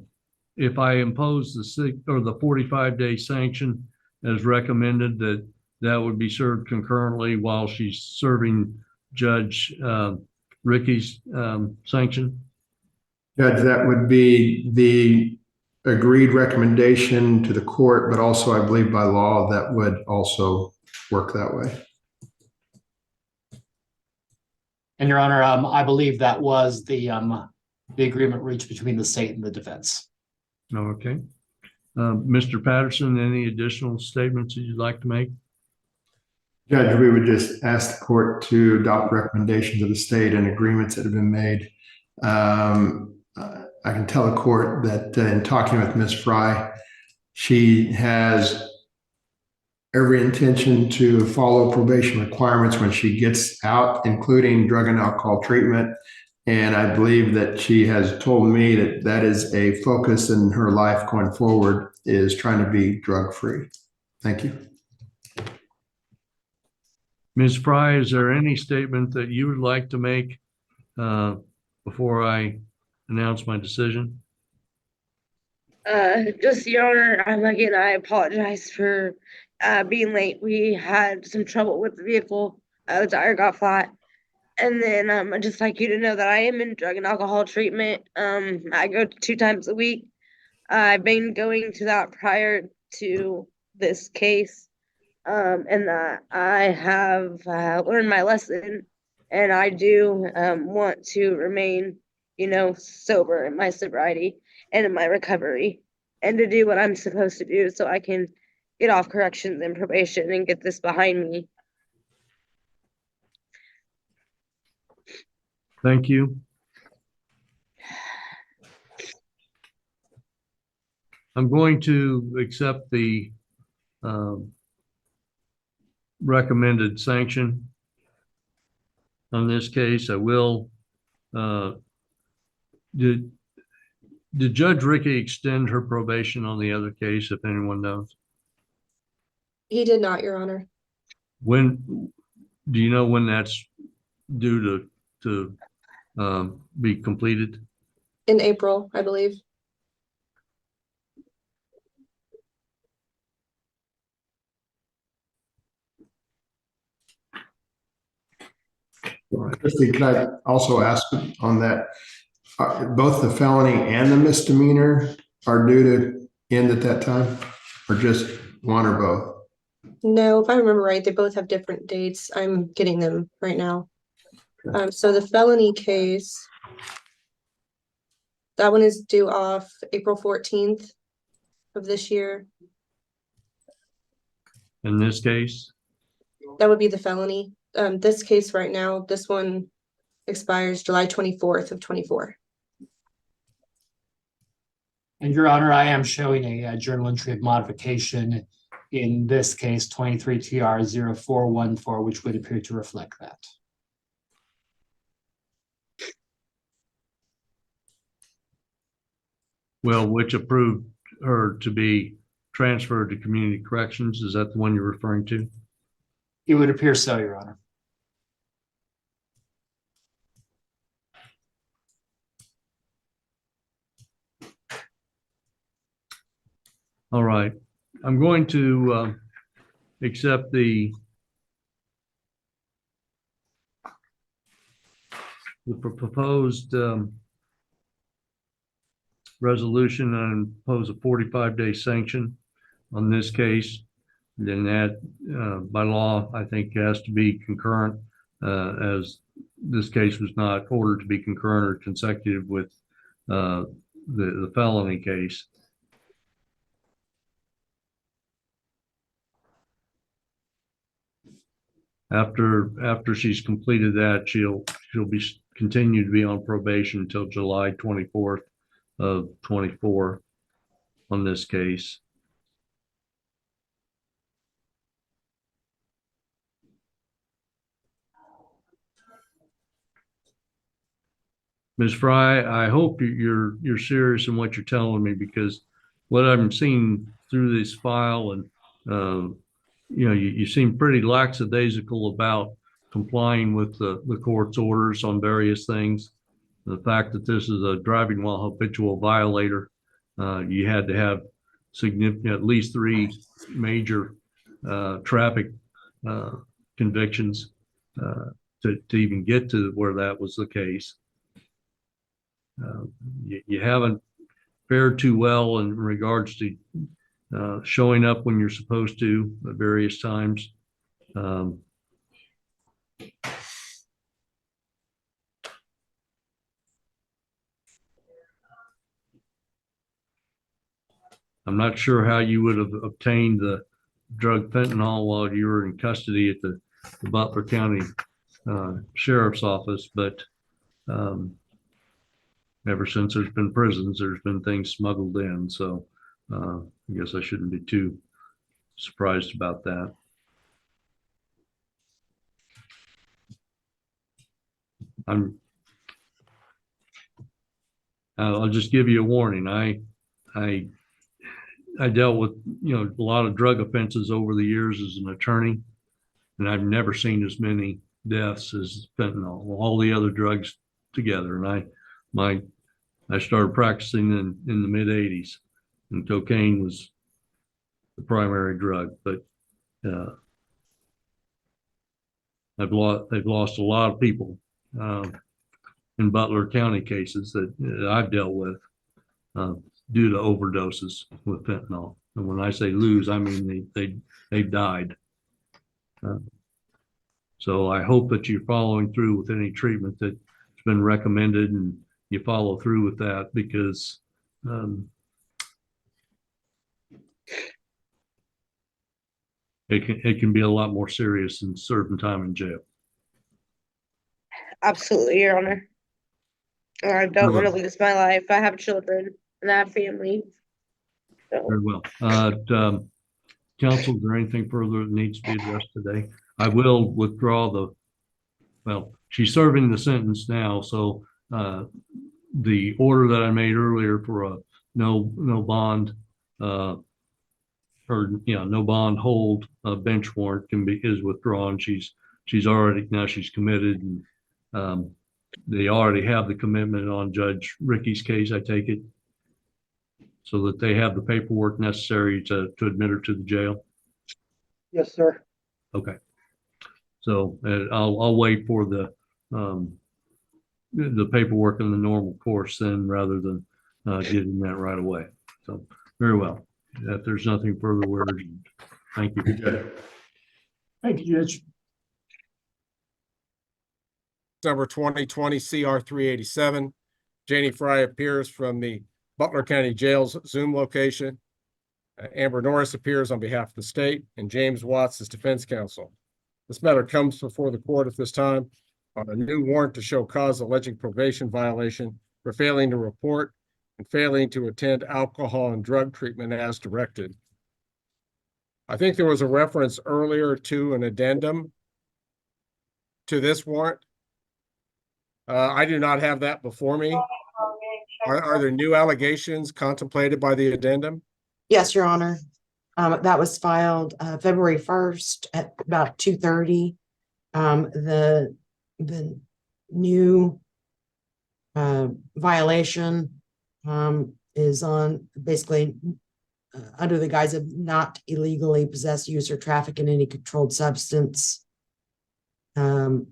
if I impose the 45-day sanction as recommended, that would be served concurrently while she's serving Judge Ricky's sanction? Judge, that would be the agreed recommendation to the court, but also I believe by law that would also work that way. And Your Honor, I believe that was the agreement reached between the state and the defense. Okay. Mr. Patterson, any additional statements that you'd like to make? Judge, we would just ask the court to adopt recommendations of the state and agreements that have been made. I can tell the court that in talking with Ms. Fry, she has every intention to follow probation requirements when she gets out, including drug and alcohol treatment. And I believe that she has told me that that is a focus in her life going forward, is trying to be drug-free. Thank you. Ms. Fry, is there any statement that you would like to make before I announce my decision? Just, Your Honor, I apologize for being late. We had some trouble with the vehicle. The tire got flat. And then I'd just like you to know that I am in drug and alcohol treatment. I go 2 times a week. I've been going to that prior to this case. And that I have learned my lesson, and I do want to remain, sober in my sobriety and in my recovery, and to do what I'm supposed to do so I can get off corrections and probation and get this behind me. Thank you. I'm going to accept the recommended sanction on this case. I will. Did Judge Ricky extend her probation on the other case, if anyone knows? He did not, Your Honor. When do you know when that's due to be completed? In April, I believe. Christy, could I also ask on that, both the felony and the misdemeanor are due to end at that time, or just one or both? No, if I remember right, they both have different dates. I'm getting them right now. So the felony case, that one is due off April 14th of this year. In this case, That would be the felony. This case right now, this one expires July 24th of 24. And Your Honor, I am showing a journal entry of modification in this case, 23 TR 0414, which would appear to reflect that. well, which approved her to be transferred to community corrections. Is that the one you're referring to? It would appear so, Your Honor. All right. I'm going to accept the proposed resolution and impose a 45-day sanction on this case. Then that, by law, I think has to be concurrent, as this case was not ordered to be concurrent or consecutive with the felony case. After she's completed that, she'll be continue to be on probation until July 24th of 24 on this case. Ms. Fry, I hope you're serious in what you're telling me, because what I'm seeing through this file, and you seem pretty lackadaisical about complying with the court's orders on various things. The fact that this is a driving while habitual violator, you had to have significant, at least 3 major traffic convictions to even get to where that was the case. You haven't fared too well in regards to showing up when you're supposed to at various times. I'm not sure how you would have obtained the drug fentanyl while you were in custody at the Butler County Sheriff's Office, but ever since there's been prisons, there's been things smuggled in. So I guess I shouldn't be too surprised about that. I'll just give you a warning. I dealt with, a lot of drug offenses over the years as an attorney, and I've never seen as many deaths as fentanyl, all the other drugs together. And I started practicing in the mid 80s, and cocaine was the primary drug, but they've lost a lot of people in Butler County cases that I've dealt with due to overdoses with fentanyl. And when I say lose, I mean they died. So I hope that you're following through with any treatment that's been recommended, and you follow through with that, because it can be a lot more serious than serving time in jail. Absolutely, Your Honor. I don't want to lose my life. I have children and I have family. So. Very well. Counsel, is there anything further that needs to be addressed today? I will withdraw she's serving the sentence now, so the order that I made earlier for a no bond no bond hold bench warrant is withdrawn. She's committed, and they already have the commitment on Judge Ricky's case, I take it, so that they have the paperwork necessary to admit her to the jail. Yes, sir. Okay. So I'll wait for the paperwork in the normal course then, rather than getting that right away. So very well. If there's nothing further, we're adjourned. Thank you. Good. Thank you, Judge. Number 2020 CR 387. Janie Fry appears from the Butler County Jail's Zoom location. Amber Norris appears on behalf of the state, and James Watts is defense counsel. This matter comes before the court at this time on a new warrant to show cause alleging probation violation for failing to report and failing to attend alcohol and drug treatment as directed. I think there was a reference earlier to an addendum to this warrant. I do not have that before me. Are there new allegations contemplated by the addendum? Yes, Your Honor. That was filed February 1st at about 2:30. The new violation is on basically under the guise of not illegally possess, use, or traffic in any controlled substance. And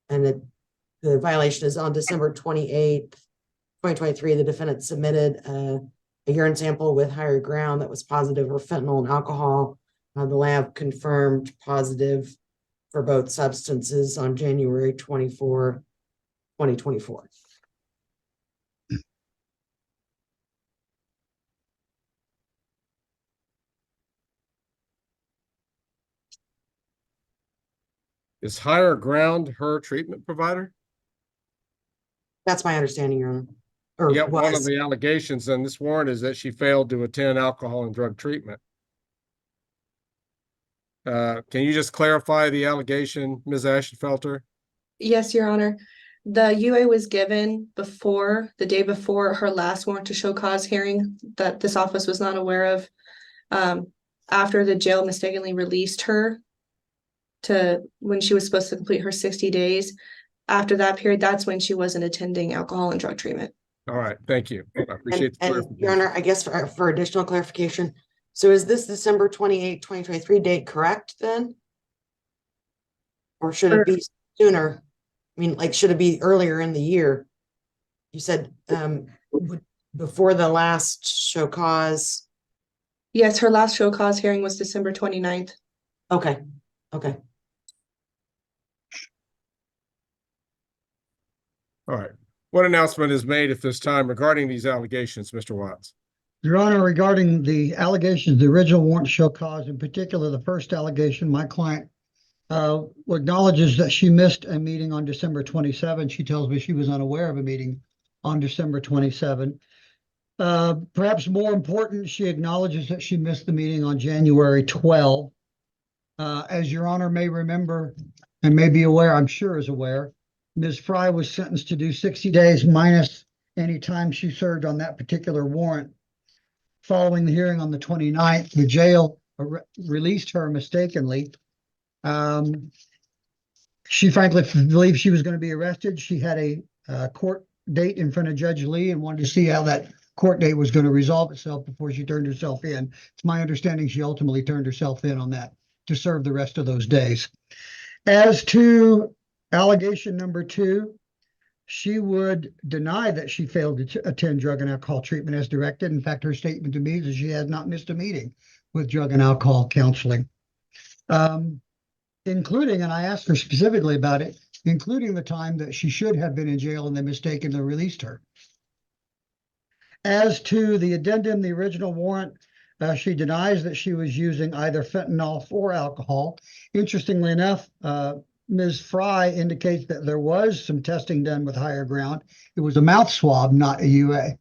the violation is on December 28th, 2023. The defendant submitted a urine sample with higher ground that was positive for fentanyl and alcohol. The lab confirmed positive for both substances on January 24, 2024. Is higher ground her treatment provider? That's my understanding, Your Honor. Or Yet one of was. the allegations in this warrant is that she failed to attend alcohol and drug treatment. Can you just clarify the allegation, Ms. Ashenfelter? Yes, Your Honor. The UA was given before, the day before her last warrant to show cause hearing that this office was not aware of. After the jail mistakenly released her to when she was supposed to complete her 60 days. After that period, that's when she wasn't attending alcohol and drug treatment. All right, thank you. I appreciate the And clarification. Your Honor, I guess for additional clarification, so is this December 28, 2023 date correct then? Or should it be sooner? I mean, like, should it be earlier in the year? You said before the last show cause. Yes, her last show cause hearing was December 29th. Okay. All right. What announcement is made at this time regarding these allegations, Mr. Watts? Your Honor, regarding the allegations, the original warrant to show cause, in particular, the first allegation, my client acknowledges that she missed a meeting on December 27. She tells me she was unaware of a meeting on December 27. Perhaps more important, she acknowledges that she missed the meeting on January 12. As Your Honor may remember and may be aware, I'm sure is aware, Ms. Fry was sentenced to do 60 days minus any time she served on that particular warrant. Following the hearing on the 29th, the jail released her mistakenly. She frankly believed she was going to be arrested. She had a court date in front of Judge Lee and wanted to see how that court date was going to resolve itself before she turned herself in. It's my understanding she ultimately turned herself in on that to serve the rest of those days. As to allegation number 2, she would deny that she failed to attend drug and alcohol treatment as directed. In fact, her statement to me is that she had not missed a meeting with drug and alcohol counseling, including, and I asked her specifically about it, including the time that she should have been in jail and they mistakenly released her. As to the addendum, the original warrant, she denies that she was using either fentanyl or alcohol. Interestingly enough, Ms. Fry indicates that there was some testing done with higher ground. It was a mouth swab, not a UA.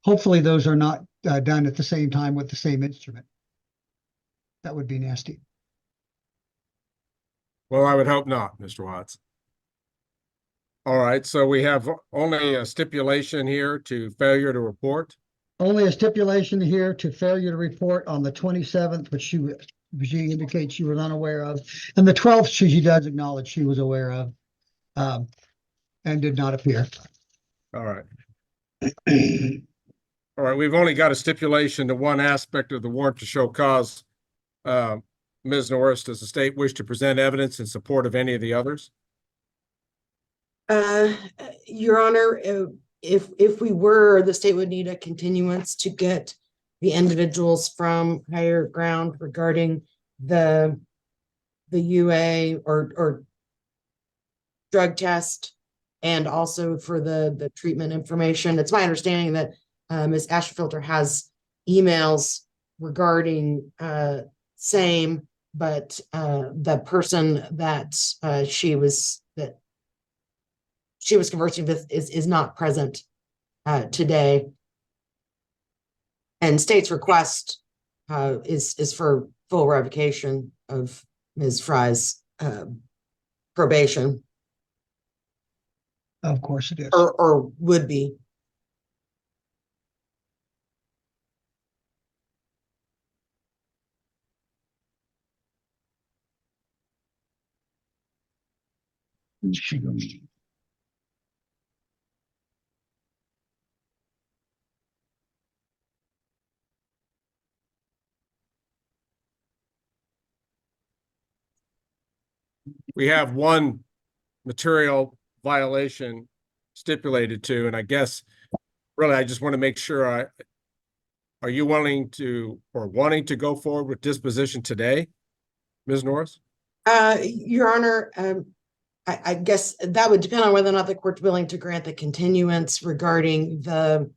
Hopefully those are not done at the same time with the same instrument. That would be nasty. Well, I would hope not, Mr. Watts. All right, so we have only a stipulation here to failure to report. Only a stipulation here to failure to report on the 27th, which she indicates she was unaware of. And the 12th, she does acknowledge she was aware of and did not appear. All right. All right, we've only got a stipulation to one aspect of the warrant to show cause. Ms. Norris, does the state wish to present evidence in support of any of the others? Your Honor, if we were, the state would need a continuance to get the individuals from higher ground regarding the UA or drug test, and also for the treatment information. It's my understanding that Ms. Ashenfelter has emails regarding same, but the person that she was conversing with is not present today. And state's request is for full revocation of Ms. Fry's probation, Of course it is. or would be. We have one material violation stipulated to, and I guess really I just want to make sure are you wanting to go forward with disposition today, Ms. Norris? Your Honor, I guess that would depend on whether or not the court's willing to grant the continuance regarding the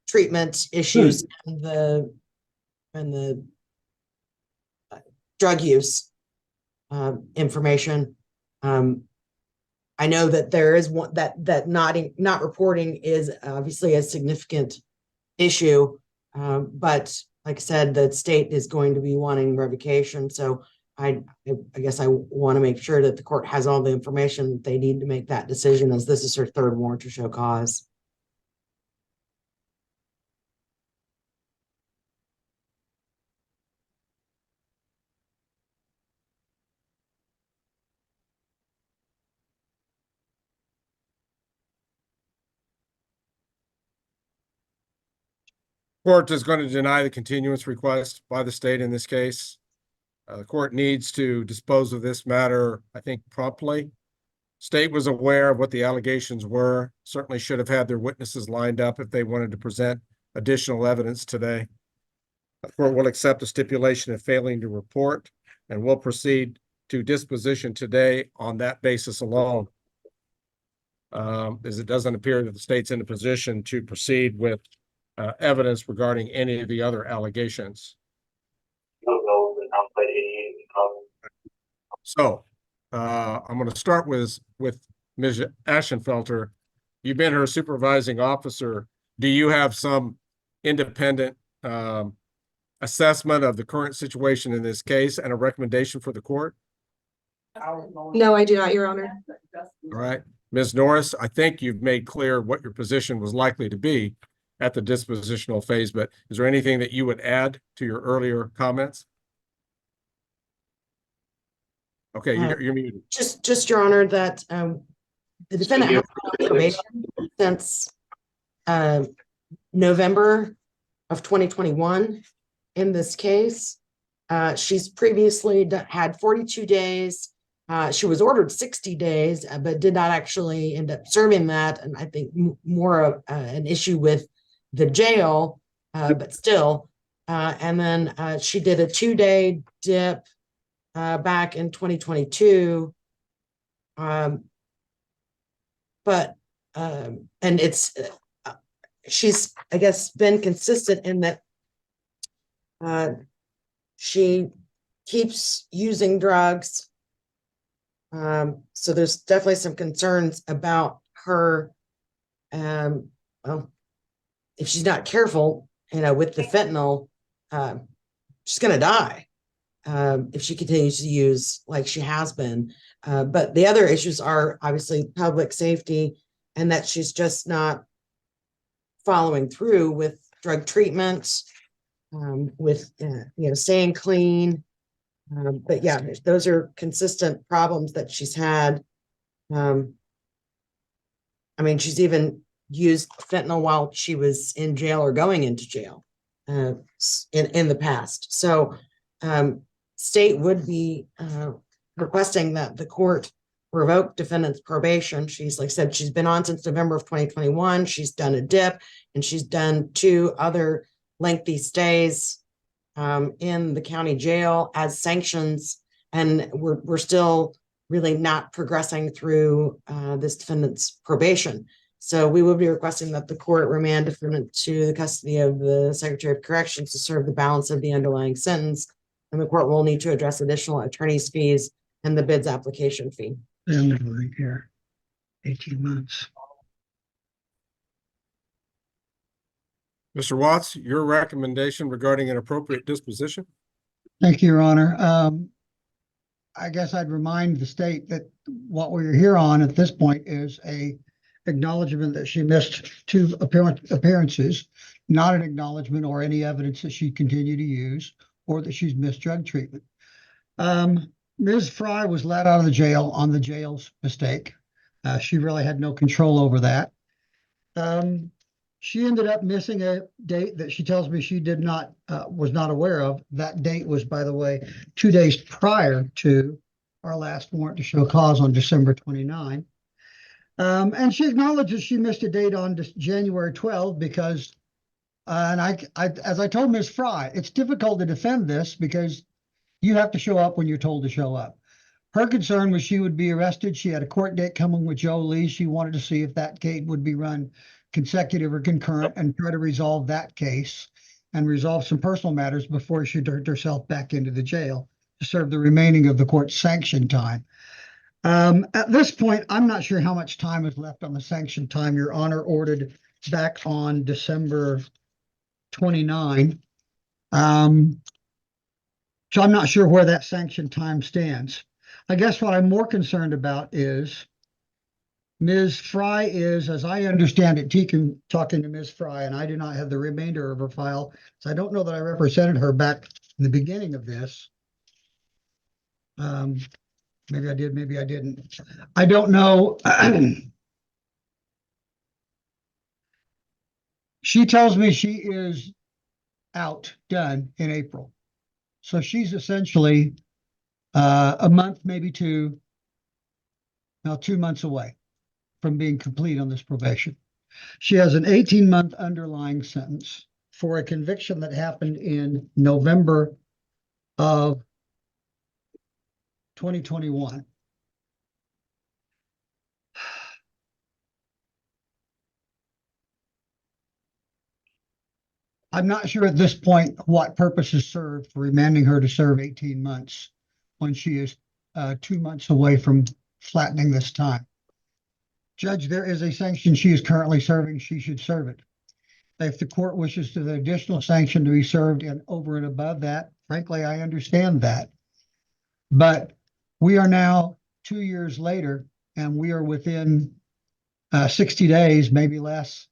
treatment issues and the drug use information. I know that there is one that not reporting is obviously a significant issue, but like I said, the state is going to be wanting revocation. So I guess I want to make sure that the court has all the information that they need to make that decision, as this is her third warrant to show cause. Court is going to deny the continuance request by the state in this case. The court needs to dispose of this matter, I think, promptly. State was aware of what the allegations were, certainly should have had their witnesses lined up if they wanted to present additional evidence today. The court will accept a stipulation of failing to report and will proceed to disposition today on that basis alone. As it doesn't appear that the state's in a position to proceed with evidence regarding any of the other allegations. So I'm going to start with Ms. Ashenfelter. You've been her supervising officer. Do you have some independent assessment of the current situation in this case and a recommendation for the court? No, I do not, Your Honor. All right. Ms. Norris, I think you've made clear what your position was likely to be at the dispositional phase, but is there anything that you would add to your earlier comments? Okay, you're muted. Just Your Honor, that the defendant has been on probation since November of 2021 in this case. She's previously had 42 days. She was ordered 60 days, but did not actually end up serving that. And I think more of an issue with the jail, but still. And then she did a 2-day dip back in 2022. And it's, she's, I guess, been consistent in that she keeps using drugs. So there's definitely some concerns about her. Well, if she's not careful, with the fentanyl, she's going to die if she continues to use like she has been. But the other issues are obviously public safety, and that she's just not following through with drug treatments, with staying clean. But yeah, those are consistent problems that she's had. I mean, she's even used fentanyl while she was in jail or going into jail in the past. So state would be requesting that the court revoke defendant's probation. She's, like I said, she's been on since November of 2021. She's done a dip, and she's done 2 other lengthy stays in the county jail as sanctions. And we're still really not progressing through this defendant's probation. So we will be requesting that the court remand defendant to the custody of the Secretary of Corrections to serve the balance of the underlying sentence. And the court will need to address additional attorney's fees and the bids application fee. Here, 18 months. Mr. Watts, your recommendation regarding an appropriate disposition? Thank you, Your Honor. I guess I'd remind the state that what we're here on at this point is a acknowledgement that she missed 2 appearances, not an acknowledgement or any evidence that she continued to use or that she's missed drug treatment. Ms. Fry was let out of the jail on the jail's mistake. She really had no control over that. She ended up missing a date that she tells me she was not aware of. That date was, by the way, 2 days prior to our last warrant to show cause on December 29. And she acknowledges she missed a date on January 12 because, as I told Ms. Fry, it's difficult to defend this because you have to show up when you're told to show up. Her concern was she would be arrested. She had a court date coming with Joe Lee. She wanted to see if that case would be run consecutive or concurrent and try to resolve that case and resolve some personal matters before she turned herself back into the jail to serve the remaining of the court's sanction time. At this point, I'm not sure how much time is left on the sanction time. Your Honor ordered back on December 29. So I'm not sure where that sanction time stands. I guess what I'm more concerned about is Ms. Fry is, as I understand it, talking to Ms. Fry, and I do not have the remainder of her file, so I don't know that I represented her back in the beginning of this. Maybe I did, maybe I didn't. I don't know. She tells me she is out, done in April. So she's essentially a month, maybe 2 months away from being complete on this probation. She has an 18-month underlying sentence for a conviction that happened in November of 2021. I'm not sure at this point what purpose is served for remanding her to serve 18 months when she is 2 months away from flattening this time. Judge, there is a sanction she is currently serving. She should serve it. If the court wishes for the additional sanction to be served and over and above that, frankly, I understand that. But we are now 2 years later, and we are within 60 days, maybe less.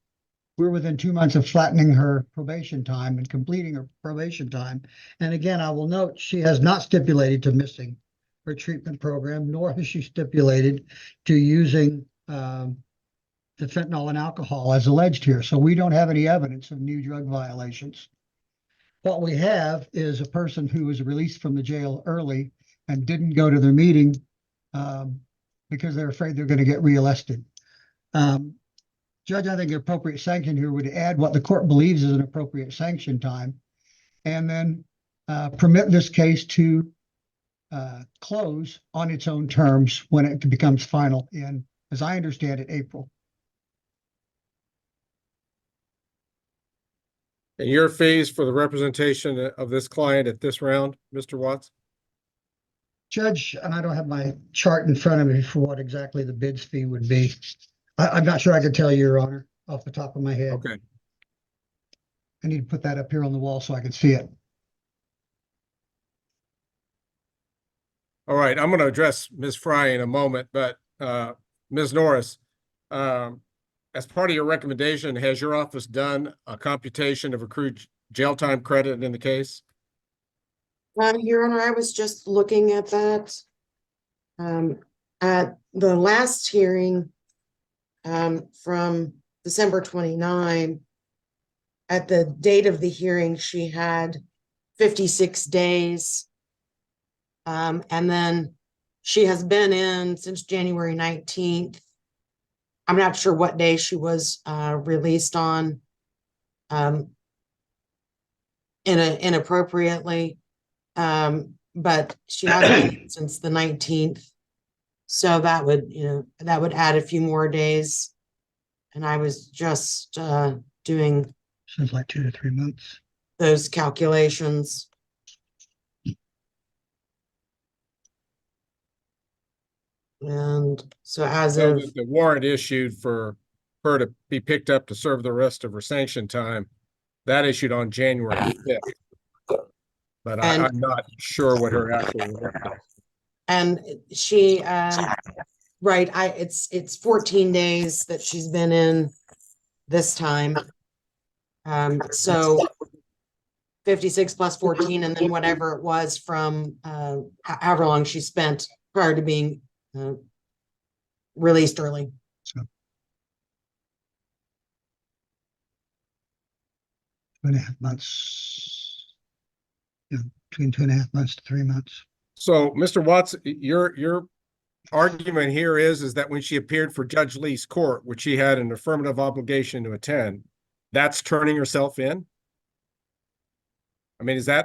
We're within 2 months of flattening her probation time and completing her probation time. And again, I will note she has not stipulated to missing her treatment program, nor has she stipulated to using the fentanyl and alcohol as alleged here. So we don't have any evidence of new drug violations. What we have is a person who was released from the jail early and didn't go to their meeting because they're afraid they're going to get rearrested. Judge, I think an appropriate sanction here would add what the court believes is an appropriate sanction time, and then permit this case to close on its own terms when it becomes final in, as I understand it, April. And your fees for the representation of this client at this round, Mr. Watts? Judge, and I don't have my chart in front of me for what exactly the bids fee would be. I'm not sure I could tell you, Your Honor, off the top of my head. Okay. I need to put that up here on the wall so I can see it. All right, I'm going to address Ms. Fry in a moment, but Ms. Norris, as part of your recommendation, has your office done a computation of accrued jail time credit in the case? Your Honor, I was just looking at that. At the last hearing from December 29, at the date of the hearing, she had 56 days. And then She has been in since January 19th. I'm not sure what day she was released on inappropriately. But she has been since the 19th. So that would, that would add a few more days. And I was just doing Sounds like 2 to 3 months. those calculations. And so as So of the warrant issued for her to be picked up to serve the rest of her sanction time, that issued on January 5th. But I'm not sure what her actual. and she right, it's 14 days that she's been in this time. So 56 plus 14, and then whatever it was from however long she spent prior to being released early. So 2.5 months. Yeah, between 2.5 months to 3 months. So, Mr. Watts, your argument here is that when she appeared for Judge Lee's court, which she had an affirmative obligation to attend, that's turning herself in? I mean, is that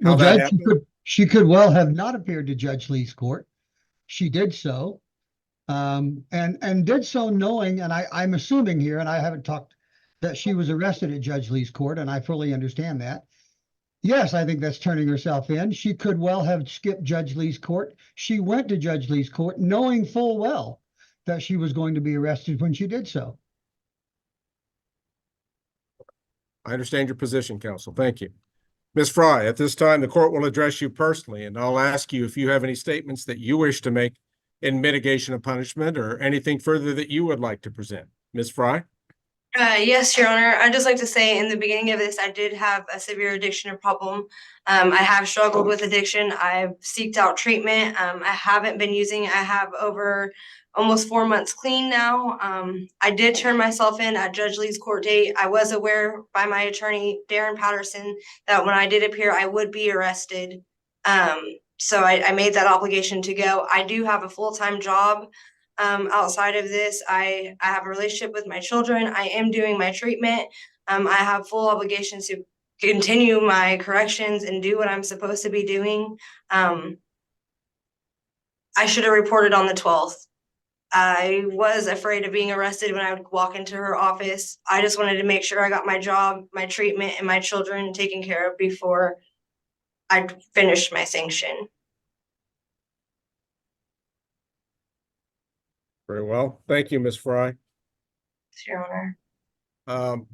how that Judge, happened? she could well have not appeared to Judge Lee's court. She did so. And did so knowing, and I'm assuming here, and I haven't talked, that she was arrested at Judge Lee's court, and I fully understand that. Yes, I think that's turning herself in. She could well have skipped Judge Lee's court. She went to Judge Lee's court knowing full well that she was going to be arrested when she did so. I understand your position, counsel. Thank you. Ms. Fry, at this time, the court will address you personally, and I'll ask you if you have any statements that you wish to make in mitigation of punishment or anything further that you would like to present. Ms. Fry? Yes, Your Honor. I'd just like to say in the beginning of this, I did have a severe addiction problem. I have struggled with addiction. I've seeked out treatment. I haven't been using it. I have over almost 4 months clean now. I did turn myself in at Judge Lee's court date. I was aware by my attorney, Darren Patterson, that when I did appear, I would be arrested. So I made that obligation to go. I do have a full-time job. Outside of this, I have a relationship with my children. I am doing my treatment. I have full obligations to continue my corrections and do what I'm supposed to be doing. I should have reported on the 12th. I was afraid of being arrested when I would walk into her office. I just wanted to make sure I got my job, my treatment, and my children taken care of before I finished my sanction. Very well. Thank you, Ms. Fry. Your Honor.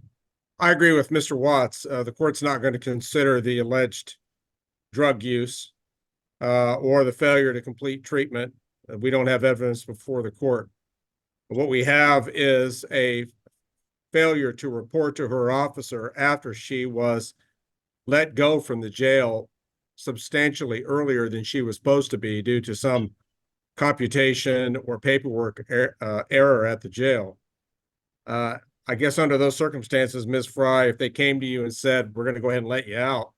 I agree with Mr. Watts. The court's not going to consider the alleged drug use or the failure to complete treatment. We don't have evidence before the court. What we have is a failure to report to her officer after she was let go from the jail substantially earlier than she was supposed to be due to some computation or paperwork error at the jail. I guess under those circumstances, Ms. Fry, if they came to you and said, we're going to go ahead and let you out,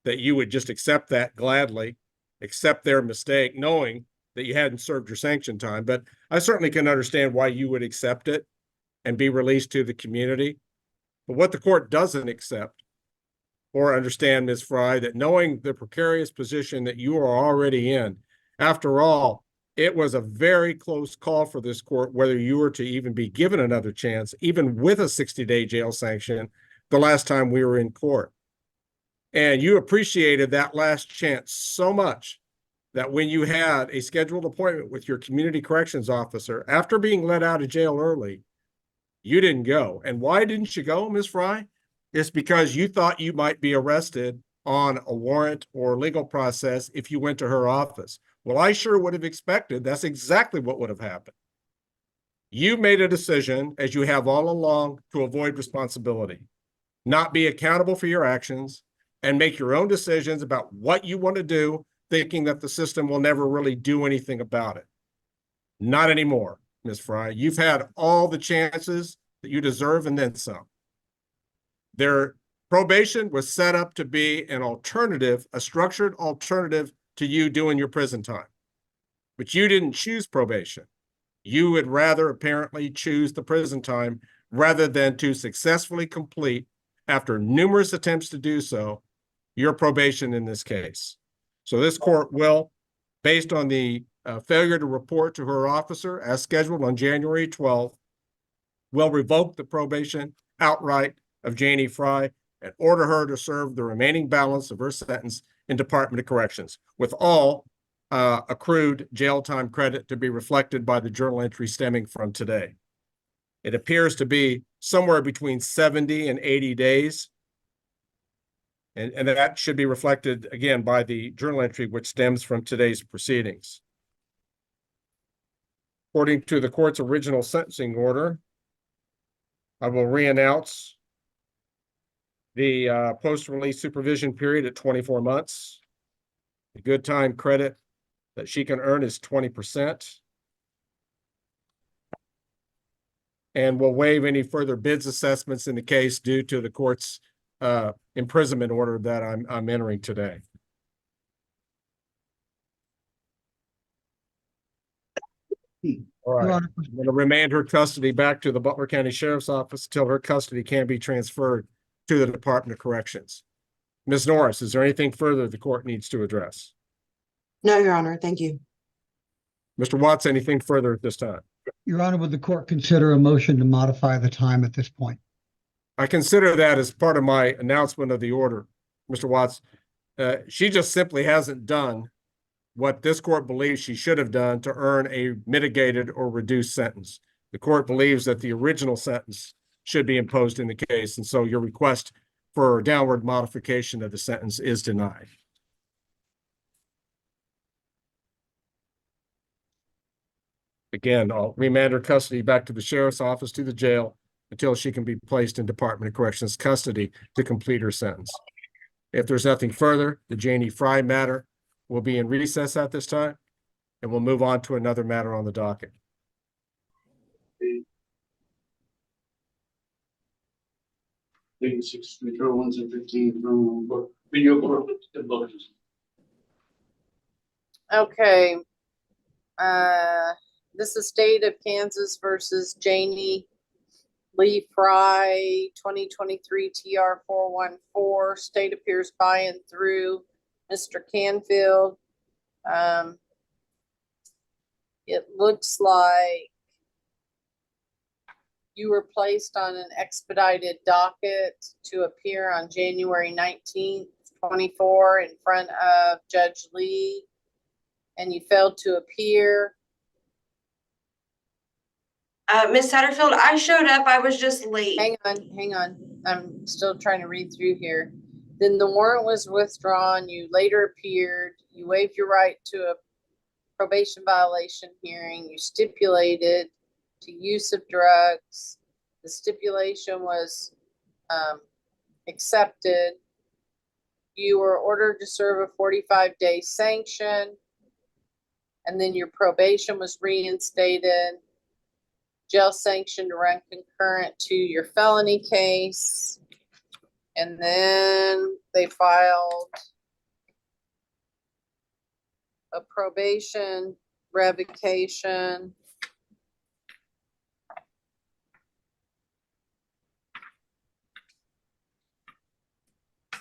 that you would just accept that gladly, accept their mistake, knowing that you hadn't served your sanction time. But I certainly can understand why you would accept it and be released to the community. But what the court doesn't accept or understand, Ms. Fry, that knowing the precarious position that you are already in, after all, it was a very close call for this court whether you were to even be given another chance, even with a 60-day jail sanction, the last time we were in court. And you appreciated that last chance so much that when you had a scheduled appointment with your community corrections officer, after being let out of jail early, you didn't go. And why didn't you go, Ms. Fry? It's because you thought you might be arrested on a warrant or legal process if you went to her office. Well, I sure would have expected that's exactly what would have happened. You made a decision, as you have all along, to avoid responsibility, not be accountable for your actions, and make your own decisions about what you want to do, thinking that the system will never really do anything about it. Not anymore, Ms. Fry. You've had all the chances that you deserve and then some. Their probation was set up to be an alternative, a structured alternative to you doing your prison time. but you didn't choose probation. You would rather apparently choose the prison time rather than to successfully complete, after numerous attempts to do so, your probation in this case. So this court will, based on the failure to report to her officer as scheduled on January 12th, will revoke the probation outright of Janie Fry and order her to serve the remaining balance of her sentence in Department of Corrections, with all accrued jail time credit to be reflected by the journal entry stemming from today. It appears to be somewhere between 70 and 80 days. And that should be reflected again by the journal entry, which stems from today's proceedings. According to the court's original sentencing order, I will reannounce the post-release supervision period at 24 months. The good time credit that she can earn is 20%. And will waive any further bids assessments in the case due to the court's imprisonment order that I'm entering today. All right, I'm going to remand her custody back to the Butler County Sheriff's Office until her custody can be transferred to the Department of Corrections. Ms. Norris, is there anything further the court needs to address? No, Your Honor, thank you. Mr. Watts, anything further at this time? Your Honor, would the court consider a motion to modify the time at this point? I consider that as part of my announcement of the order, Mr. Watts. She just simply hasn't done what this court believes she should have done to earn a mitigated or reduced sentence. The court believes that the original sentence should be imposed in the case, and so your request for a downward modification of the sentence is denied. Again, I'll remand her custody back to the sheriff's office to the jail until she can be placed in Department of Corrections custody to complete her sentence. If there's nothing further, the Janie Fry matter will be in recess at this time, and we'll move on to another matter on the docket. Okay. This is State of Kansas versus Janie Lee Fry, 2023 TR 414. State appears by and through Mr. Canfield. It looks like you were placed on an expedited docket to appear on January 19th, 24 in front of Judge Lee, and you failed to appear. Miss Satterfield, I showed up. I was just late. Hang on. I'm still trying to read through here. Then the warrant was withdrawn. You later appeared. You waived your right to a probation violation hearing. You stipulated to use of drugs. The stipulation was accepted. You were ordered to serve a 45-day sanction, and then your probation was reinstated. Jail sanction to run concurrent to your felony case. And then they filed a probation revocation.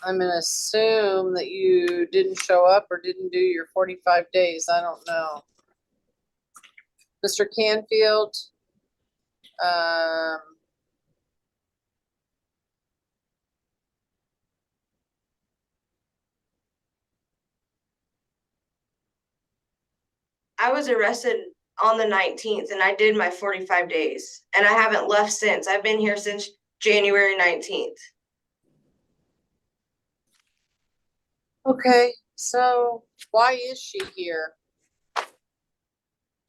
I'm going to assume that you didn't show up or didn't do your 45 days. I don't know. Mr. Canfield, I was arrested on the 19th and I did my 45 days and I haven't left since. I've been here since January 19th. okay, so why is she here?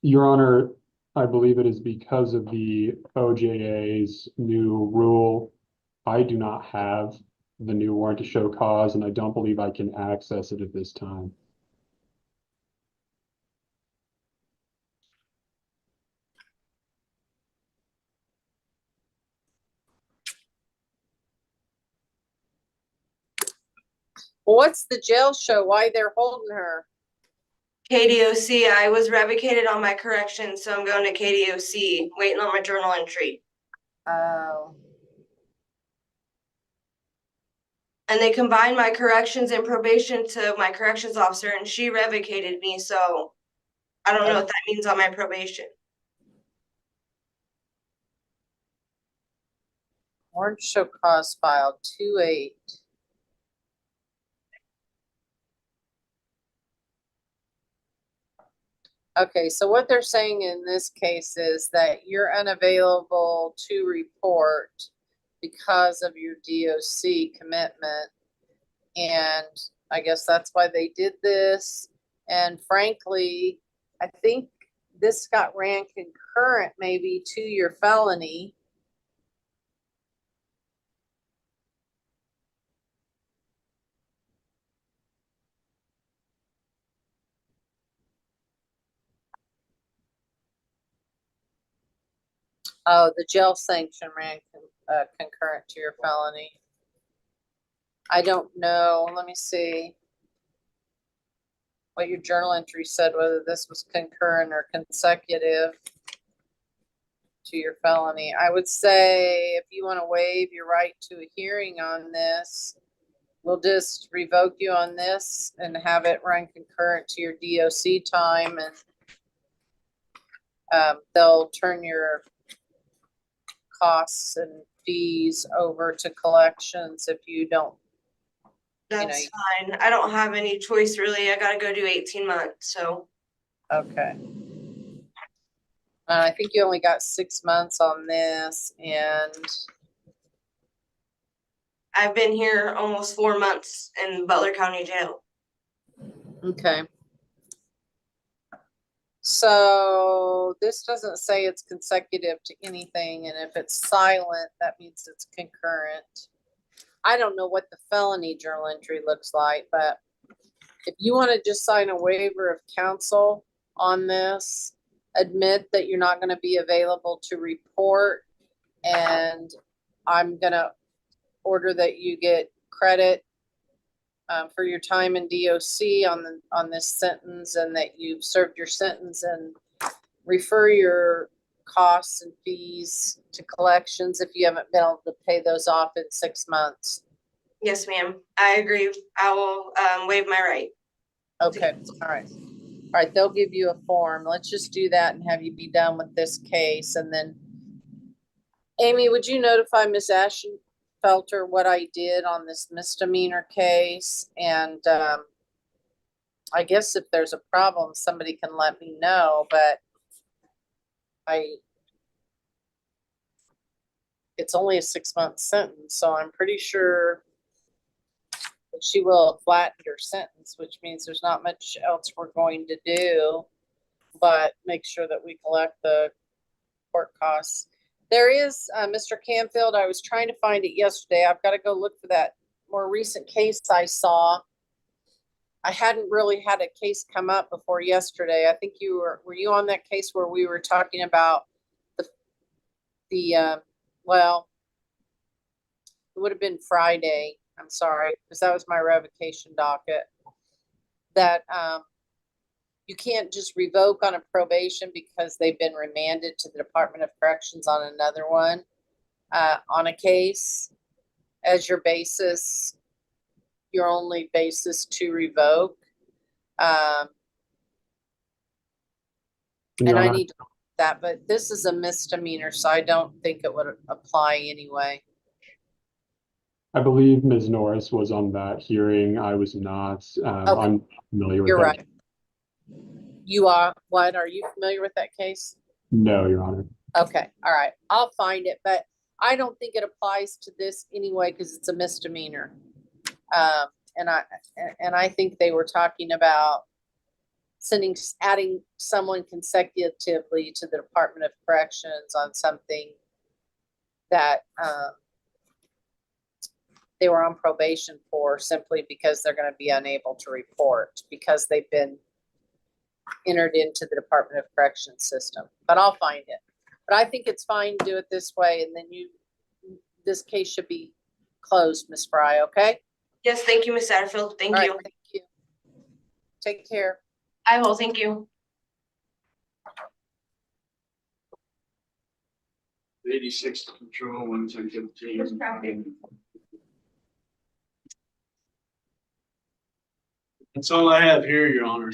Your Honor, I believe it is because of the OJA's new rule. I do not have the new warrant to show cause, and I don't believe I can access it at this time. What's the jail show? Why they're holding her? KDOC, I was revocated on my correction, so I'm going to KDOC, waiting on my journal entry. Oh, And they combined my corrections and probation to my corrections officer, and she revocated me, so I don't know what that means on my probation. warrant to show cause filed 2/8. Okay, so what they're saying in this case is that you're unavailable to report because of your DOC commitment. And I guess that's why they did this. And frankly, I think this got ran concurrent maybe to your felony. Oh, the jail sanction ran concurrent to your felony. I don't know. Let me see what your journal entry said, whether this was concurrent or consecutive to your felony. I would say if you want to waive your right to a hearing on this, we'll just revoke you on this and have it run concurrent to your DOC time, and they'll turn your costs and fees over to collections if you don't. That's fine. I don't have any choice really. I gotta go do 18 months, so. Okay. I think you only got 6 months on this, and I've been here almost 4 months in Butler County Jail. okay. So this doesn't say it's consecutive to anything, and if it's silent, that means it's concurrent. I don't know what the felony journal entry looks like, but if you want to just sign a waiver of counsel on this, admit that you're not going to be available to report, and I'm going to order that you get credit for your time in DOC on this sentence, and that you've served your sentence, and refer your costs and fees to collections if you haven't been able to pay those off in 6 months. Yes, ma'am. I agree. I will waive my right. Okay, all right. All right, they'll give you a form. Let's just do that and have you be done with this case. And then, Amy, would you notify Miss Ashenfelter what I did on this misdemeanor case? And I guess if there's a problem, somebody can let me know, but it's only a 6-month sentence, so I'm pretty sure that she will flatten her sentence, which means there's not much else we're going to do, but make sure that we collect the court costs. There is, Mr. Canfield, I was trying to find it yesterday. I've got to go look for that more recent case I saw. I hadn't really had a case come up before yesterday. I think were you on that case where we were talking about well, it would have been Friday. I'm sorry, because that was my revocation docket. That you can't just revoke on a probation because they've been remanded to the Department of Corrections on another one, on a case as your basis, your only basis to revoke. And I need to that, but this is a misdemeanor, so I don't think it would apply anyway. I believe Ms. Norris was on that hearing. I was not. Okay. I'm familiar with You're that. right. You are. What? Are you familiar with that case? No, Your Honor. Okay. All right. I'll find it, but I don't think it applies to this anyway because it's a misdemeanor. And I think they were talking about adding someone consecutively to the Department of Corrections on something that they were on probation for, simply because they're going to be unable to report because they've been entered into the Department of Corrections system. But I'll find it. But I think it's fine to do it this way, and then this case should be closed, Ms. Fry, okay? Yes, thank you, Ms. Satterfield. Thank you. Thank you. Take care. I will, thank you. 86 control, 110. That's all I have here, Your Honor.